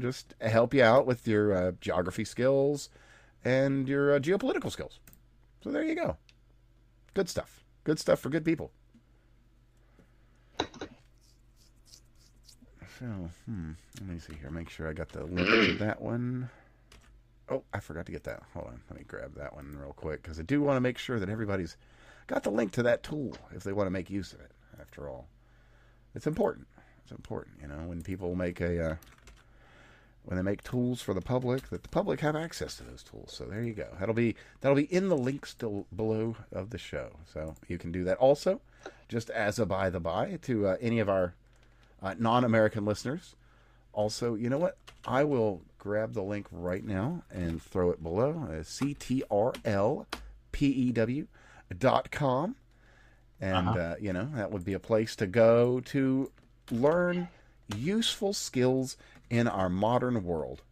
just help you out with your geography skills and your geopolitical skills. So there you go. Good stuff. Good stuff for good people. So, let me see here. Make sure I got the link to that one. Oh, I forgot to get that. Hold on. Let me grab that one real quick because I do want to make sure that everybody's got the link to that tool if they want to make use of it. After all, it's important. It's important, when people make when they make tools for the public, that the public have access to those tools. So there you go. That'll be in the links still below of the show. So you can do that. Also, just as a by the by to any of our non-American listeners. Also, you know what? I will grab the link right now and throw it below. CTRLPEW.com. And, that would be a place to go to learn useful skills in our modern world.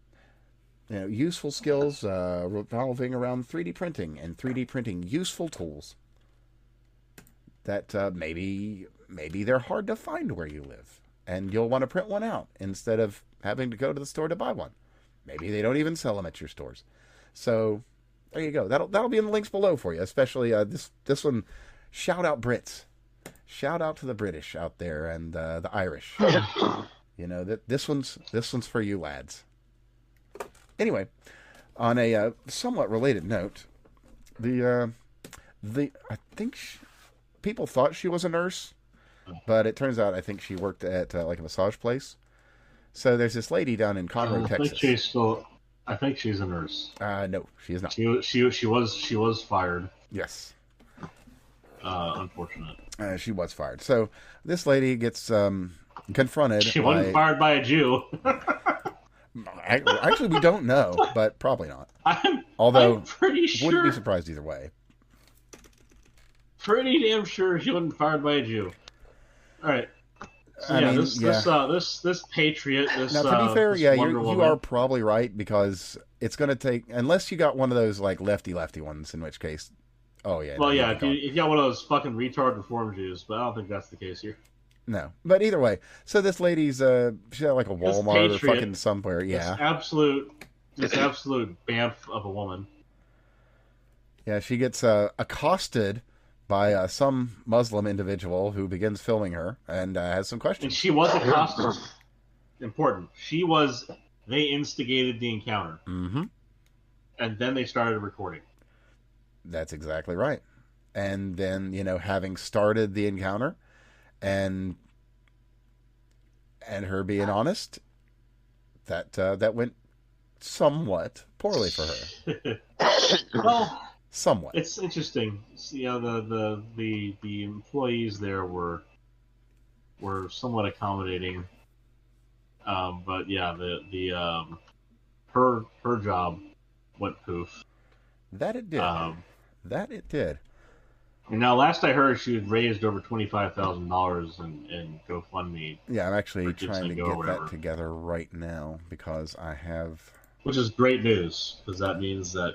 Useful skills revolving around 3D printing and 3D printing useful tools that maybe they're hard to find where you live. And you'll want to print one out instead of having to go to the store to buy one. Maybe they don't even sell them at your stores. So there you go. That'll be in the links below for you. Especially this one. Shout out Brits. Shout out to the British out there and the Irish. This one's for you lads. Anyway, on a somewhat related note, I think people thought she was a nurse. But it turns out I think she worked at like a massage place. So there's this lady down in Conroe, Texas. I think she's a nurse. No, she is not. She was fired. Yes. Unfortunate. She was fired. So this lady gets confronted. She wasn't fired by a Jew. Actually, we don't know, but probably not. I'm pretty sure. Wouldn't be surprised either way. Pretty damn sure she wasn't fired by a Jew. All right. So this patriot. Now, to be fair, you are probably right because it's going to take, unless you got one of those like lefty ones, in which case, oh yeah. Well, if you got one of those fucking retard reform Jews, but I don't think that's the case here. No, but either way, so this lady's she's at like a Walmart or fucking somewhere, yeah. This absolute bamf of a woman. Yeah, she gets accosted by some Muslim individual who begins filming her and has some questions. And she was accosted. Important. They instigated the encounter. Mm-hmm. And then they started recording. That's exactly right. And then, having started the encounter and her being honest, that went somewhat poorly for her. Well, somewhat. It's interesting. The employees there were somewhat accommodating, but yeah, her job went poof. That it did. And now, last I heard, she had raised over $25,000 in GoFundMe. Yeah, I'm actually trying to get that together right now because I have. Which is great news because that means that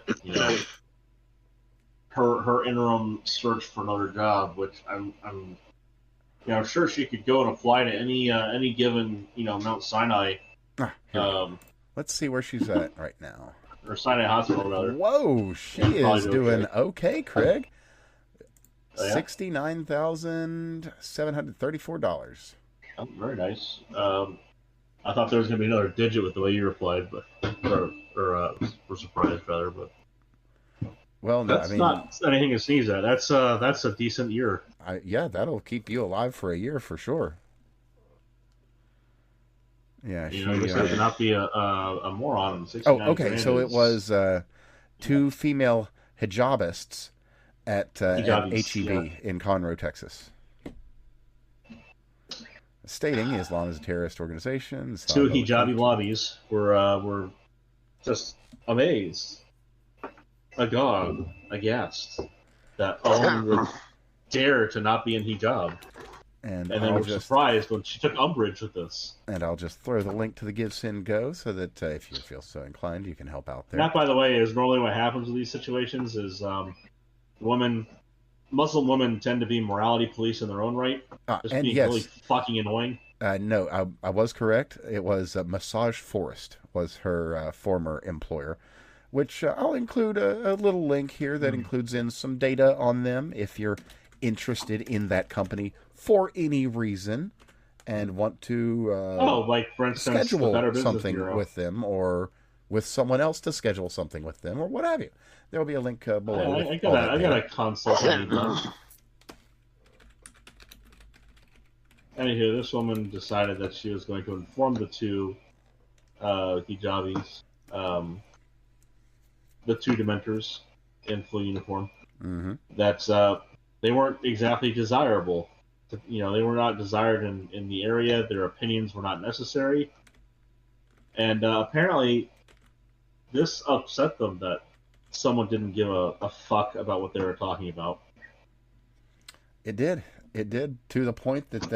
her interim search for another job, which I'm sure she could go and apply to any given Mount Sinai. Let's see where she's at right now. Or Sinai Hospital, rather. Whoa, she is doing okay, Craig. Oh, yeah? $69,734. Oh, very nice. I thought there was going to be another digit with the way you replied, but we're surprised rather. But well, no, that's not anything to sneeze at. That's a decent year. Yeah, that'll keep you alive for a year for sure. Yeah, she to not be a moron. Oh, okay. So it was two female hijabists at HEB in Conroe, Texas, stating Islam is a terrorist organization. Two hijabi lobbies were just amazed, agog, aghast that Owen would dare to not be in hijab. And then we're surprised when she took umbrage with this. And I'll just throw the link to the Give Sin Go so that if you feel so inclined, you can help out there. That, by the way, is normally what happens in these situations is Muslim women tend to be morality police in their own right. Just being really fucking annoying. No, I was correct. It was Massage Forest was her former employer, which I'll include a little link here that includes in some data on them if you're interested in that company for any reason and want to like for instance, schedule something with them or with someone else to schedule something with them or what have you. There will be a link below. I got a consult I need done. Anywho, this woman decided that she was going to inform the two hijabis, the two Dementors in full uniform, that they weren't exactly desirable. They were not desired in the area. Their opinions were not necessary. And apparently, this upset them that someone didn't give a fuck about what they were talking about. It did. It did, to the point that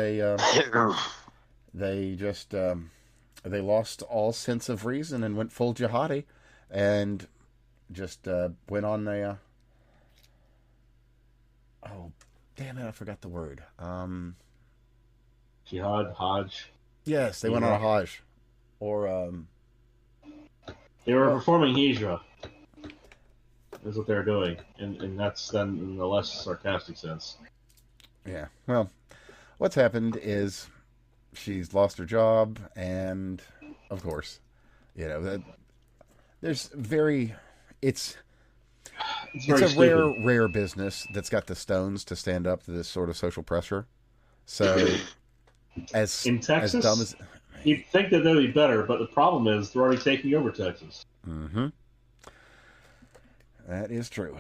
they just they lost all sense of reason and went full jihadi, and just went on a oh, damn it! I forgot the word. Jihad, Hajj. Yes, they went on a Hajj, or they were performing hijra. Is what they're doing, and that's then in the less sarcastic sense. Yeah. Well, what's happened is she's lost her job, and of course, there's it's a rare business that's got the stones to stand up to this sort of social pressure. So, in Texas, as dumb as you'd think that they'd be better, but the problem is they're already taking over Texas. Mm-hmm. That is true.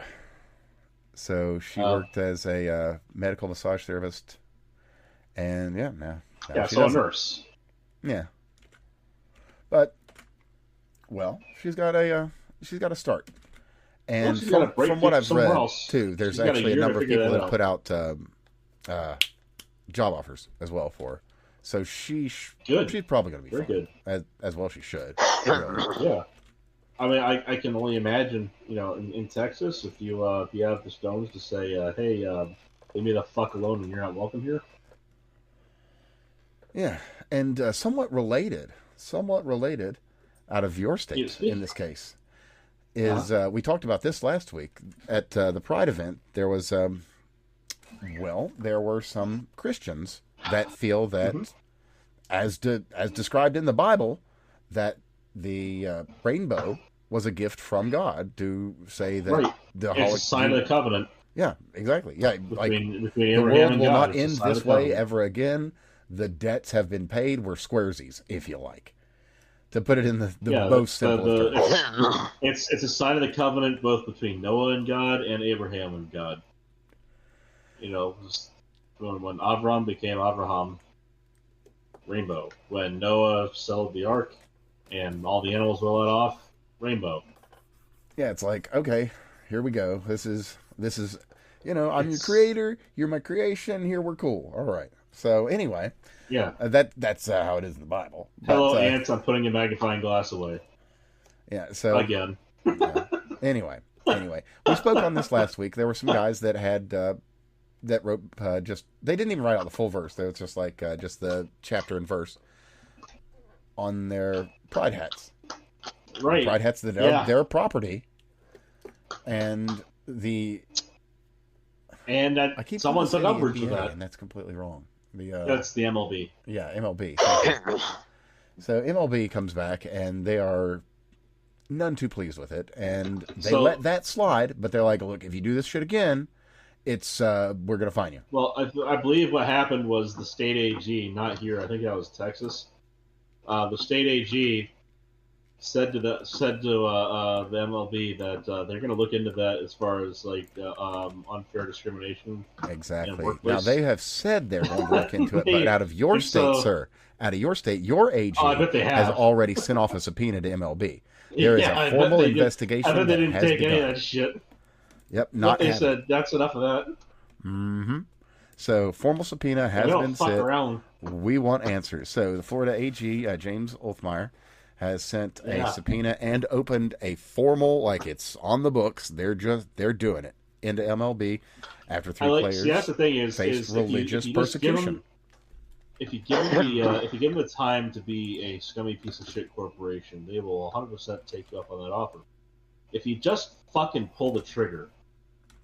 So she worked as a medical massage therapist, and now so a nurse. Yeah, but she's got a start, and from what I've read too, there's actually a number of people that put out job offers as well for her. So she's probably going to be good as well. She should. Yeah. I mean, I can only imagine, in Texas, if you have the stones to say, hey, leave me the fuck alone and you're not welcome here. Yeah, and somewhat related out of your state in this case, is we talked about this last week at the Pride event. There was, there were some Christians that feel that, as described in the Bible, that the rainbow was a gift from God, to say that it's a sign of the covenant. Yeah, exactly. Yeah, between the world will not end this way ever again. The debts have been paid. We're squaresies, if you like, to put it in the most simple terms. It's a sign of the covenant, both between Noah and God and Abraham and God. When Avram became Abraham, rainbow. When Noah sailed the ark and all the animals were let off, rainbow. Yeah, it's like, okay, here we go. This is I'm your creator, you're my creation, here we're cool. All right. So anyway, that's how it is in the Bible. Hello, ants, I'm putting a magnifying glass away. Yeah, so again. Anyway, we spoke on this last week. There were some guys that had that wrote they didn't even write out the full verse. They was just like just the chapter and verse on their pride hats. Right. Pride hats that are their property, and someone took umbrage with that, and that's completely wrong. That's the MLB. Yeah, MLB. So MLB comes back, and they are none too pleased with it, and they let that slide. But they're like, "Look, if you do this shit again, it's we're gonna fine you." Well, I believe what happened was the state AG, not here. I think that was Texas. The state AG said to the MLB that they're going to look into that as far as unfair discrimination. Exactly. Now they have said they're going to look into it, but out of your state, sir, your AG has already sent off a subpoena to MLB. There is a formal investigation. I bet they didn't take any of that shit. Yep, not. They said that's enough of that. Mm-hmm. So formal subpoena has been sent. We want answers. So the Florida AG, James Olthmeyer, has sent a subpoena and opened a formal, it's on the books. They're doing it into MLB after three players. See, that's the thing is religious persecution. If you give them the time to be a scummy piece of shit corporation, they will 100% take you up on that offer. If you just fucking pull the trigger,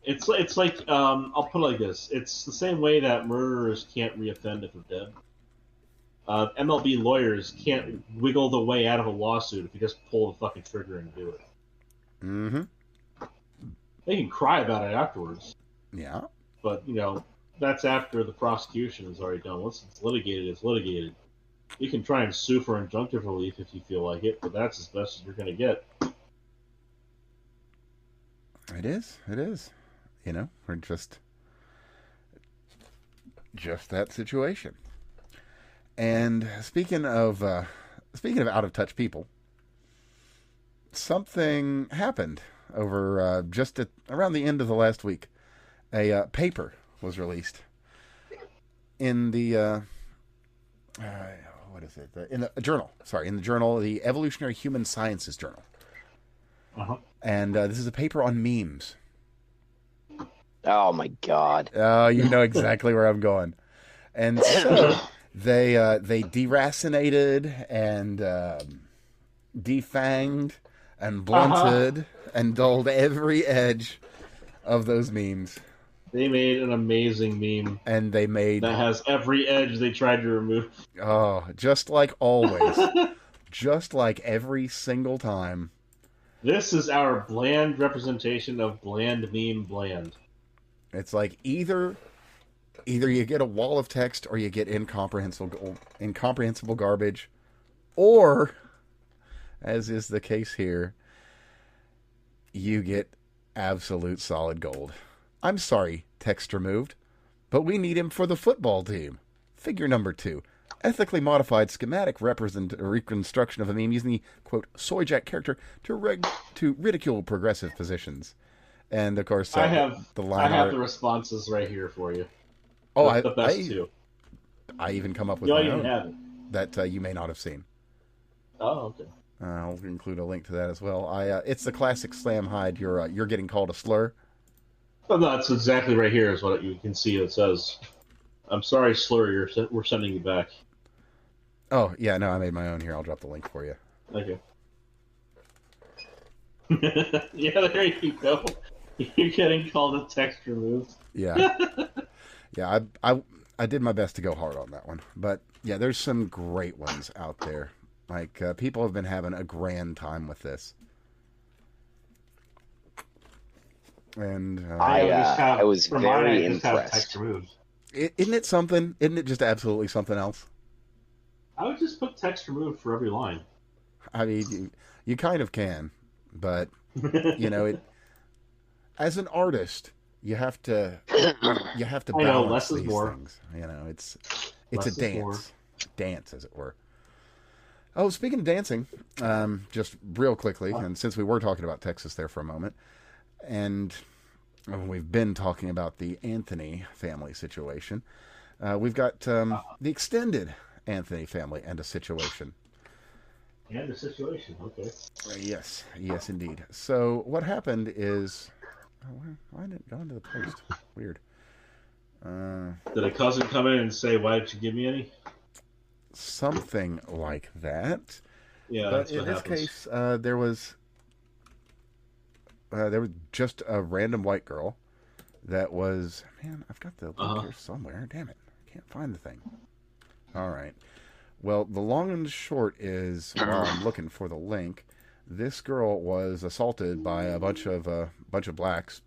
it's like I'll put it like this: it's the same way that murderers can't reoffend if they're dead. MLB lawyers can't wiggle the way out of a lawsuit if you just pull the fucking trigger and do it. Mm-hmm. They can cry about it afterwards. Yeah. But, that's after the prosecution is already done. Once it's litigated, it's litigated. You can try and sue for injunctive relief if you feel like it, but that's as best as you're going to get. It is. It is. We're just that situation. And speaking of out of touch people, something happened over around the end of the last week. A paper was released in the what is it? In the journal. Sorry, in the journal, the Evolutionary Human Sciences Journal. Uh-huh. And this is a paper on memes. Oh my God! Oh, you know exactly where I'm going. And so they deracinated and defanged and blunted and dulled every edge of those memes. They made an amazing meme. And they made... that has every edge they tried to remove. Oh, just like always. Just like every single time. This is our bland representation of bland meme bland. It's like either you get a wall of text or you get incomprehensible garbage, or, as is the case here, you get absolute solid gold. I'm sorry, text removed, but we need him for the football team. Figure number 2. Ethically modified schematic reconstruction of a meme using the, quote, soy jack character to ridicule progressive positions. And, of course, I have the line the responses right here for you. Oh, the best two. I even come up with my own have it. That you may not have seen. Oh, okay. I'll include a link to that as well. It's the classic slam hide. You're getting called a slur. Well, no, that's exactly right here is what you can see. It says, "I'm sorry, slur. We're sending you back." Oh yeah, no, I made my own here. I'll drop the link for you. Okay. Yeah, there you go. You're getting called a text removed. Yeah, yeah. I did my best to go hard on that one, but yeah, there's some great ones out there. Like people have been having a grand time with this. And I was very impressed. Isn't it something? Isn't it just absolutely something else? I would just put text removed for every line. I mean, you kind of can, but as an artist, you have to balance less is these more. things. It's less a dance, as it were. Oh, speaking of dancing, just real quickly, and since we were talking about Texas there for a moment, and we've been talking about the Anthony family situation, we've got the extended Anthony family and a situation. And a situation, okay. Yes, indeed. So what happened is... why didn't it go into the post? Weird. Did a cousin come in and say, "Why didn't you give me any?" Something like that. Yeah, but that's what in this happens. case, there was just a random white girl that was... Man, I've got the link here somewhere. Damn it. I can't find the thing. All right. Well, the long and the short is, while I'm looking for the link, this girl was assaulted by a bunch of blacks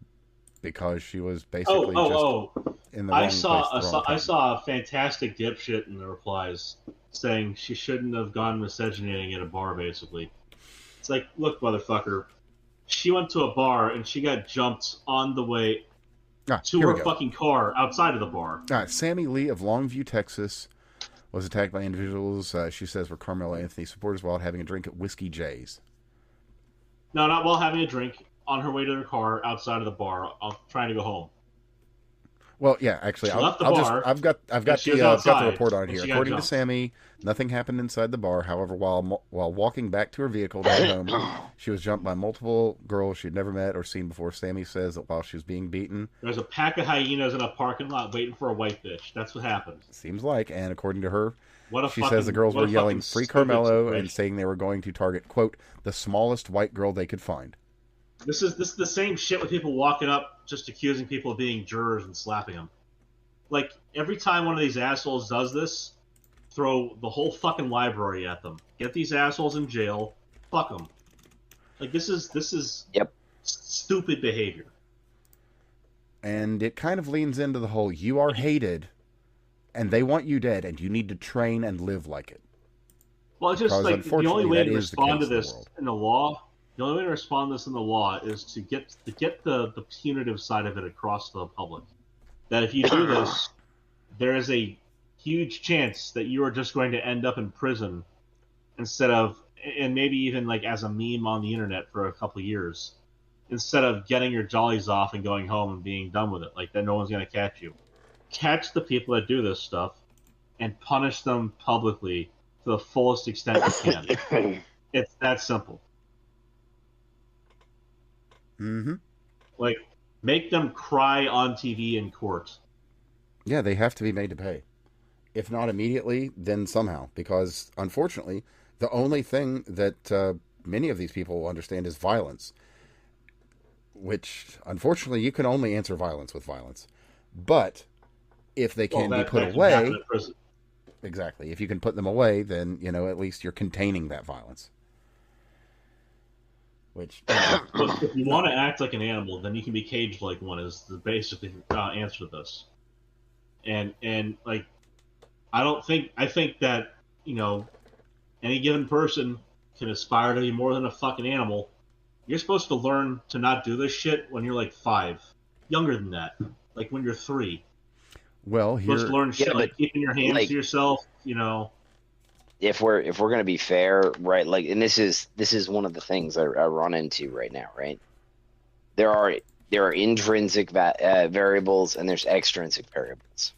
because she was basically in the wrong place. I saw a fantastic dipshit in the replies saying she shouldn't have gone miscegenating at a bar, basically. It's like, look, motherfucker, she went to a bar and she got jumped on the way to her fucking car outside of the bar. Sammy Lee of Longview, Texas, was attacked by individuals she says were Carmelo Anthony supporters while having a drink at Whiskey J's. No, not while having a drink. On her way to her car outside of the bar, trying to go home. Well, yeah, actually, I've got the report on here. According to Sammy, nothing happened inside the bar. However, while walking back to her vehicle to head home, she was jumped by multiple girls she'd never met or seen before. Sammy says that while she was being beaten, there's a pack of hyenas in a parking lot waiting for a white bitch. That's what happened. Seems like, and according to her, she says the girls were yelling "Free Carmelo" and saying they were going to target, quote, the smallest white girl they could find. This is the same shit with people walking up just accusing people of being jurors and slapping them. Like, every time one of these assholes does this, throw the whole fucking library at them. Get these assholes in jail. Fuck them. Like, this is Yep. stupid behavior. And it kind of leans into the whole, you are hated, and they want you dead, and you need to train and live like it. Well, it's just like the only way to respond to this in the law. The only way to respond to this in the law is to get the punitive side of it across to the public. That if you do this, there is a huge chance that you are just going to end up in prison instead of, and maybe even like as a meme on the internet for a couple of years, instead of getting your jollies off and going home and being done with it. Like, that no one's going to catch you. Catch the people that do this stuff and punish them publicly to the fullest extent you can. It's that simple. Mm-hmm. Like, make them cry on TV in court. Yeah, they have to be made to pay. If not immediately, then somehow. Because, unfortunately, the only thing that many of these people will understand is violence. Which, unfortunately, you can only answer violence with violence. But if they can be put away... Exactly. If you can put them away, then, at least you're containing that violence. Which... Look, if you want to act like an animal, then you can be caged like one, is the basic answer to this. And like, I think that, any given person can aspire to be more than a fucking animal. You're supposed to learn to not do this shit when you're like 5. Younger than that. Like when you're 3. Well, you're supposed to learn shit like keeping your hands to yourself, If we're going to be fair, right? Like, and this is one of the things I run into right now, right? There are intrinsic variables and there's extrinsic variables,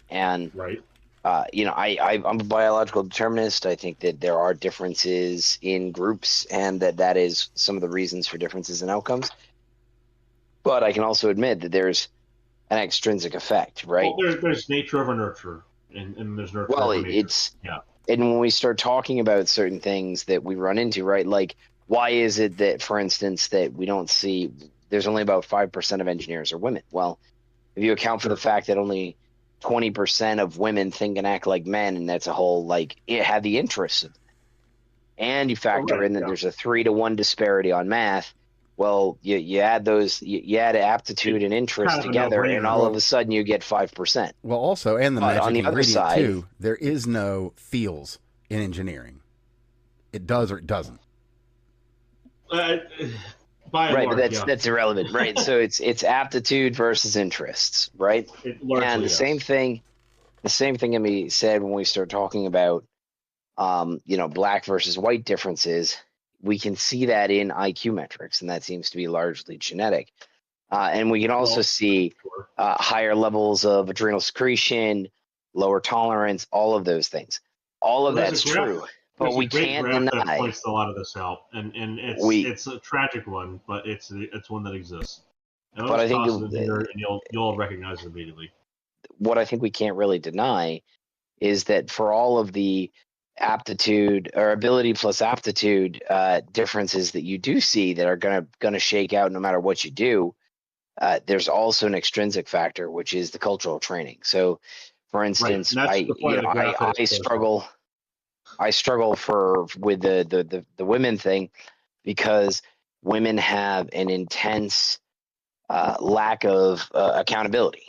and right. I'm a biological determinist. I think that there are differences in groups, and that is some of the reasons for differences in outcomes. But I can also admit that there's an extrinsic effect, right? Well, there's nature over nurture, and there's nurture over nature. And when we start talking about certain things that we run into, right? Like, why is it that, for instance, that we don't see there's only about 5% of engineers are women? Well, if you account for the fact that only 20% of women think and act like men, and that's a whole, like, it had the interest of it. And you factor in that there's a 3-to-1 disparity on math. Well, you add you add aptitude and interest together, and all of a sudden you get 5%. Well, also, and the magic on the ingredient other side, too, there is no feels in engineering. It does or it doesn't. Right, but that's irrelevant, right? So it's aptitude versus interests, right? And the same thing can be said when we start talking about, black versus white differences. We can see that in IQ metrics, and that seems to be largely genetic. And we can also see higher levels of adrenal secretion, lower tolerance, all of those things. All of that's true. But we can't deny. That points a lot of this out, and it's a tragic one, but it's one that exists. And but I think you'll recognize it immediately. What I think we can't really deny is that for all of the aptitude or ability plus aptitude differences that you do see that are gonna shake out no matter what you do, there's also an extrinsic factor, which is the cultural training. So, for instance, I struggle with the women thing because women have an intense lack of accountability,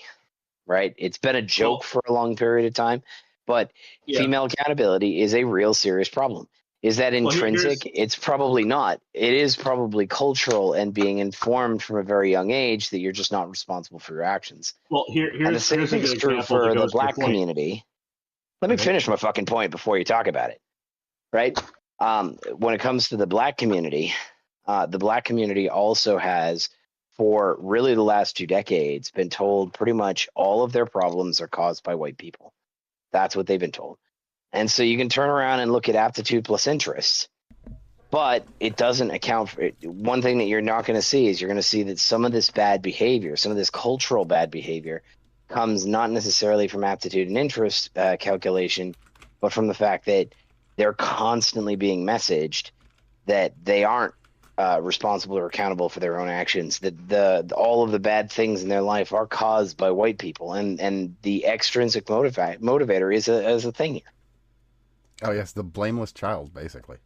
right? It's been a joke for a long period of time, but female accountability is a real serious problem. Is that intrinsic? It's probably not. It is probably cultural and being informed from a very young age that you're just not responsible for your actions. Well, and the same thing is true for the black community. Let me finish my fucking point before you talk about it, right? When it comes to the black community also has, for really the last 2 decades, been told pretty much all of their problems are caused by white people. That's what they've been told. And so you can turn around and look at aptitude plus interests, but it doesn't account for it. One thing that you're not going to see is you're going to see that some of this bad behavior, some of this cultural bad behavior, comes not necessarily from aptitude and interest calculation, but from the fact that they're constantly being messaged that they aren't responsible or accountable for their own actions, that all of the bad things in their life are caused by white people, and the extrinsic motivator is a thing here. Oh yes, the blameless child, basically.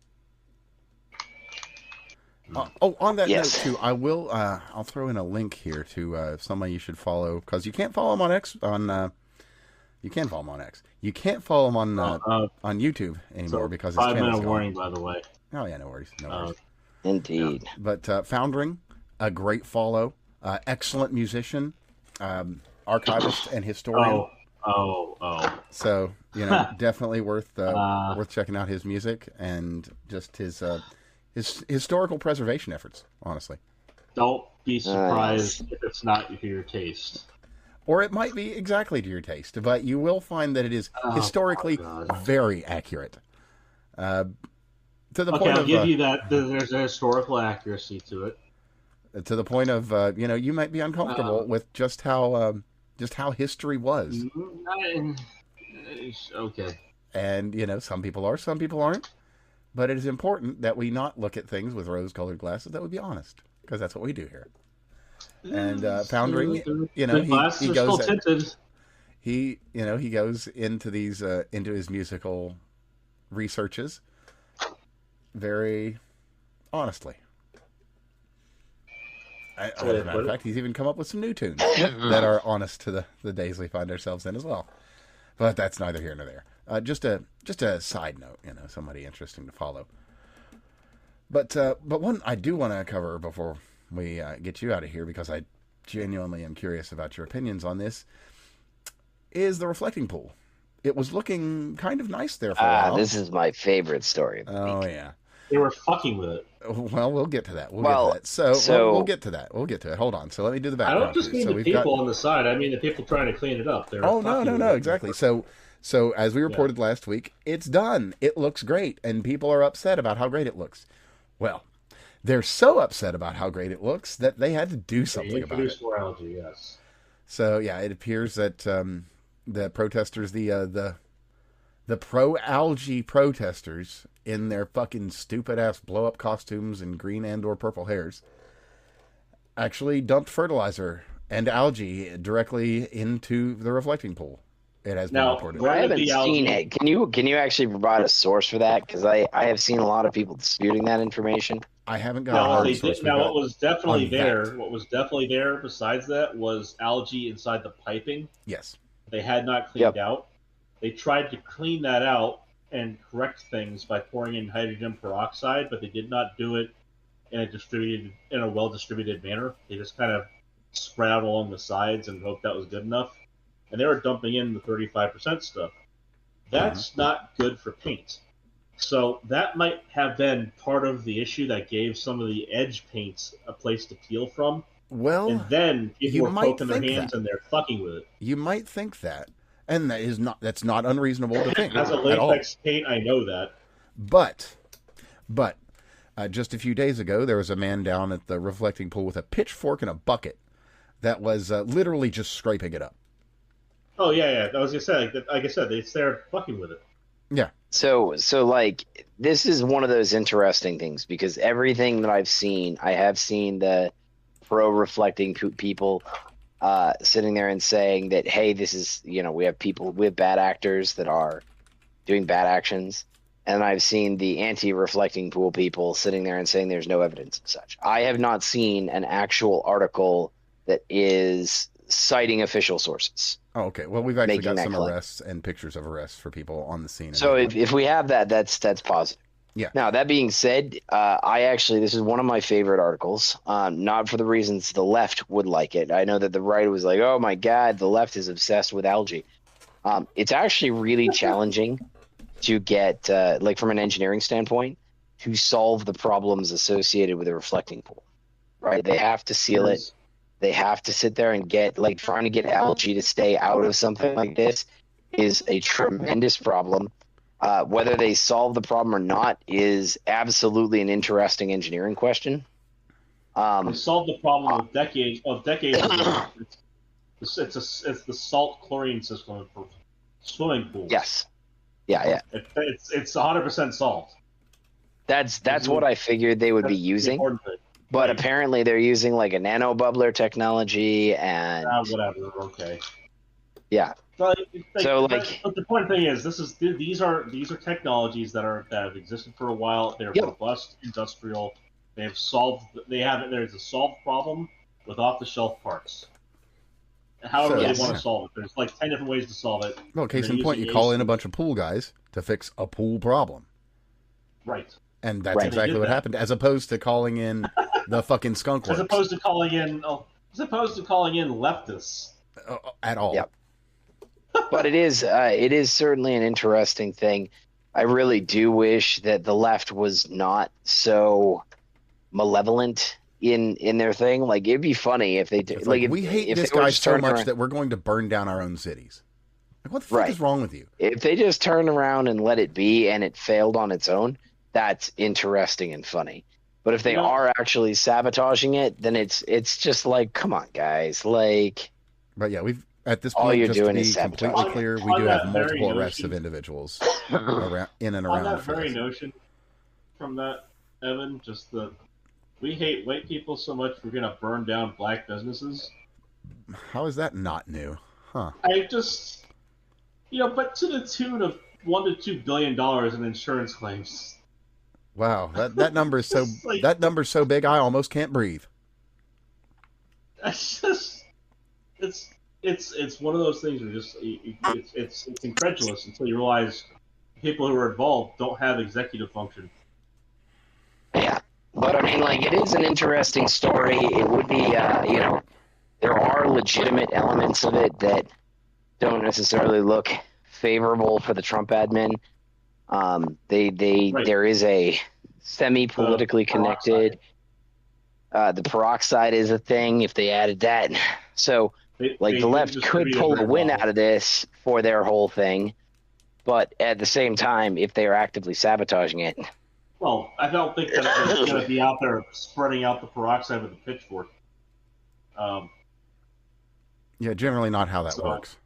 On that note too, I will. I'll throw in a link here to somebody you should follow, because you can't follow him on X. You can follow him on X. You can't follow him on YouTube anymore because his channel's 5-minute gone. warning, by the way. Oh yeah, no worries, no worries. Indeed. Yeah. But Foundering, a great follow, excellent musician, archivist and historian. Oh. So definitely worth checking out his music and just his historical preservation efforts. Honestly, don't be surprised if it's not to your taste. Or it might be exactly to your taste, but you will find that it is historically very accurate. To the point I'll give you that. There's a historical accuracy to it. To the point of you might be uncomfortable with just how history was. Okay. And some people are, some people aren't. But it is important that we not look at things with rose-colored glasses. That would be honest, because that's what we do here. And Foundering, he goes. He goes into these into his musical researches very honestly. As a matter of fact, he's even come up with some new tunes that are honest to the days we find ourselves in as well. But that's neither here nor there. Just a side note, somebody interesting to follow. But one I do want to cover before we get you out of here, because I genuinely am curious about your opinions on this, is the reflecting pool. It was looking kind of nice there for a while. This is my favorite story of the week. Oh, yeah. They were fucking with it. Well, we'll get to that. We'll get to that. So we'll get to that. We'll get to it. Hold on. So let me do the background. I don't just mean the people on the side. I mean the people trying to clean it up. No, exactly. So as we reported last week, it's done. It looks great, and people are upset about how great it looks. Well, they're so upset about how great it looks that they had to do something about it. More algae, yes. So yeah, it appears that the protesters, the pro-algae protesters, in their fucking stupid-ass blow-up costumes and green and/or purple hairs, actually dumped fertilizer and algae directly into the reflecting pool. It has been reported. I haven't seen it. Can you actually provide a source for that? Because I have seen a lot of people disputing that information. I haven't got a hard source. What was definitely there besides that was algae inside the piping. Yes. They had not cleaned out. They tried to clean that out and correct things by pouring in hydrogen peroxide, but they did not do it in a well-distributed manner. They just kind of spread out along the sides and hoped that was good enough. And they were dumping in the 35% stuff. That's not good for paint. So that might have been part of the issue that gave some of the edge paints a place to peel from. Well, and then people were poking their hands and they're fucking with it. You might think that. And that's not unreasonable to think. As a latex paint, I know that. But just a few days ago, there was a man down at the reflecting pool with a pitchfork and a bucket that was literally just scraping it up. Oh, yeah. I was going to say, like I said, they're fucking with it. Yeah. So this is one of those interesting things, because everything that I've seen, I have seen the pro-reflecting people sitting there and saying that, hey, this is, we have bad actors that are doing bad actions. And I've seen the anti-reflecting pool people sitting there and saying there's no evidence of such. I have not seen an actual article that is citing official sources. Oh, okay. Well, we've actually got some arrests and pictures of arrests for people on the scene. So if we have that, that's positive. Yeah. Now, that being said, this is one of my favorite articles, not for the reasons the left would like it. I know that the right was like, oh my God, the left is obsessed with algae. It's actually really challenging to get, from an engineering standpoint, to solve the problems associated with a reflecting pool, right? They have to seal it. They have to sit there and trying to get algae to stay out of something like this is a tremendous problem. Whether they solve the problem or not is absolutely an interesting engineering question. They solved the problem with decades ago. It's the salt chlorine system for swimming pools. Yes. Yeah. It's 100% salt. That's what I figured they would be using. But apparently they're using a nano bubbler technology and whatever. Okay. Yeah. But, like, but the point thing is, these are technologies that have existed for a while. They're robust, industrial. There's a solved problem with off-the-shelf parts. However they want to solve it. There's like 10 different ways to solve it. Well, case in point, you call in a bunch of pool guys to fix a pool problem. Right. And that's exactly what happened, as opposed to calling in the fucking skunk works. As opposed to calling in leftists. At all. Yep. But it is certainly an interesting thing. I really do wish that the left was not so malevolent in their thing. Like, it'd be funny if they did. Like, we hate this guy so much that we're going to burn down our own cities. Like, what the fuck is wrong with you? If they just turn around and let it be and it failed on its own, that's interesting and funny. But if they are actually sabotaging it, then it's just like, come on, guys. Like, but yeah, we've at this point, just to be completely clear, we do have multiple arrests of individuals in and around. On that very notion, from that, Evan, just we hate white people so much we're gonna burn down black businesses. How is that not new? Huh? I just, but to the tune of $1 to $2 billion in insurance claims. Wow, that number is so that number's so big I almost can't breathe. It's just it's one of those things where it's incredulous until you realize people who are involved don't have executive function. Yeah, but I mean, like, it is an interesting story. It would be, there are legitimate elements of it that don't necessarily look favorable for the Trump admin. There is a semi-politically connected. The peroxide is a thing. If they added that, so the left could pull a win out of this for their whole thing, but at the same time, if they are actively sabotaging it. Well, I don't think that it's going to be out there spreading out the peroxide with a pitchfork. Yeah, generally not how that works.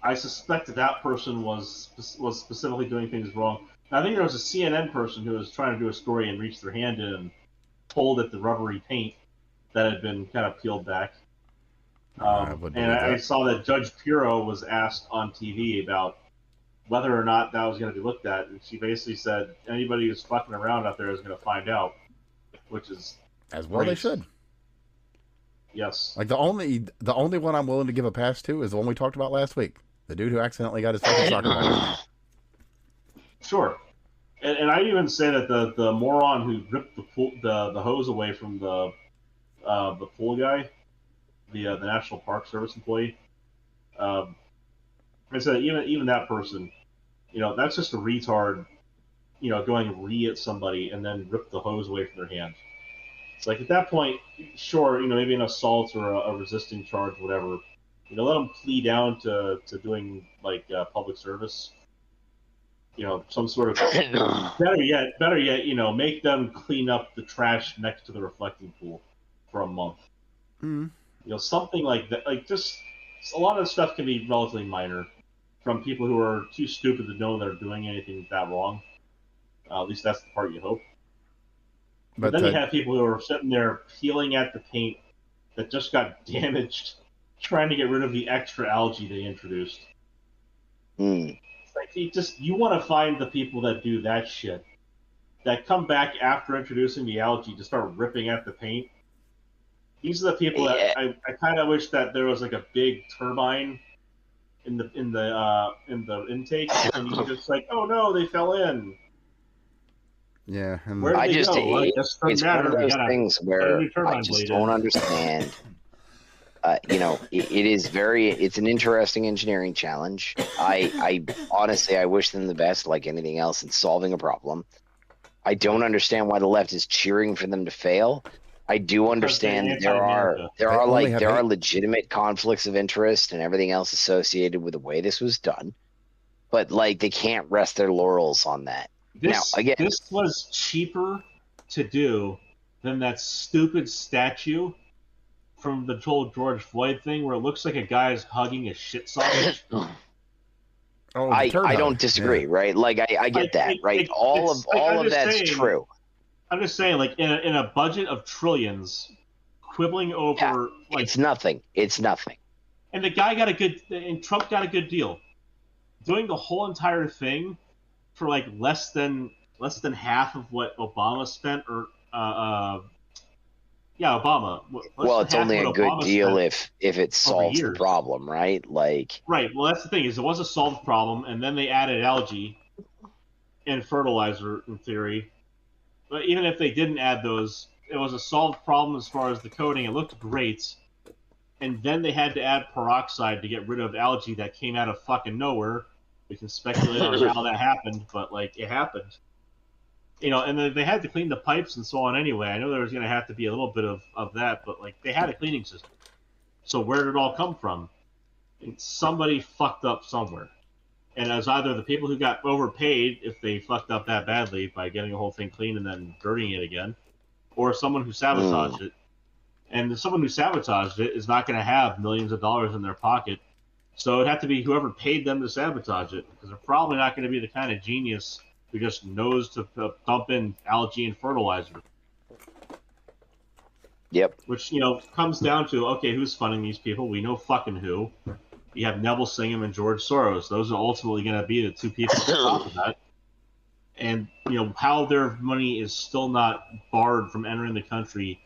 I suspect that person was specifically doing things wrong. I think there was a CNN person who was trying to do a story and reached their hand in and pulled at the rubbery paint that had been kind of peeled back. I saw that Judge Pirro was asked on TV about whether or not that was going to be looked at, and she basically said anybody who's fucking around out there is going to find out, which is as well great. They should. Yes. Like the only one I'm willing to give a pass to is the one we talked about last week. The dude who accidentally got his fucking soccer ball. Sure. And I'd even say that the moron who ripped the hose away from the pool guy, the National Park Service employee, I said even that person, that's just a retard, going re at somebody and then rip the hose away from their hand. It's like, at that point, sure, maybe an assault or a resisting charge, whatever. Let them plea down to doing public service. Some sort of better yet, make them clean up the trash next to the reflecting pool for a month. Mm. Something like that. Like, just a lot of stuff can be relatively minor from people who are too stupid to know they're doing anything that wrong. At least that's the part you hope. But then you have people who are sitting there peeling at the paint that just got damaged, trying to get rid of the extra algae they introduced. Mm. It's like you want to find the people that do that shit, that come back after introducing the algae to start ripping at the paint. These are the people that I kind of wish that there was like a big turbine in the intake, and you just like, oh no, they fell in. Yeah, and it's one of those things where I just don't understand. It's an interesting engineering challenge. I honestly, I wish them the best, like anything else, in solving a problem. I don't understand why the left is cheering for them to fail. I do understand that there are legitimate conflicts of interest and everything else associated with the way this was done, but they can't rest their laurels on that. This was cheaper to do than that stupid statue from the whole George Floyd thing, where it looks like a guy's hugging a shit sausage. I don't disagree, right? I get that, right? All of that's true. I'm just saying, in a budget of trillions, quibbling over it's nothing. It's nothing. And Trump got a good deal. Doing the whole entire thing for like less than half of what Obama spent, or Obama. Well, it's only a good deal if it solves the problem, right? Like, right. Well, that's the thing, is it was a solved problem, and then they added algae and fertilizer in theory. But even if they didn't add those, it was a solved problem as far as the coating. It looked great. And then they had to add peroxide to get rid of algae that came out of fucking nowhere. We can speculate on how that happened, but like, it happened. And they had to clean the pipes and so on anyway. I know there was going to have to be a little bit of that, but like, they had a cleaning system. So where did it all come from? Somebody fucked up somewhere. And it was either the people who got overpaid, if they fucked up that badly by getting the whole thing clean and then dirtying it again, or someone who sabotaged it. And someone who sabotaged it is not going to have millions of dollars in their pocket. So it'd have to be whoever paid them to sabotage it, because they're probably not going to be the kind of genius who just knows to dump in algae and fertilizer. Yep. Which, comes down to, okay, who's funding these people? We know fucking who. You have Neville Singham and George Soros. Those are ultimately going to be the two people at the top of that. And, how their money is still not barred from entering the country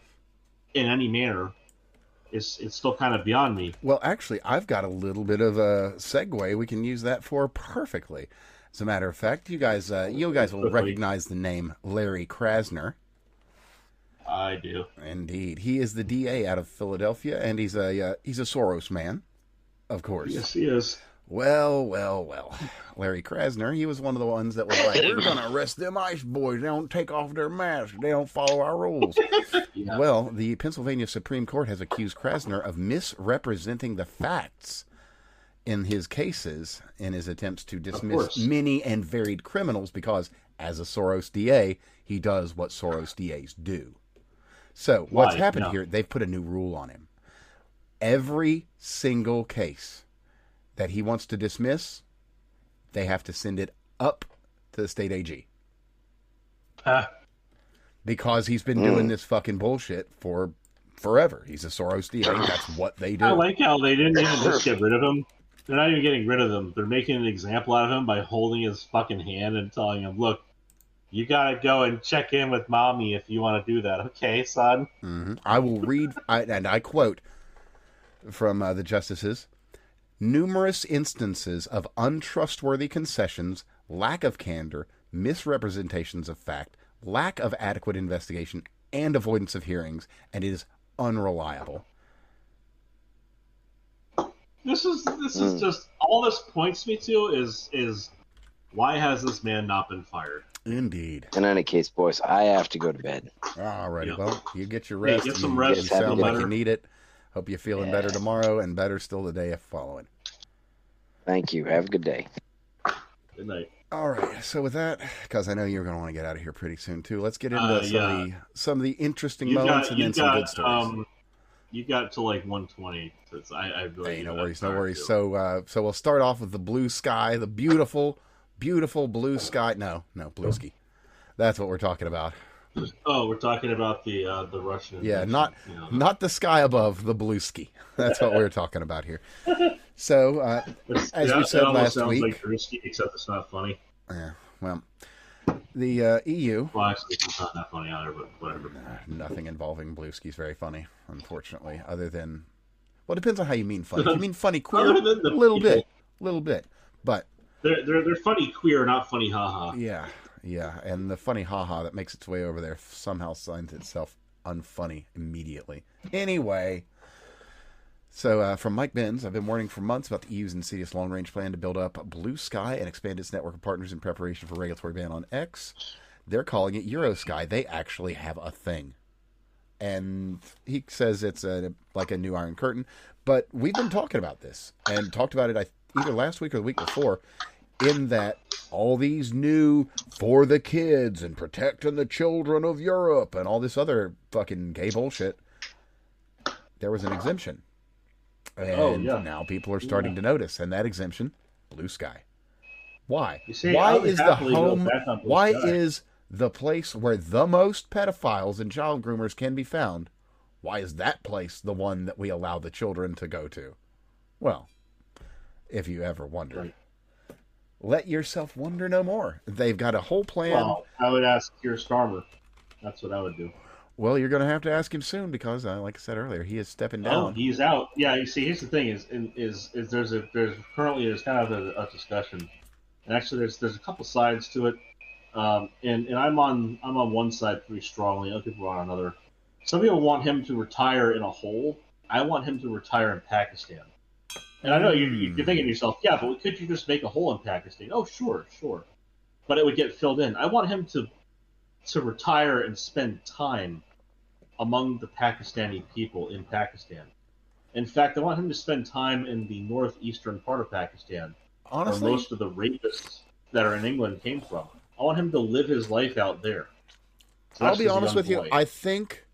in any manner, it's still kind of beyond me. Well, actually, I've got a little bit of a segue we can use that for perfectly. As a matter of fact, you guys will recognize the name Larry Krasner. I do. Indeed. He is the DA out of Philadelphia, and he's a Soros man, of course. Yes, he is. Well. Larry Krasner, he was one of the ones that was like, we're going to arrest them ICE boys. They don't take off their masks. They don't follow our rules. Yeah. Well, the Pennsylvania Supreme Court has accused Krasner of misrepresenting the facts in his cases in his attempts to dismiss many and varied criminals because, as a Soros DA, he does what Soros DAs do. So what's happened here, they've put a new rule on him. Every single case that he wants to dismiss, they have to send it up to the state AG. Because he's been doing this fucking bullshit for forever. He's a Soros DA. That's what they do. I like how they didn't even just get rid of him. They're not even getting rid of him. They're making an example out of him by holding his fucking hand and telling him, look, you gotta go and check in with mommy if you want to do that. Okay, son? Mm-hmm. I will read, and I quote from the justices, numerous instances of untrustworthy concessions, lack of candor, misrepresentations of fact, lack of adequate investigation, and avoidance of hearings, and it is unreliable. This is just, all this points me to is why has this man not been fired? Indeed. In any case, boys, I have to go to bed. All righty. Well, you get your rest. Get some rest. You sound like you need it. Hope you're feeling better tomorrow and better still the day following. Thank you. Have a good day. Good night. All right. So with that, because I know you're going to want to get out of here pretty soon too, let's get into some of the interesting moments and then some good stories. You got to like 120. I really no worries. So we'll start off with the blue sky, the beautiful blue sky. No, blue ski. That's what we're talking about. Oh, we're talking about the Russian. Yeah, not the sky above, the blue ski. That's what we're talking about here. So, as we said last week, like Drewski, except it's not funny. Yeah, well, the EU. Well, actually, it's not that funny either, but whatever. Nothing involving blue ski is very funny, unfortunately. Other than, well, it depends on how you mean funny. If you mean funny queer, a little bit, but they're funny queer, not funny haha. Yeah, and the funny haha that makes its way over there somehow finds itself unfunny immediately. Anyway, so from Mike Benz, I've been warning for months about the EU's insidious long-range plan to build up Blue Sky and expand its network of partners in preparation for regulatory ban on X. They're calling it Eurosky. They actually have a thing. And he says it's like a new Iron Curtain. But we've been talking about this and talked about it either last week or the week before, in that all these new for the kids and protecting the children of Europe and all this other fucking gay bullshit, there was an exemption. And now people are starting to notice. And that exemption, Blue Sky. Why? Why is the home? Why is the place where the most pedophiles and child groomers can be found? Why is that place the one that we allow the children to go to? Well, if you ever wondered. Right. Let yourself wonder no more. They've got a whole plan. Well, I would ask Herr Starmer. That's what I would do. Well, you're going to have to ask him soon because, like I said earlier, he is stepping down. Oh, he's out. Yeah, you see, here's the thing: is there's currently kind of a discussion, and actually there's a couple sides to it, and I'm on one side pretty strongly. Other people are on another. Some people want him to retire in a hole. I want him to retire in Pakistan. And I know you're thinking to yourself, yeah, but could you just make a hole in Pakistan? Oh, sure. But it would get filled in. I want him to retire and spend time among the Pakistani people in Pakistan. In fact, I want him to spend time in the northeastern part of Pakistan, Honestly, where most of the rapists that are in England came from. I want him to live his life out there. So I'll be honest with you. I think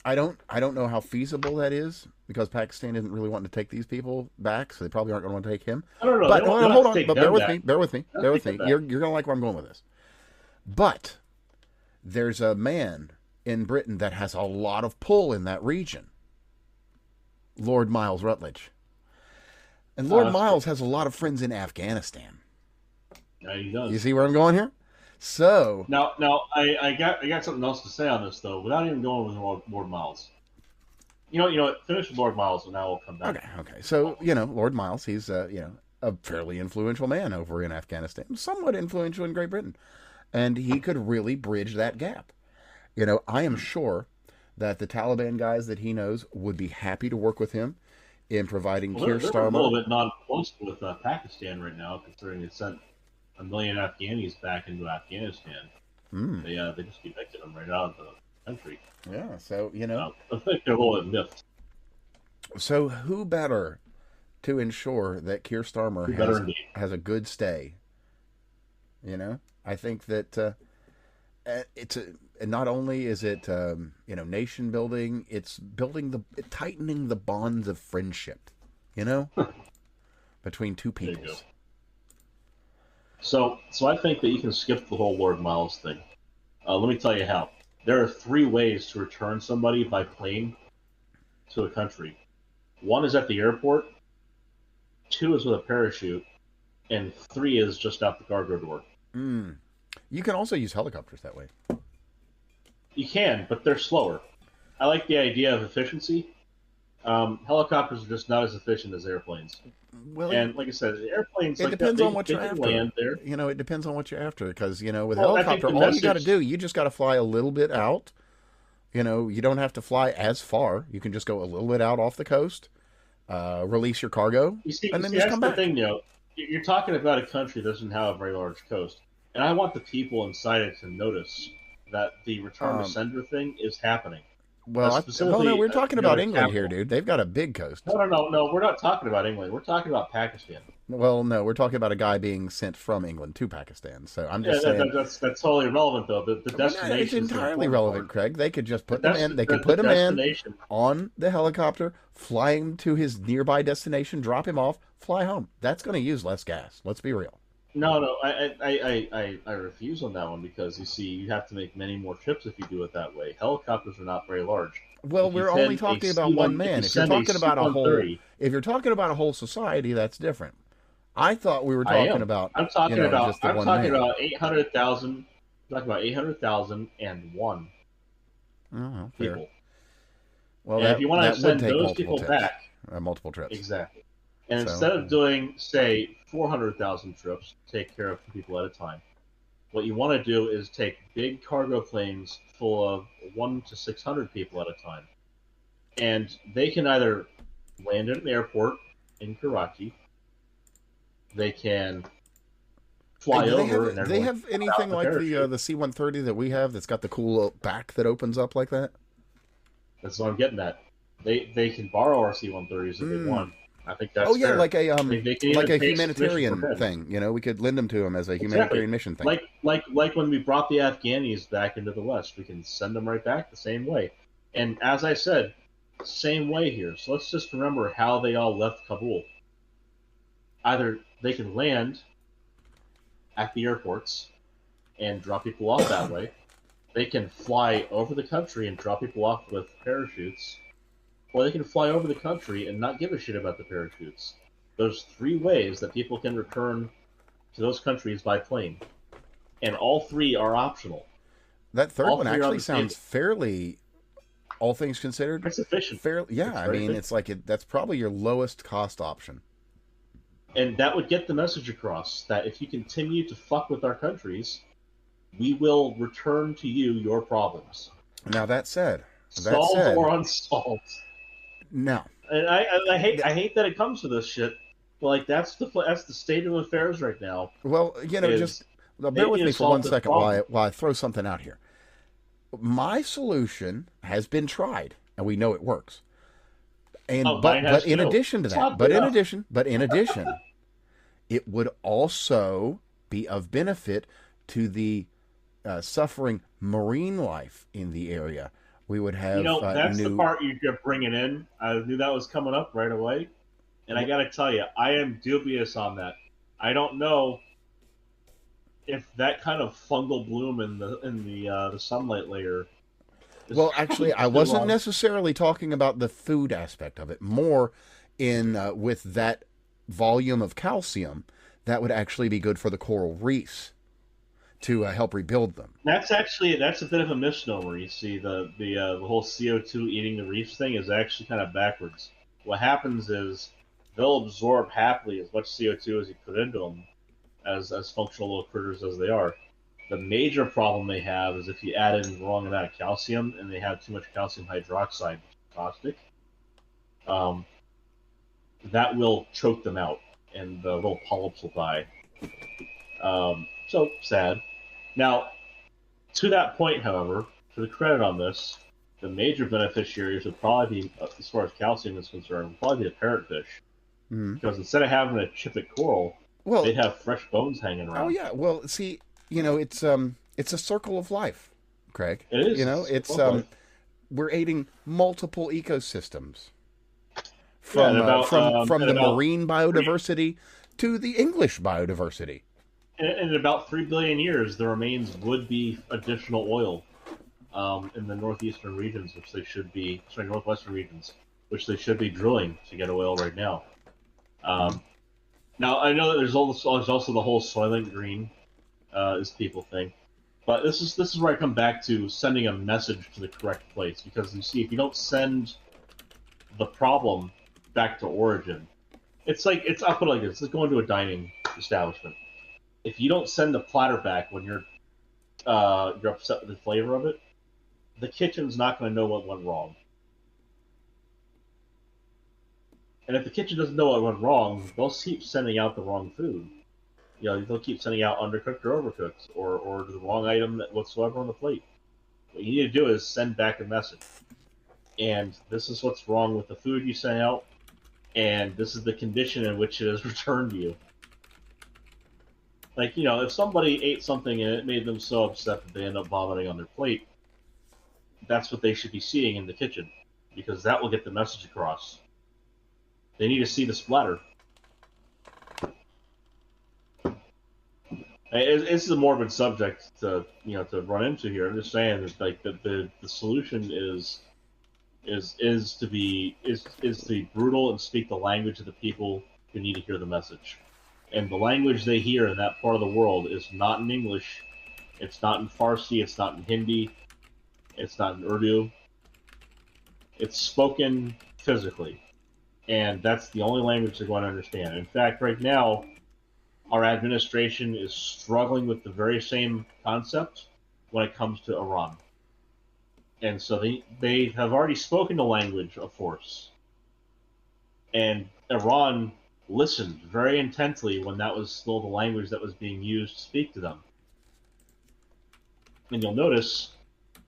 I don't know how feasible that is because Pakistan isn't really wanting to take these people back, so they probably aren't going to want to take him. I don't know. But hold on. But bear with me. You're going to like where I'm going with this. But there's a man in Britain that has a lot of pull in that region. Lord Miles Rutledge. And Lord Miles has a lot of friends in Afghanistan. Yeah, he does. You see where I'm going here? So now I got something else to say on this though, without even going with Lord Miles. You know what? Finish with Lord Miles, and now we'll come back. Okay. So Lord Miles, he's a fairly influential man over in Afghanistan, somewhat influential in Great Britain, and he could really bridge that gap. I am sure that the Taliban guys that he knows would be happy to work with him in providing Keir Starmer. They're a little bit non-close with Pakistan right now, considering it sent 1 million Afghanis back into Afghanistan. They just evicted them right out of the country. Yeah, so I think they're a little bit miffed. So who better to ensure that Keir Starmer has a good stay? I think that not only is it nation building, it's tightening the bonds of friendship, between two peoples. So I think that you can skip the whole Lord Miles thing. Let me tell you how. There are 3 ways to return somebody by plane to a country. 1 is at the airport, 2 is with a parachute, and 3 is just out the cargo door. You can also use helicopters that way. You can, but they're slower. I like the idea of efficiency. Helicopters are just not as efficient as airplanes. Well, and like I said, airplanes. It depends on what you're after. Land there. It depends on what you're after because with helicopter, all you got to do, you just got to fly a little bit out. You don't have to fly as far. You can just go a little bit out off the coast, release your cargo, and then just come back. That's the thing, you're talking about a country that doesn't have a very large coast, and I want the people inside it to notice that the return to sender thing is happening. Well, we're talking about England here, dude. They've got a big coast. No. We're not talking about England. We're talking about Pakistan. Well, no, we're talking about a guy being sent from England to Pakistan. So I'm just saying that's totally irrelevant, though. The destination. It's entirely relevant, Craig. They could just put them in. They could put him in on the helicopter, fly him to his nearby destination, drop him off, fly home. That's going to use less gas. Let's be real. No, I refuse on that one because you see, you have to make many more trips if you do it that way. Helicopters are not very large. Well, we're only talking about one man. If you're talking about a whole society, that's different. I thought we were talking about. I'm talking about 800,000. I'm talking about 800,001 people. Well, if you want to send those people back, multiple trips, exactly. And instead of doing, say, 400,000 trips, take care of 2 people at a time, what you want to do is take big cargo planes full of 100 to 600 people at a time. And they can either land at an airport in Karachi, they can fly over. Do they have anything like the C-130 that we have that's got the cool back that opens up like that? That's what I'm getting at. They can borrow our C-130s if they want. I think that's fair. like a humanitarian thing. We could lend them to them as a humanitarian mission thing. Like when we brought the Afghanis back into the West, we can send them right back the same way. And as I said, same way here. So let's just remember how they all left Kabul. Either they can land at the airports and drop people off that way. They can fly over the country and drop people off with parachutes. or they can fly over the country and not give a shit about the parachutes. There's 3 ways that people can return to those countries by plane, and all 3 are optional. That third one actually sounds fairly, all things considered, it's efficient. Fairly, yeah. I mean, it's like that's probably your lowest cost option. And that would get the message across that if you continue to fuck with our countries, we will return to you your problems. Now that said, solved or unsolved. No. And I hate that it comes to this shit. But like that's the state of affairs right now. Well, just bear with me for 1 second while I throw something out here. My solution has been tried, and we know it works. And but in addition to that, in addition, it would also be of benefit to the suffering marine life in the area. We would have that's the part you're bringing in. I knew that was coming up right away, and I got to tell you, I am dubious on that. I don't know if that kind of fungal bloom in the sunlight layer. Well, actually, I wasn't necessarily talking about the food aspect of it. More in with that volume of calcium, that would actually be good for the coral reefs to help rebuild them. That's a bit of a misnomer. You see, the whole CO2 eating the reefs thing is actually kind of backwards. What happens is they'll absorb happily as much CO2 as you put into them, as functional little critters as they are. The major problem they have is if you add in the wrong amount of calcium and they have too much calcium hydroxide, caustic, that will choke them out and the little polyps will die. So sad. Now, to that point, however, to the credit on this, the major beneficiaries would probably be, as far as calcium is concerned, would probably be the parrotfish. Because instead of having a chip at coral, they'd have fresh bones hanging around. Oh yeah, well, see, it's a circle of life, Craig. It is. It's we're aiding multiple ecosystems from the marine biodiversity to the English biodiversity. In about 3 billion years, the remains would be additional oil in the northeastern regions, northwestern regions, which they should be drilling to get oil right now. Now, I know that there's also the whole Soylent Green, as people think, but this is where I come back to sending a message to the correct place, because you see, if you don't send the problem back to origin, I'll put it like this: it's like going to a dining establishment. If you don't send the platter back when you're upset with the flavor of it, the kitchen's not going to know what went wrong. And if the kitchen doesn't know what went wrong, they'll keep sending out the wrong food. They'll keep sending out undercooked or overcooked, or the wrong item whatsoever on the plate. What you need to do is send back a message. And this is what's wrong with the food you sent out, and this is the condition in which it is returned to you. Like, if somebody ate something and it made them so upset that they end up vomiting on their plate, that's what they should be seeing in the kitchen, because that will get the message across. They need to see the splatter. It's a morbid subject to run into here. I'm just saying that like the solution is to be brutal and speak the language of the people who need to hear the message. And the language they hear in that part of the world is not in English, it's not in Farsi, it's not in Hindi, it's not in Urdu. It's spoken physically. And that's the only language they're going to understand. In fact, right now, our administration is struggling with the very same concept when it comes to Iran. And so they have already spoken the language of force. And Iran listened very intently when that was still the language that was being used to speak to them. And you'll notice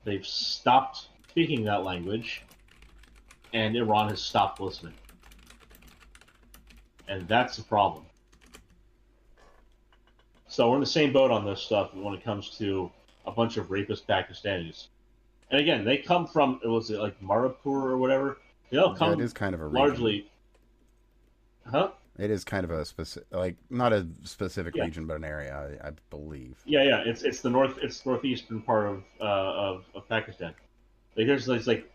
they've stopped speaking that language, and Iran has stopped listening. And that's the problem. So we're in the same boat on this stuff when it comes to a bunch of rapist Pakistanis. And again, they come from, was it like Maripur or whatever? They all come it is kind of a largely... Huh? It is kind of a specific, not a specific region, but an area, I believe. Yeah. It's northeastern part of Pakistan. Like there's like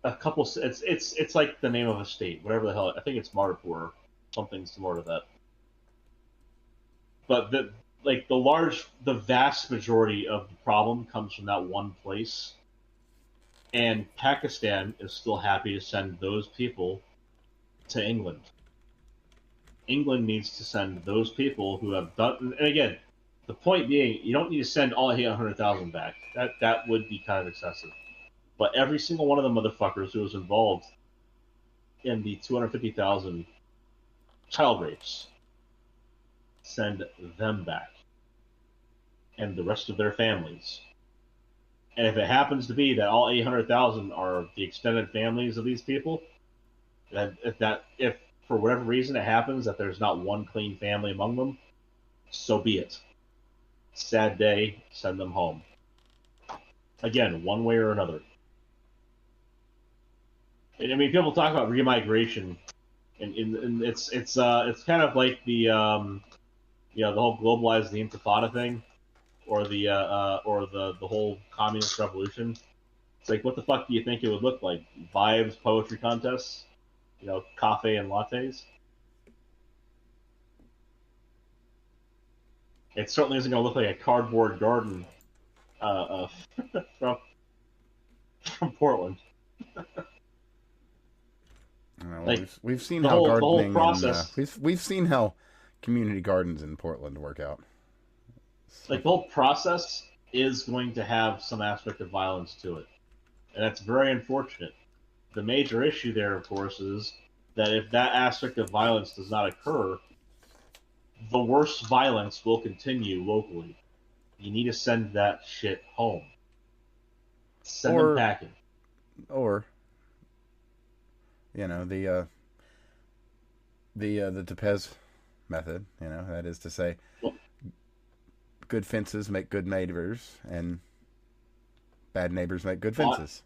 a couple. It's like the name of a state, whatever the hell. I think it's Maripur, something similar to that. But the vast majority of the problem comes from that one place, and Pakistan is still happy to send those people to England. England needs to send those people who have done. And again, the point being, you don't need to send all 800,000 back. That would be kind of excessive. But every single one of the motherfuckers who was involved in the 250,000 child rapes, send them back. And the rest of their families. And if it happens to be that all 800,000 are the extended families of these people, if for whatever reason it happens that there's not one clean family among them, so be it. Sad day, send them home. Again, one way or another. I mean, people talk about remigration, and it's kind of like the the whole globalized the Intifada thing, or the whole communist revolution. It's like, what the fuck do you think it would look like? Vibes, poetry contests, cafe and lattes. It certainly isn't going to look like a cardboard garden from Portland. We've seen how gardening we've seen how community gardens in Portland work out. Like, the whole process is going to have some aspect of violence to it, and that's very unfortunate. The major issue there, of course, is that if that aspect of violence does not occur, the worst violence will continue locally. You need to send that shit home. Send them packing. Or the Tepes method, that is to say, good fences make good neighbors, and bad neighbors make good fences.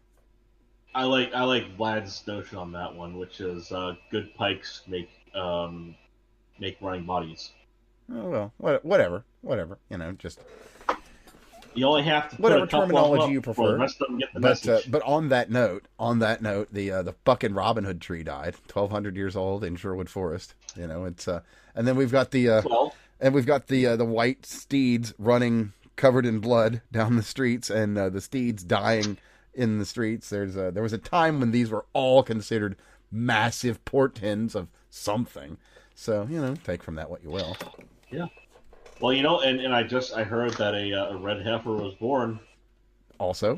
I like Vlad's notion on that one, which is good pikes make running bodies. Oh, well, whatever. Just you only have to put whatever a couple terminology you prefer. The rest of them get the message. But on that note, the fucking Robin Hood tree died, 1,200 years old in Sherwood Forest. It's and then we've got the white steeds running covered in blood down the streets, and the steeds dying in the streets. There was a time when these were all considered massive portents of something. So take from that what you will. Yeah. Well, and I heard that a red heifer was born. Also.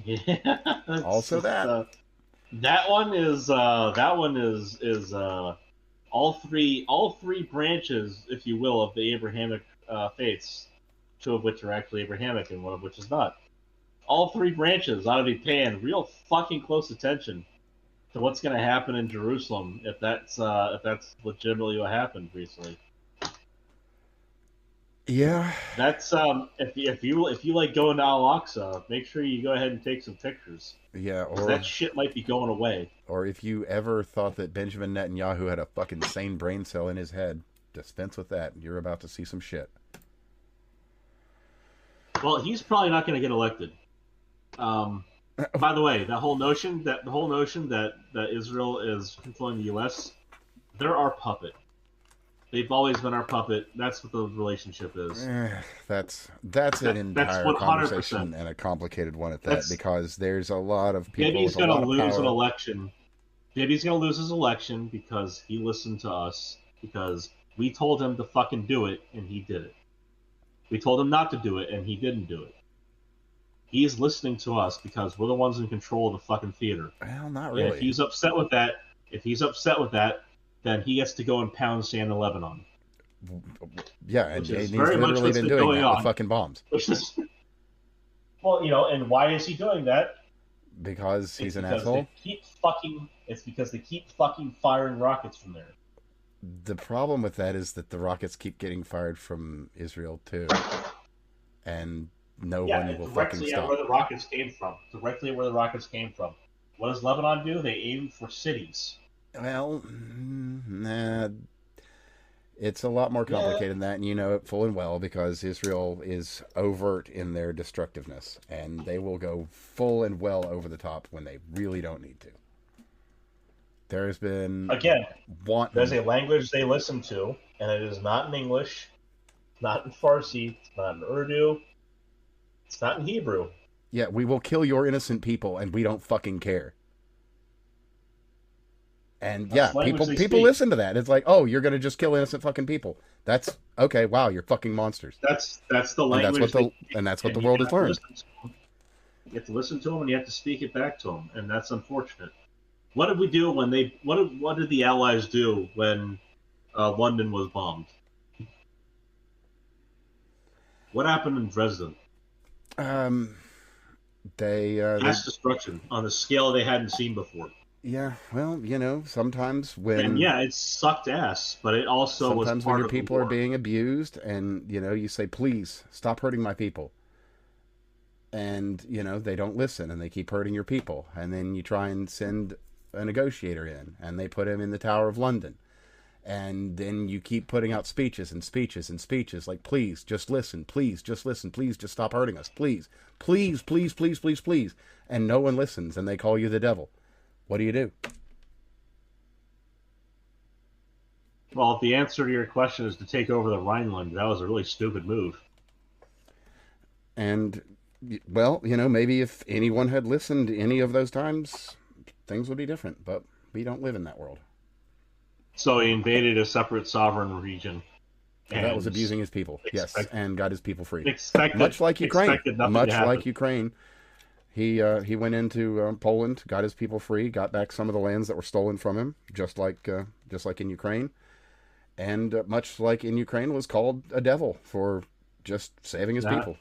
Yeah. Also that. That one is all three branches, if you will, of the Abrahamic faiths, two of which are actually Abrahamic and one of which is not. All three branches ought to be paying real fucking close attention to what's going to happen in Jerusalem if that's legitimately what happened recently. Yeah. That's if you like going to Al-Aqsa, make sure you go ahead and take some pictures. Yeah, or that shit might be going away. Or if you ever thought that Benjamin Netanyahu had a fucking sane brain cell in his head, dispense with that. You're about to see some shit. Well, he's probably not going to get elected. By the way, the whole notion that Israel is controlling the U.S., they're our puppet. They've always been our puppet. That's what the relationship is. That's an entire conversation, and a complicated one at that, because there's a lot of people. Bibi's going to lose an election. Bibi's going to lose his election because he listened to us, because we told him to fucking do it, and he did it. We told him not to do it, and he didn't do it. He's listening to us because we're the ones in control of the fucking theater. Well, not really. And if he's upset with that, then he gets to go and pound sand in Lebanon. Yeah, and he's literally been doing that with fucking bombs. Well, and why is he doing that? Because he's an asshole? It's because they keep fucking firing rockets from there. The problem with that is that the rockets keep getting fired from Israel, too. And no one will fucking stop. Directly at where the rockets came from. What does Lebanon do? They aim for cities. Well, It's a lot more complicated than that, and you know it full and well because Israel is overt in their destructiveness, and they will go full and well over the top when they really don't need to. There's been again, there's a language they listen to, and it is not in English, not in Farsi, it's not in Urdu, it's not in Hebrew. Yeah, we will kill your innocent people, and we don't fucking care. And That's people listen to that. It's like, oh, you're gonna just kill innocent fucking people. That's okay. Wow, you're fucking monsters. That's the language. And that's what the world has learned. You have to listen to them, and you have to speak it back to them, and that's unfortunate. What did we do when they? What did the Allies do when London was bombed? What happened in Dresden? Mass destruction on a scale they hadn't seen before. Yeah, well, you know, sometimes when... And yeah, it sucked ass, but it also was part of the war. Sometimes when your people are being abused and, you know, you say, please, stop hurting my people. And, you know, they don't listen and they keep hurting your people. And then you try and send a negotiator in and they put him in the Tower of London. And then you keep putting out speeches and speeches and speeches like, please, just listen, please, just listen, please, just stop hurting us, please, please, please, please, please, please. And no one listens and they call you the devil. What do you do? Well, if the answer to your question is to take over the Rhineland, that was a really stupid move. And, well, you know, maybe if anyone had listened any of those times, things would be different. But we don't live in that world. So he invaded a separate sovereign region. And that was abusing his people, yes, and got his people free. Much like Ukraine. Much like Ukraine. He went into Poland, got his people free, got back some of the lands that were stolen from him, just like in Ukraine, and much like in Ukraine was called a devil for just saving his people.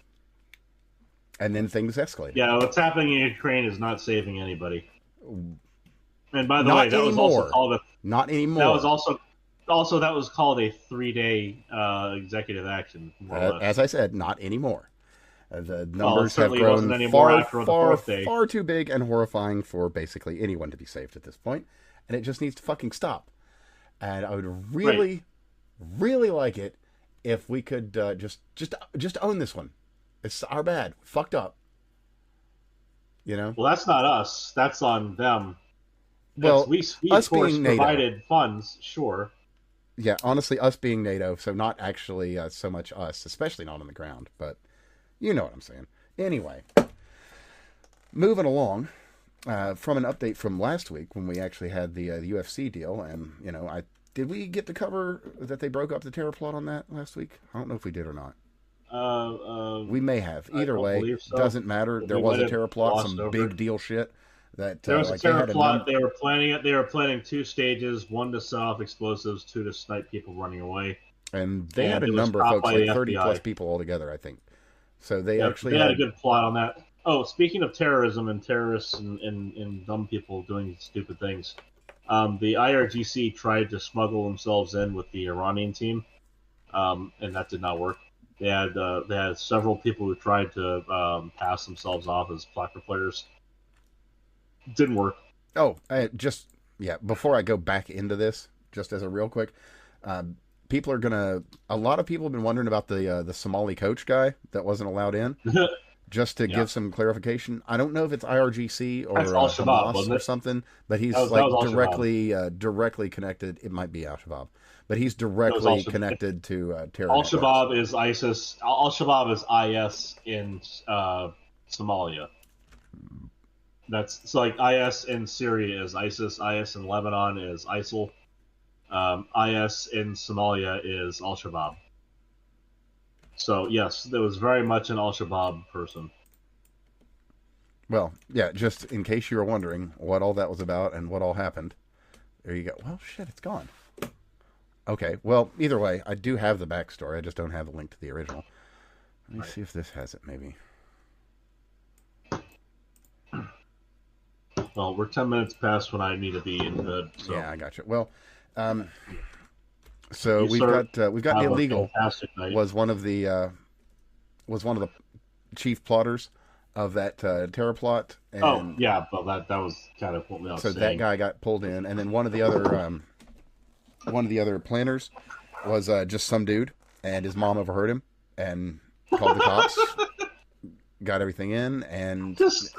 And then things escalated. Yeah, what's happening in Ukraine is not saving anybody. And by the way, that was also called not anymore. That was also that was called a 3-day executive action. As I said, not anymore. The numbers have grown far too big and horrifying for basically anyone to be saved at this point, and it just needs to fucking stop. And I would really like it if we could just own this one. It's our bad. Fucked up. You know. Well, that's not us. That's on them. Well, we of course provided funds, sure. Yeah, honestly, us being NATO, so not actually so much us, especially not on the ground, but. You know what I'm saying. Anyway, moving along from an update from last week when we actually had the UFC deal, and you know, did we get to cover that they broke up the terror plot on that last week? I don't know if we did or not. We may have. Either way, so. Doesn't matter. There was a terror plot, some big deal shit. That there was a terror plot. They were planning it. They were planning 2 stages: 1 to set off explosives, 2 to snipe people running away. And they had a number of folks, like 30 plus people altogether, I think. So they actually had a good plot on that. Oh, speaking of terrorism and terrorists and dumb people doing stupid things, the IRGC tried to smuggle themselves in with the Iranian team, and that did not work. They had several people who tried to pass themselves off as soccer players. Didn't work. Oh, before I go back into this, just as a real quick, a lot of people have been wondering about the Somali coach guy that wasn't allowed in. Just to give some clarification, I don't know if it's IRGC or Hamas or something, but he's directly connected. It might be Al-Shabaab, but he's directly connected to terror. Al-Shabaab is ISIS. Al-Shabaab is IS in Somalia. That's like IS in Syria is ISIS. IS in Lebanon is ISIL. IS in Somalia is Al-Shabaab. So, yes, there was very much an Al-Shabaab person. Well, yeah, just in case you were wondering what all that was about and what all happened, there you go. Well, shit, it's gone. Okay, well, either way, I do have the backstory. I just don't have the link to the original. Let me see if this has it, maybe. Well, we're 10 minutes past when I need to be in bed. So. Yeah, I got you. Well, so we've got illegal was one of the chief plotters of that terror plot. And oh yeah, well that was kind of what we were saying. So that guy got pulled in, and then one of the other planners was just some dude, and his mom overheard him and called the cops. Got everything in, and just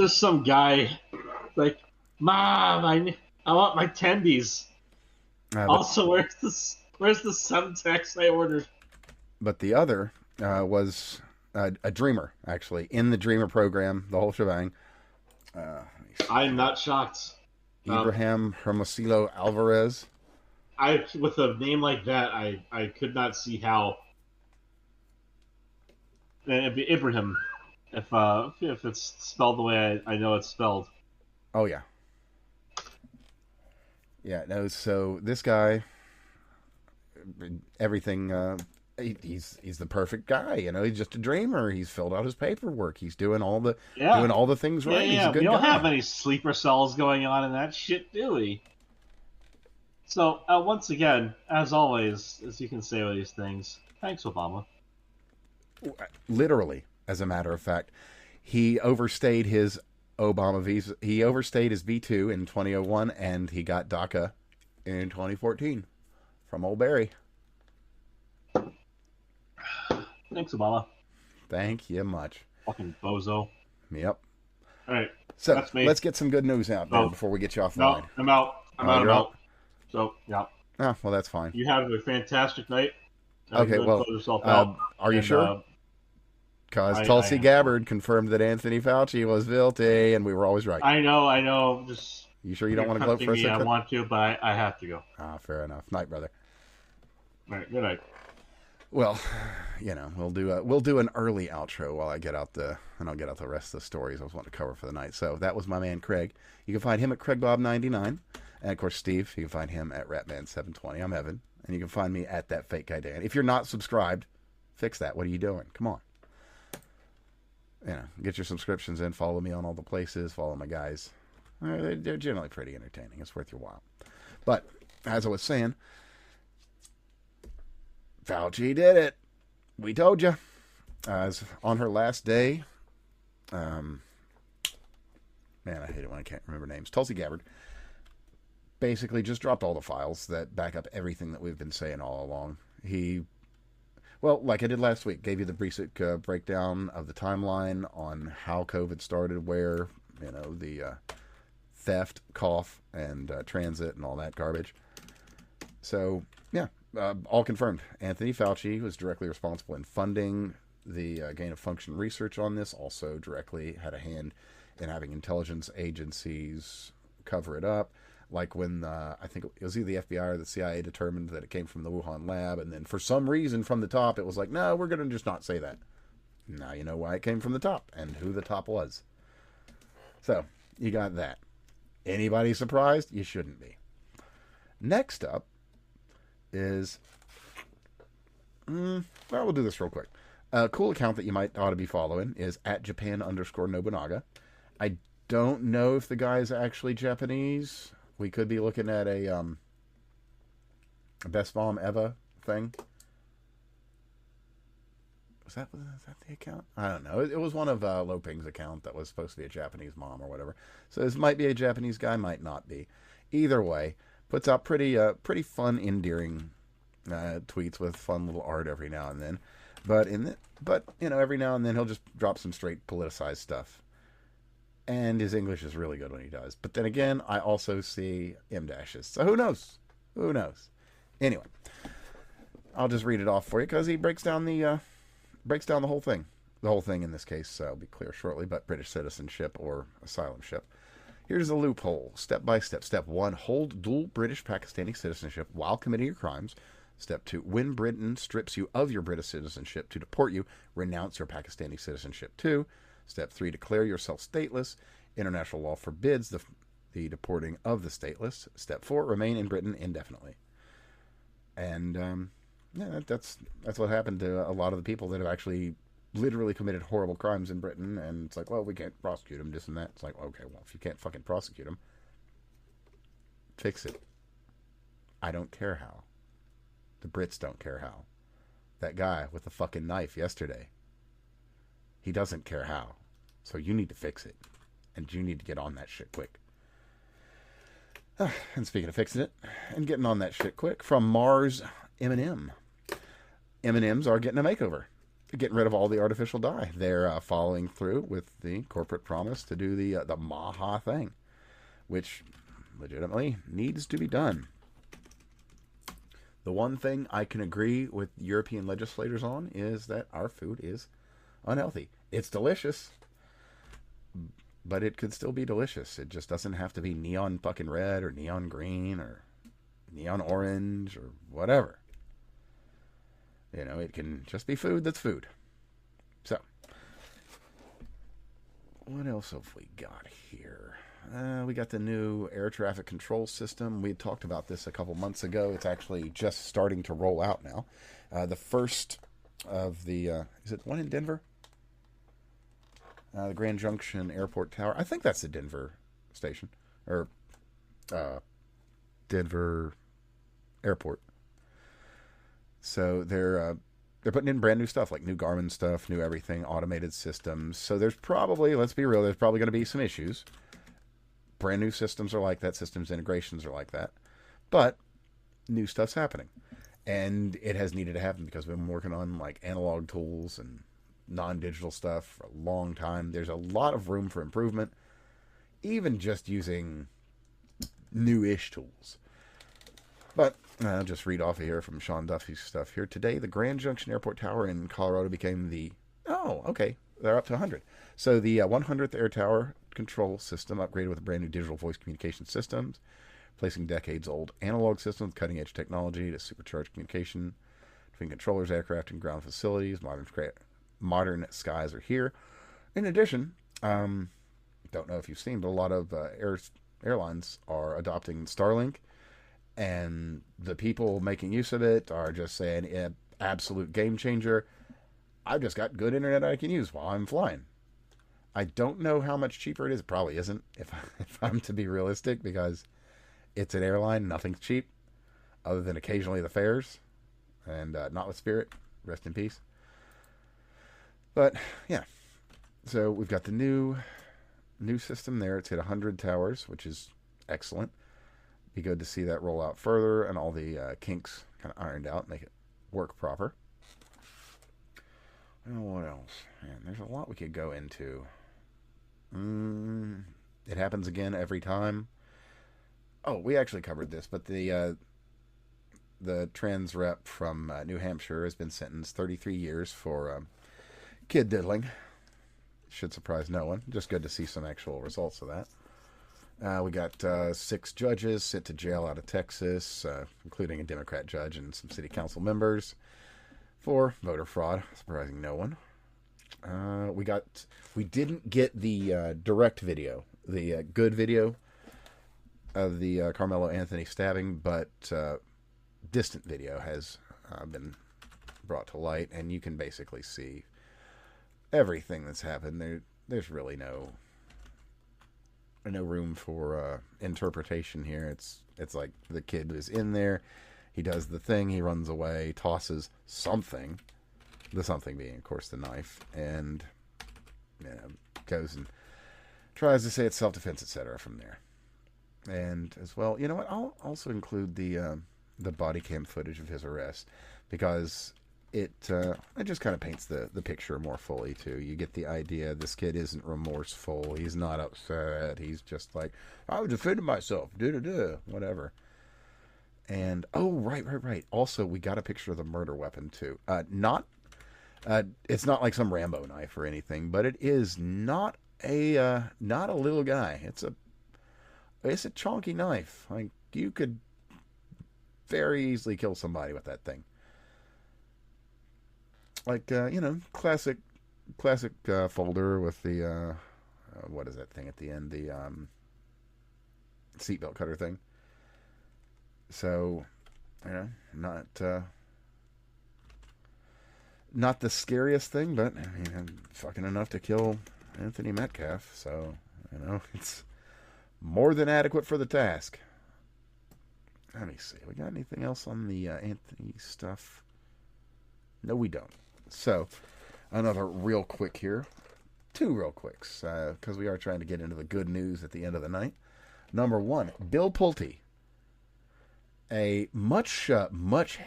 some guy like, Mom, I want my tendies. Also, where's the subtext I ordered? But the other was a dreamer, actually, in the dreamer program, the whole shebang. I'm not shocked. Ibrahim Hermosillo Alvarez. With a name like that, I could not see how. It'd be Ibrahim, if it's spelled the way I know it's spelled. Oh yeah. Yeah, no, so this guy, everything, he's the perfect guy, you know. He's just a dreamer. He's filled out his paperwork. He's doing all the things right. He's a good guy. We don't have any sleeper cells going on in that shit, do we? So once again, as always, as you can say with these things, thanks, Obama. Literally, as a matter of fact, he overstayed his Obama visa. He overstayed his V2 in 2001, and he got DACA in 2014 from old Barry. Thanks, Obama. Thank you much. Fucking bozo. Yep. All right. So let's get some good news out there before we get you off the line. I'm out. I'm out. So yeah. Oh, well, that's fine. You have a fantastic night. Okay. Well, are you sure? Because Tulsi Gabbard confirmed that Anthony Fauci was guilty, and we were always right. I know. Just you sure you don't want to gloat for a second? I want to, but I have to go. Ah, fair enough. Night, brother. All right. Good night. Well, you know, we'll do an early outro while I get out and I'll get out the rest of the stories I was wanting to cover for the night. So that was my man Craig. You can find him at CraigBob99, and of course Steve. You can find him at Ratman720. I'm Evan, and you can find me at That Fake Guy Dan. If you're not subscribed, fix that. What are you doing? Come on. You know, get your subscriptions in. Follow me on all the places. Follow my guys. They're generally pretty entertaining. It's worth your while. But as I was saying, Fauci did it. We told you. On her last day, man, I hate it when I can't remember names. Tulsi Gabbard basically just dropped all the files that back up everything that we've been saying all along. Well, like I did last week, gave you the basic breakdown of the timeline on how COVID started, where, you know, the theft, cough, and transit and all that garbage. So, yeah, all confirmed. Anthony Fauci was directly responsible in funding the gain-of-function research on this, also directly had a hand in having intelligence agencies cover it up. Like when I think it was either the FBI or the CIA determined that it came from the Wuhan lab, and then for some reason from the top it was like, no, we're going to just not say that. Now you know why it came from the top and who the top was. So you got that. Anybody surprised? You shouldn't be. Next up is, well, we'll do this real quick. A cool account that you might ought to be following is at Japan_Nobunaga. I don't know if the guy is actually Japanese. We could be looking at a Best Mom Eva thing. Was that the account? I don't know. It was one of Loping's account that was supposed to be a Japanese mom or whatever. So this might be a Japanese guy, might not be. Either way, puts out pretty fun, endearing tweets with fun little art every now and then. But you know, every now and then he'll just drop some straight politicized stuff. And his English is really good when he does. But then again, I also see M-dashes. So who knows? Who knows? Anyway, I'll just read it off for you because he breaks down the whole thing. The whole thing in this case, I'll be clear shortly, but British citizenship or asylumship. Here's the loophole. Step by step. Step 1, hold dual British-Pakistani citizenship while committing your crimes. Step 2, when Britain strips you of your British citizenship to deport you, renounce your Pakistani citizenship too. Step 3, declare yourself stateless. International law forbids the deporting of the stateless. Step 4, remain in Britain indefinitely. And yeah, that's what happened to a lot of the people that have actually literally committed horrible crimes in Britain. And it's like, well, we can't prosecute them, this and that. It's like, okay, well, if you can't fucking prosecute them, fix it. I don't care how. The Brits don't care how. That guy with the fucking knife yesterday, he doesn't care how. So you need to fix it. And you need to get on that shit quick. And speaking of fixing it and getting on that shit quick, from Mars M&M. M&Ms are getting a makeover. They're getting rid of all the artificial dye. They're following through with the corporate promise to do the Maha thing, which legitimately needs to be done. The one thing I can agree with European legislators on is that our food is unhealthy. It's delicious, but it could still be delicious. It just doesn't have to be neon fucking red or neon green or neon orange or whatever. You know, it can just be food that's food. So, what else have we got here? We got the new air traffic control system. We had talked about this a couple months ago. It's actually just starting to roll out now. The first of the... is it one in Denver? The Grand Junction Airport Tower. I think that's the Denver station. Or Denver Airport. So they're putting in brand new stuff, like new Garmin stuff, new everything, automated systems. So there's probably, let's be real, there's probably going to be some issues. Brand new systems are like that. Systems integrations are like that. But new stuff's happening. And it has needed to happen because we've been working on like analog tools and non-digital stuff for a long time. There's a lot of room for improvement, even just using new-ish tools. But I'll just read off of here from Sean Duffy's stuff here. Today, the Grand Junction Airport Tower in Colorado became the... Oh, okay. They're up to 100. So the 100th Air Tower control system upgraded with a brand new digital voice communication systems, replacing decades-old analog systems with cutting-edge technology to supercharge communication between controllers, aircraft, and ground facilities. Modern skies are here. In addition, don't know if you've seen, but a lot of airlines are adopting Starlink, and the people making use of it are just saying, absolute game changer. I've just got good internet I can use while I'm flying. I don't know how much cheaper it is. It probably isn't, if I'm to be realistic, because it's an airline. Nothing's cheap, other than occasionally the fares, and not with Spirit. Rest in peace. But yeah, so we've got the new system there. It's hit 100 towers, which is excellent. Be good to see that roll out further and all the kinks kind of ironed out, make it work proper. Well, what else? Man, there's a lot we could go into. It happens again every time. Oh, we actually covered this, but the trans rep from New Hampshire has been sentenced 33 years for kid diddling. Should surprise no one. Just good to see some actual results of that. We got 6 judges sent to jail out of Texas, including a Democrat judge and some city council members, for voter fraud, surprising no one. We didn't get the direct video, the good video of the Carmelo Anthony stabbing, but distant video has been brought to light, and you can basically see everything that's happened. There's really no room for interpretation here. It's like the kid is in there, he does the thing, he runs away, tosses something, the something being, of course, the knife, and goes and tries to say it's self-defense, etc. from there. And as well, you know what? I'll also include the body cam footage of his arrest, because it just kind of paints the picture more fully too. You get the idea this kid isn't remorseful, he's not upset, he's just like, I was defending myself, whatever. And right. Also, we got a picture of the murder weapon too. It's not like some Rambo knife or anything, but it is not a little guy. It's a chunky knife. Like, you could very easily kill somebody with that thing. Like, classic folder with the what is that thing at the end? The seatbelt cutter thing. So, not the scariest thing, but fucking enough to kill Anthony Metcalf. So, it's more than adequate for the task. Let me see. We got anything else on the Anthony stuff? No, we don't. So, another real quick here. 2 real quicks, because we are trying to get into the good news at the end of the night. Number 1, Bill Pulte. a much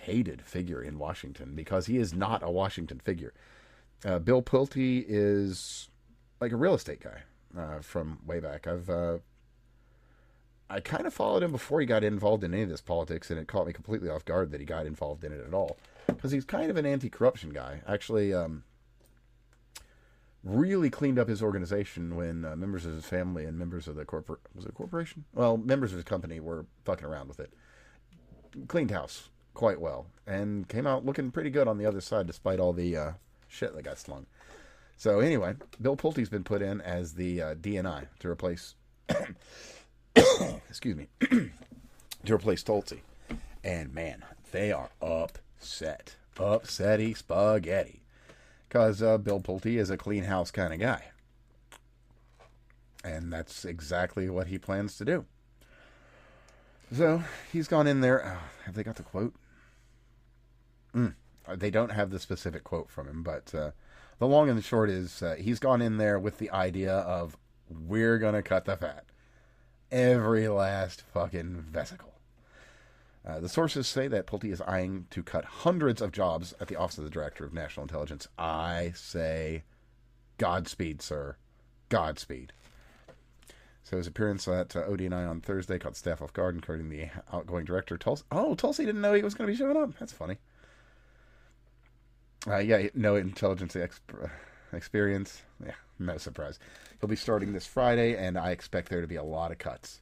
hated figure in Washington because he is not a Washington figure. Bill Pulte is like a real estate guy from way back. I kind of followed him before he got involved in any of this politics, and it caught me completely off guard that he got involved in it at all. Because he's kind of an anti-corruption guy. Actually, really cleaned up his organization when members of his family and members of the corporation? Well, members of his company were fucking around with it. Cleaned house quite well, and came out looking pretty good on the other side despite all the shit that got slung. So anyway, Bill Pulte's been put in as the DNI to replace... excuse me, to replace Tulsi. And man, they are upsetty spaghetti. Because Bill Pulte is a clean house kind of guy. And that's exactly what he plans to do. So, he's gone in there. Have they got the quote? They don't have the specific quote from him, but the long and the short is he's gone in there with the idea of, we're going to cut the fat. Every last fucking vesicle. The sources say that Pulte is eyeing to cut hundreds of jobs at the Office of the Director of National Intelligence. I say, Godspeed, sir. Godspeed. So his appearance at ODNI on Thursday caught staff off guard, including the outgoing director, Tulsi. Oh, Tulsi didn't know he was going to be showing up. That's funny. Yeah, no intelligence experience. Yeah, no surprise. He'll be starting this Friday, and I expect there to be a lot of cuts.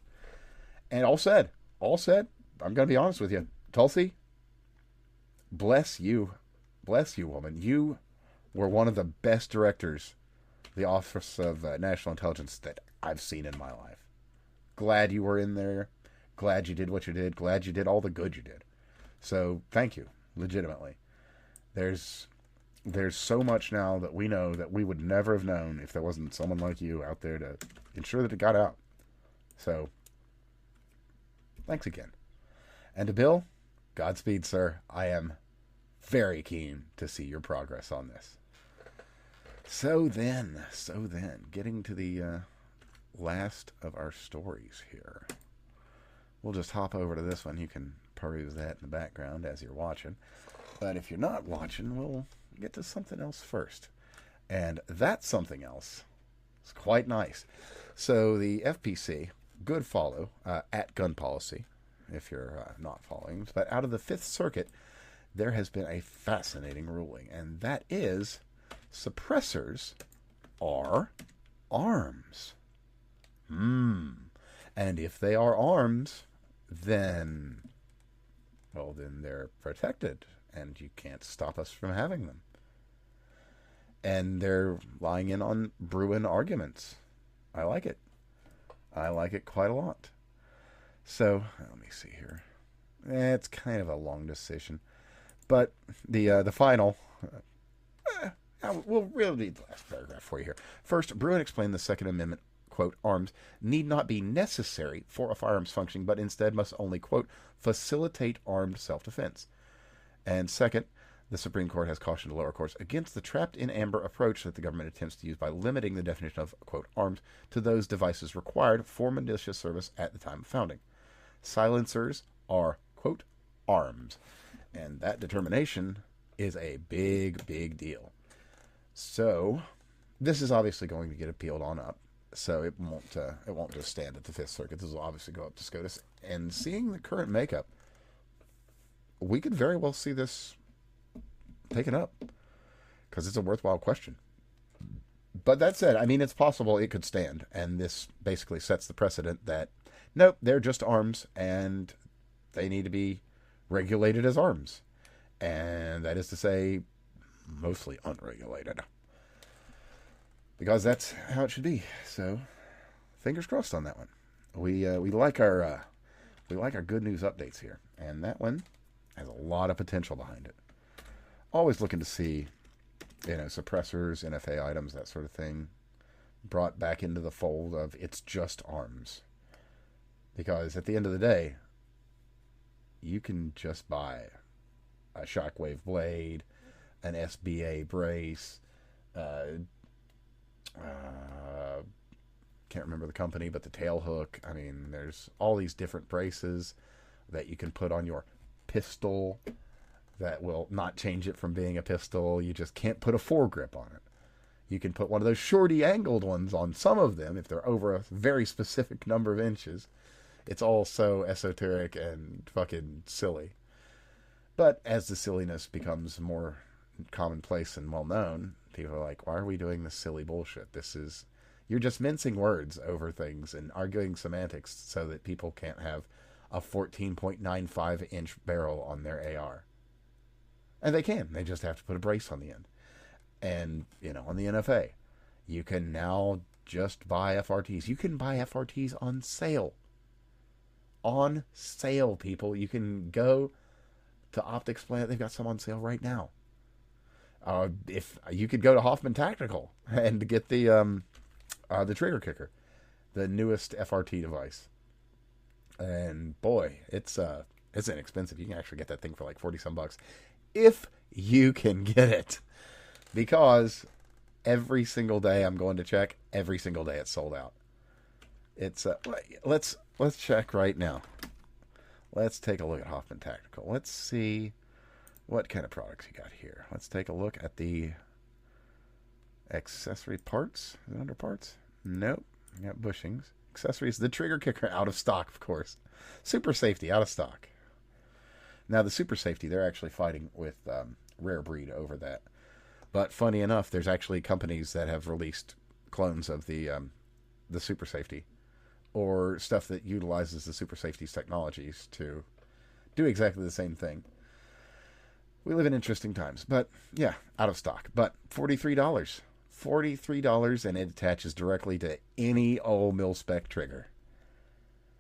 And all said, I'm going to be honest with you. Tulsi, bless you, woman. You were one of the best directors the Office of National Intelligence that I've seen in my life. Glad you were in there. Glad you did what you did. Glad you did all the good you did. So, thank you, legitimately. There's so much now that we know that we would never have known if there wasn't someone like you out there to ensure that it got out. So, thanks again. And to Bill, Godspeed, sir. I am very keen to see your progress on this. So then, getting to the last of our stories here. We'll just hop over to this one. You can peruse that in the background as you're watching. But if you're not watching, we'll get to something else first. And that something else is quite nice. So the FPC, good follow, at gun policy, if you're not following. But out of the Fifth Circuit, there has been a fascinating ruling. And that is, suppressors are arms. And if they are arms, then they're protected. And you can't stop us from having them. And they're lying in on Bruin arguments. I like it. I like it quite a lot. So, let me see here. It's kind of a long decision. But the final... we'll really read the last paragraph for you here. First, Bruin explained the Second Amendment, quote, arms need not be necessary for a firearms functioning, but instead must only, quote, facilitate armed self-defense. And second, the Supreme Court has cautioned lower courts against the trapped-in-amber approach that the government attempts to use by limiting the definition of, quote, arms to those devices required for militia service at the time of founding. Silencers are, quote, arms. And that determination is a big, big deal. So, this is obviously going to get appealed on up. So it won't just stand at the Fifth Circuit. This will obviously go up to SCOTUS. And seeing the current makeup, we could very well see this taken up. Because it's a worthwhile question. But that said, I mean, it's possible it could stand. And this basically sets the precedent that, nope, they're just arms. And they need to be regulated as arms. And that is to say, mostly unregulated. Because that's how it should be. So, fingers crossed on that one. We like our good news updates here, and that one has a lot of potential behind it. Always looking to see, suppressors, NFA items, that sort of thing, brought back into the fold of it's just arms. Because at the end of the day, you can just buy a shockwave blade, an SBA brace, can't remember the company, but the tail hook. I mean, there's all these different braces that you can put on your pistol that will not change it from being a pistol. You just can't put a foregrip on it. You can put one of those shorty angled ones on some of them if they're over a very specific number of inches. It's all so esoteric and fucking silly. But as the silliness becomes more commonplace and well known, people are like, why are we doing this silly bullshit? You're just mincing words over things and arguing semantics so that people can't have a 14.95 inch barrel on their AR. And they can. They just have to put a brace on the end. And, on the NFA, you can now just buy FRTs. You can buy FRTs on sale. On sale, people. You can go to Optics Plant. They've got some on sale right now. If you could go to Hoffman Tactical and get the trigger kicker, the newest FRT device. And boy, it's inexpensive. You can actually get that thing for like 40 some bucks if you can get it. Because every single day I'm going to check, every single day it's sold out. It's let's check right now. Let's take a look at Hoffman Tactical. Let's see what kind of products you got here. Let's take a look at the accessory parts. Is it under parts? Nope. You got bushings. Accessories. The trigger kicker out of stock, of course. Super Safety out of stock. Now the Super Safety, they're actually fighting with Rare Breed over that. But funny enough, there's actually companies that have released clones of the Super Safety, or stuff that utilizes the Super Safety's technologies to do exactly the same thing. We live in interesting times, but yeah, out of stock. But $43, $43, and it attaches directly to any old mil-spec trigger.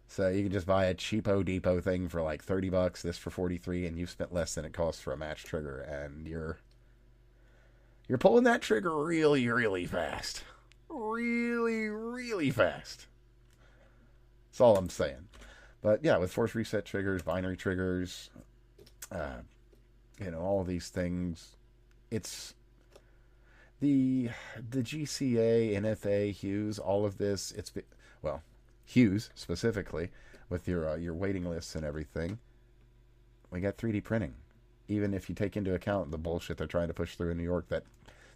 So you can just buy a cheapo depot thing for like $30, this for $43, and you've spent less than it costs for a match trigger, and you're pulling that trigger really, really fast. Really, really fast. That's all I'm saying. But yeah, with force reset triggers, binary triggers, all of these things, it's the GCA, NFA, Hughes, all of this. Hughes specifically, with your waiting lists and everything. We got 3D printing. Even if you take into account the bullshit they're trying to push through in New York that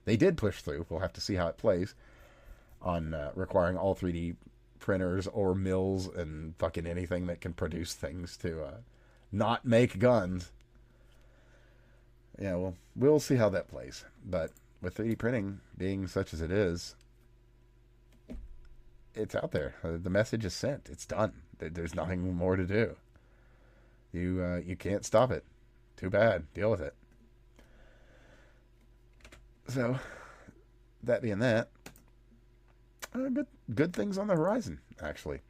they did push through, we'll have to see how it plays on requiring all 3D printers or mills and fucking anything that can produce things to not make guns. Yeah, well, we'll see how that plays. But with 3D printing being such as it is, it's out there. The message is sent. It's done. There's nothing more to do. You can't stop it. Too bad. Deal with it. So, that being that, good things on the horizon, actually.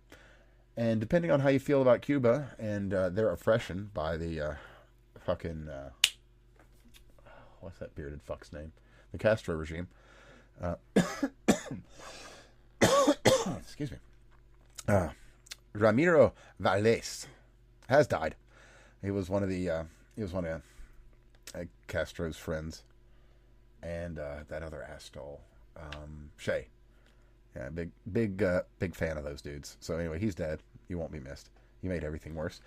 And depending on how you feel about Cuba and their oppression by the fucking... what's that bearded fuck's name? The Castro regime. Excuse me. Ramiro Valles has died. He was one of Castro's friends, and that other asshole, Shay. Yeah, big fan of those dudes. So anyway, he's dead. You won't be missed. You made everything worse.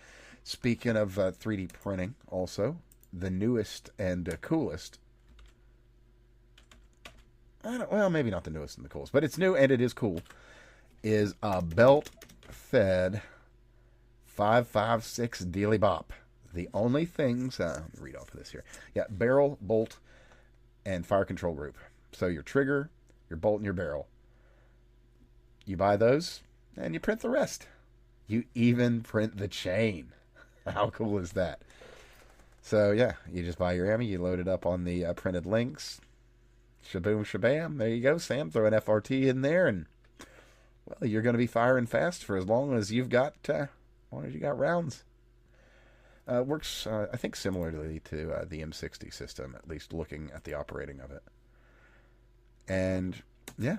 Speaking of 3D printing, also the newest and coolest. Maybe not the newest and the coolest, but it's new and it is cool. Is a belt-fed 5.56 Dealy Bop. The only things, let me read off of this here. Yeah, barrel, bolt, and fire control group. So your trigger, your bolt, and your barrel. You buy those, and you print the rest. You even print the chain. How cool is that? So yeah, you just buy your ammo, you load it up on the printed links. Shaboom, shabam. There you go, Sam. Throw an FRT in there, and well, you're going to be firing fast for as long as you've got, rounds. Works, I think, similarly to the M60 system, at least looking at the operating of it. And yeah,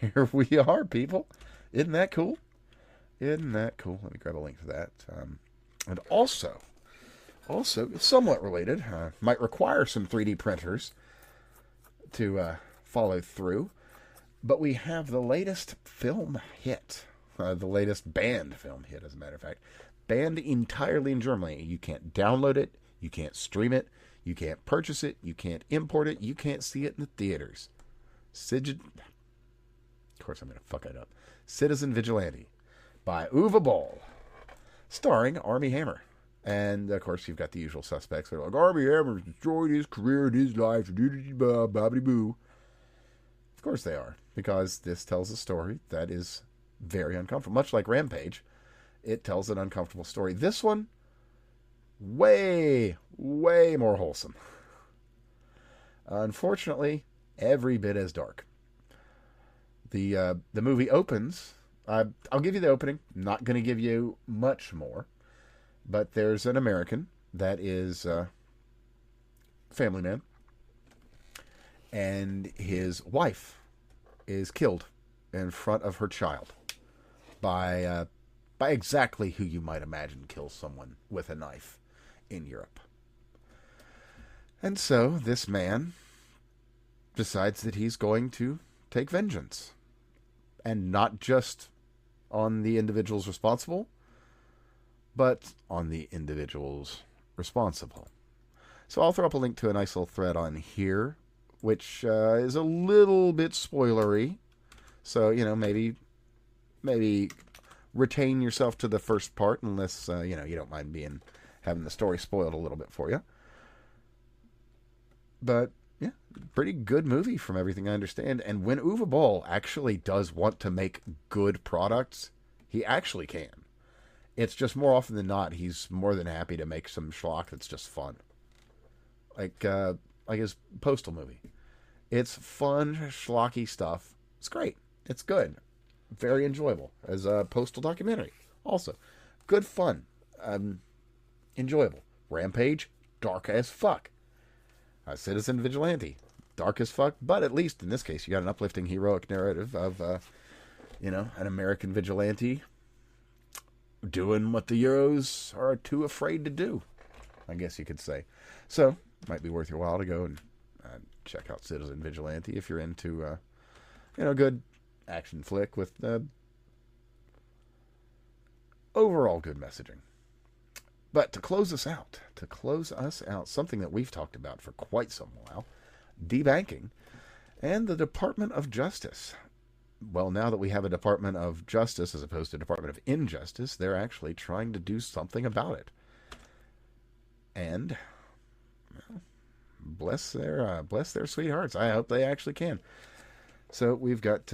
here we are, people. Isn't that cool? Isn't that cool? Let me grab a link to that. And also, somewhat related, might require some 3D printers to follow through. But we have the latest film hit, the latest banned film hit, as a matter of fact, banned entirely in Germany. You can't download it. You can't stream it. You can't purchase it. You can't import it. You can't see it in the theaters. Of course, I'm going to fuck it up. Citizen Vigilante by Uwe Boll, starring Armie Hammer. And, of course, you've got the usual suspects. They're like, Armie Hammer's destroyed his career and his life. Bobbity-boo. Of course they are, because this tells a story that is very uncomfortable. Much like Rampage, it tells an uncomfortable story. This one, way, way more wholesome. Unfortunately, every bit as dark. The movie opens. I'll give you the opening. Not going to give you much more. But there's an American that is a family man. And his wife is killed in front of her child by exactly who you might imagine kills someone with a knife in Europe. And so this man decides that he's going to take vengeance. And not just on the individuals responsible, but on the individuals responsible. So I'll throw up a link to a nice little thread on here, which is a little bit spoilery. So, maybe retain yourself to the first part, unless, you don't mind having the story spoiled a little bit for you. But, yeah, pretty good movie from everything I understand. And when Uwe Boll actually does want to make good products, he actually can. It's just more often than not, he's more than happy to make some schlock that's just fun. Like his Postal movie. It's fun, schlocky stuff. It's great. It's good. Very enjoyable as a Postal documentary. Also, good fun. Enjoyable. Rampage, dark as fuck. Citizen Vigilante, dark as fuck, but at least in this case, you got an uplifting, heroic narrative of, an American vigilante doing what the Euros are too afraid to do, I guess you could say. So, might be worth your while to go and check out Citizen Vigilante if you're into, a good action flick with overall good messaging. But to close us out, something that we've talked about for quite some while, debanking, and the Department of Justice. Well, now that we have a Department of Justice as opposed to a Department of Injustice, they're actually trying to do something about it. And, well, bless their sweethearts. I hope they actually can. So we've got,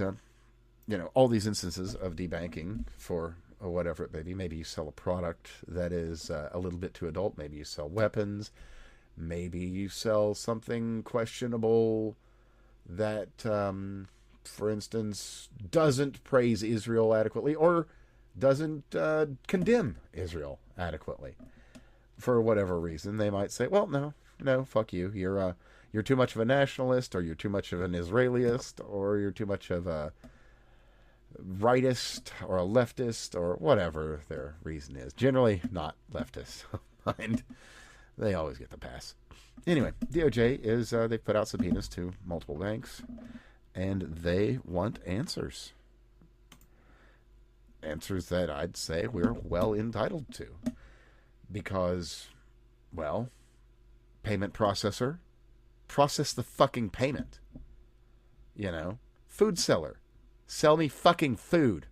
all these instances of debanking for whatever it may be. Maybe you sell a product that is a little bit too adult. Maybe you sell weapons. Maybe you sell something questionable that, for instance, doesn't praise Israel adequately or doesn't condemn Israel adequately. For whatever reason, they might say, well, no, fuck you. You're too much of a nationalist, or you're too much of an Israelist, or you're too much of a rightist or a leftist or whatever their reason is. Generally not leftist. And they always get the pass. Anyway, DOJ is they've put out subpoenas to multiple banks, and they want answers. Answers that I'd say we're well entitled to. Because, well, payment processor, process the fucking payment. Food seller, sell me fucking food.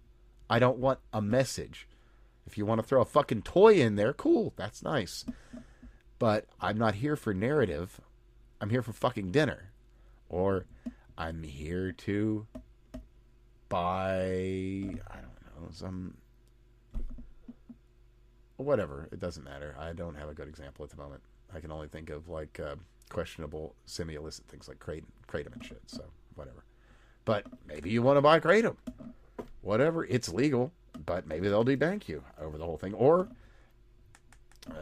I don't want a message. If you want to throw a fucking toy in there, cool, that's nice. But I'm not here for narrative. I'm here for fucking dinner. Or I'm here to buy, I don't know, some, whatever. It doesn't matter. I don't have a good example at the moment. I can only think of questionable, semi-illicit things like kratom and shit. So whatever. But maybe you want to buy kratom. Whatever. It's legal. But maybe they'll debank you over the whole thing. Or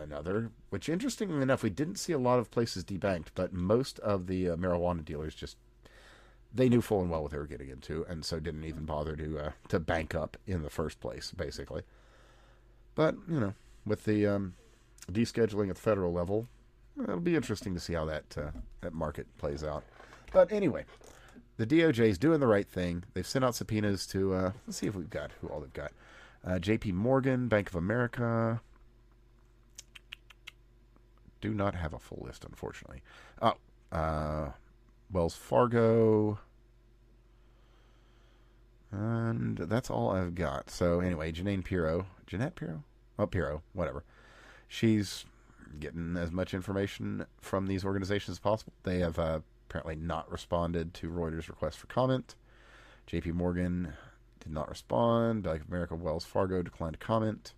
another, which interestingly enough, we didn't see a lot of places debanked, but most of the marijuana dealers they knew full and well what they were getting into, and so didn't even bother to bank up in the first place, basically. But, with the descheduling at the federal level, it'll be interesting to see how that market plays out. But anyway, the DOJ is doing the right thing. They've sent out subpoenas to, let's see if we've got who all they've got. JP Morgan, Bank of America, do not have a full list, unfortunately. Wells Fargo. And that's all I've got. So anyway, Jeanette Pirro, whatever. She's getting as much information from these organizations as possible. They have apparently not responded to Reuters' request for comment. JP Morgan did not respond. Bank of America, Wells Fargo declined to comment.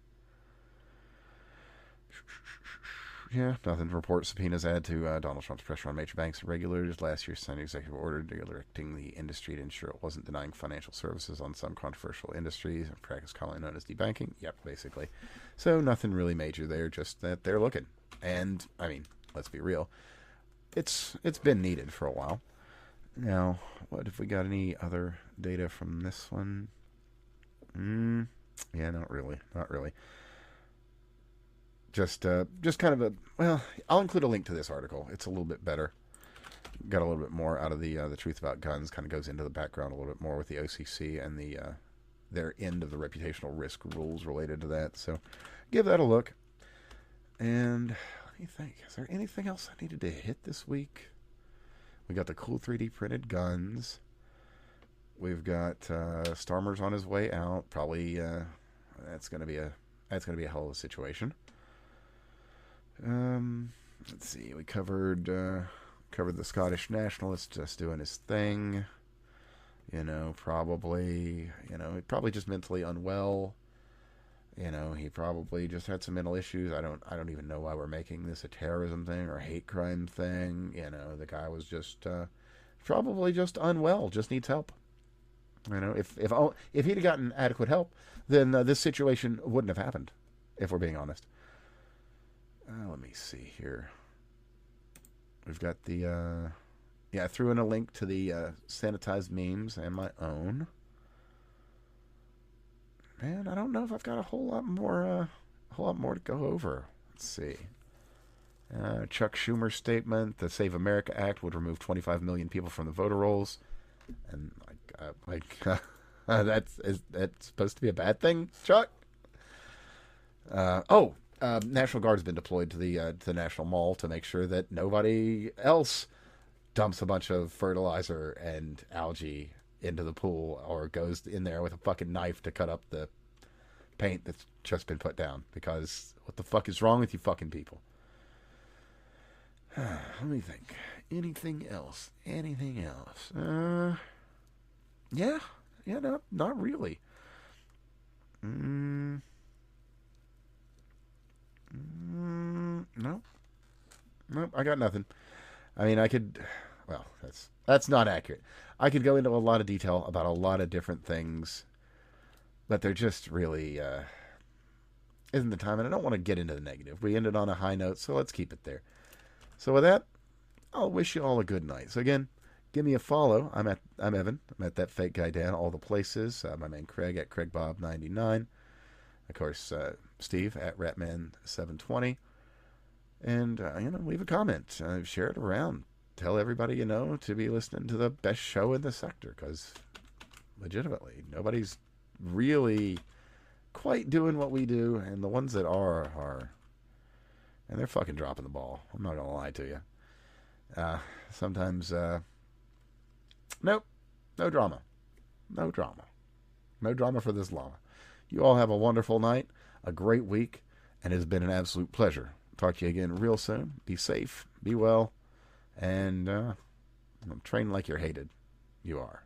Yeah, nothing. Report subpoenas add to Donald Trump's pressure on major banks and regulators. Last year signed an executive order directing the industry to ensure it wasn't denying financial services on some controversial industries, a practice commonly known as debanking. Yep, basically. So nothing really major there, just that they're looking. And, I mean, let's be real. It's been needed for a while. Now, what if we got any other data from this one? Yeah, not really. Just kind of I'll include a link to this article. It's a little bit better. Got a little bit more out of the truth about guns. Kind of goes into the background a little bit more with the OCC and their end of the reputational risk rules related to that. So give that a look. And let me think. Is there anything else I needed to hit this week? We got the cool 3D printed guns. We've got Starmer's on his way out. Probably that's gonna be a hell of a situation. Let's see. We covered the Scottish nationalist just doing his thing. Probably just mentally unwell. He probably just had some mental issues. I don't even know why we're making this a terrorism thing or a hate crime thing. The guy was just probably just unwell, just needs help. If he'd have gotten adequate help, then this situation wouldn't have happened, if we're being honest. Let me see here. We've got the I threw in a link to the sanitized memes and my own. Man, I don't know if I've got a whole lot more to go over. Let's see. Chuck Schumer's statement: the Save America Act would remove 25 million people from the voter rolls, and that's supposed to be a bad thing, Chuck? National Guard's been deployed to the National Mall to make sure that nobody else dumps a bunch of fertilizer and algae into the pool or goes in there with a fucking knife to cut up the paint that's just been put down, because what the fuck is wrong with you fucking people? Let me think. Anything else? No, not really. No, I got nothing. I mean, I could. Well, that's not accurate. I could go into a lot of detail about a lot of different things, but there just really isn't the time, and I don't want to get into the negative. We ended on a high note, so let's keep it there. So with that, I'll wish you all a good night. So again, give me a follow. I'm Evan. I'm at That Fake Guy Dan, all the places. My man Craig at CraigBob99. Of course, Steve at Ratman720. And, leave a comment. Share it around. Tell everybody you know to be listening to the best show in the sector, because legitimately, nobody's really quite doing what we do, and the ones that are, and they're fucking dropping the ball. I'm not going to lie to you. Sometimes, nope, no drama. No drama for this llama. You all have a wonderful night, a great week, and it has been an absolute pleasure. Talk to you again real soon. Be safe, be well, and train like you're hated. You are.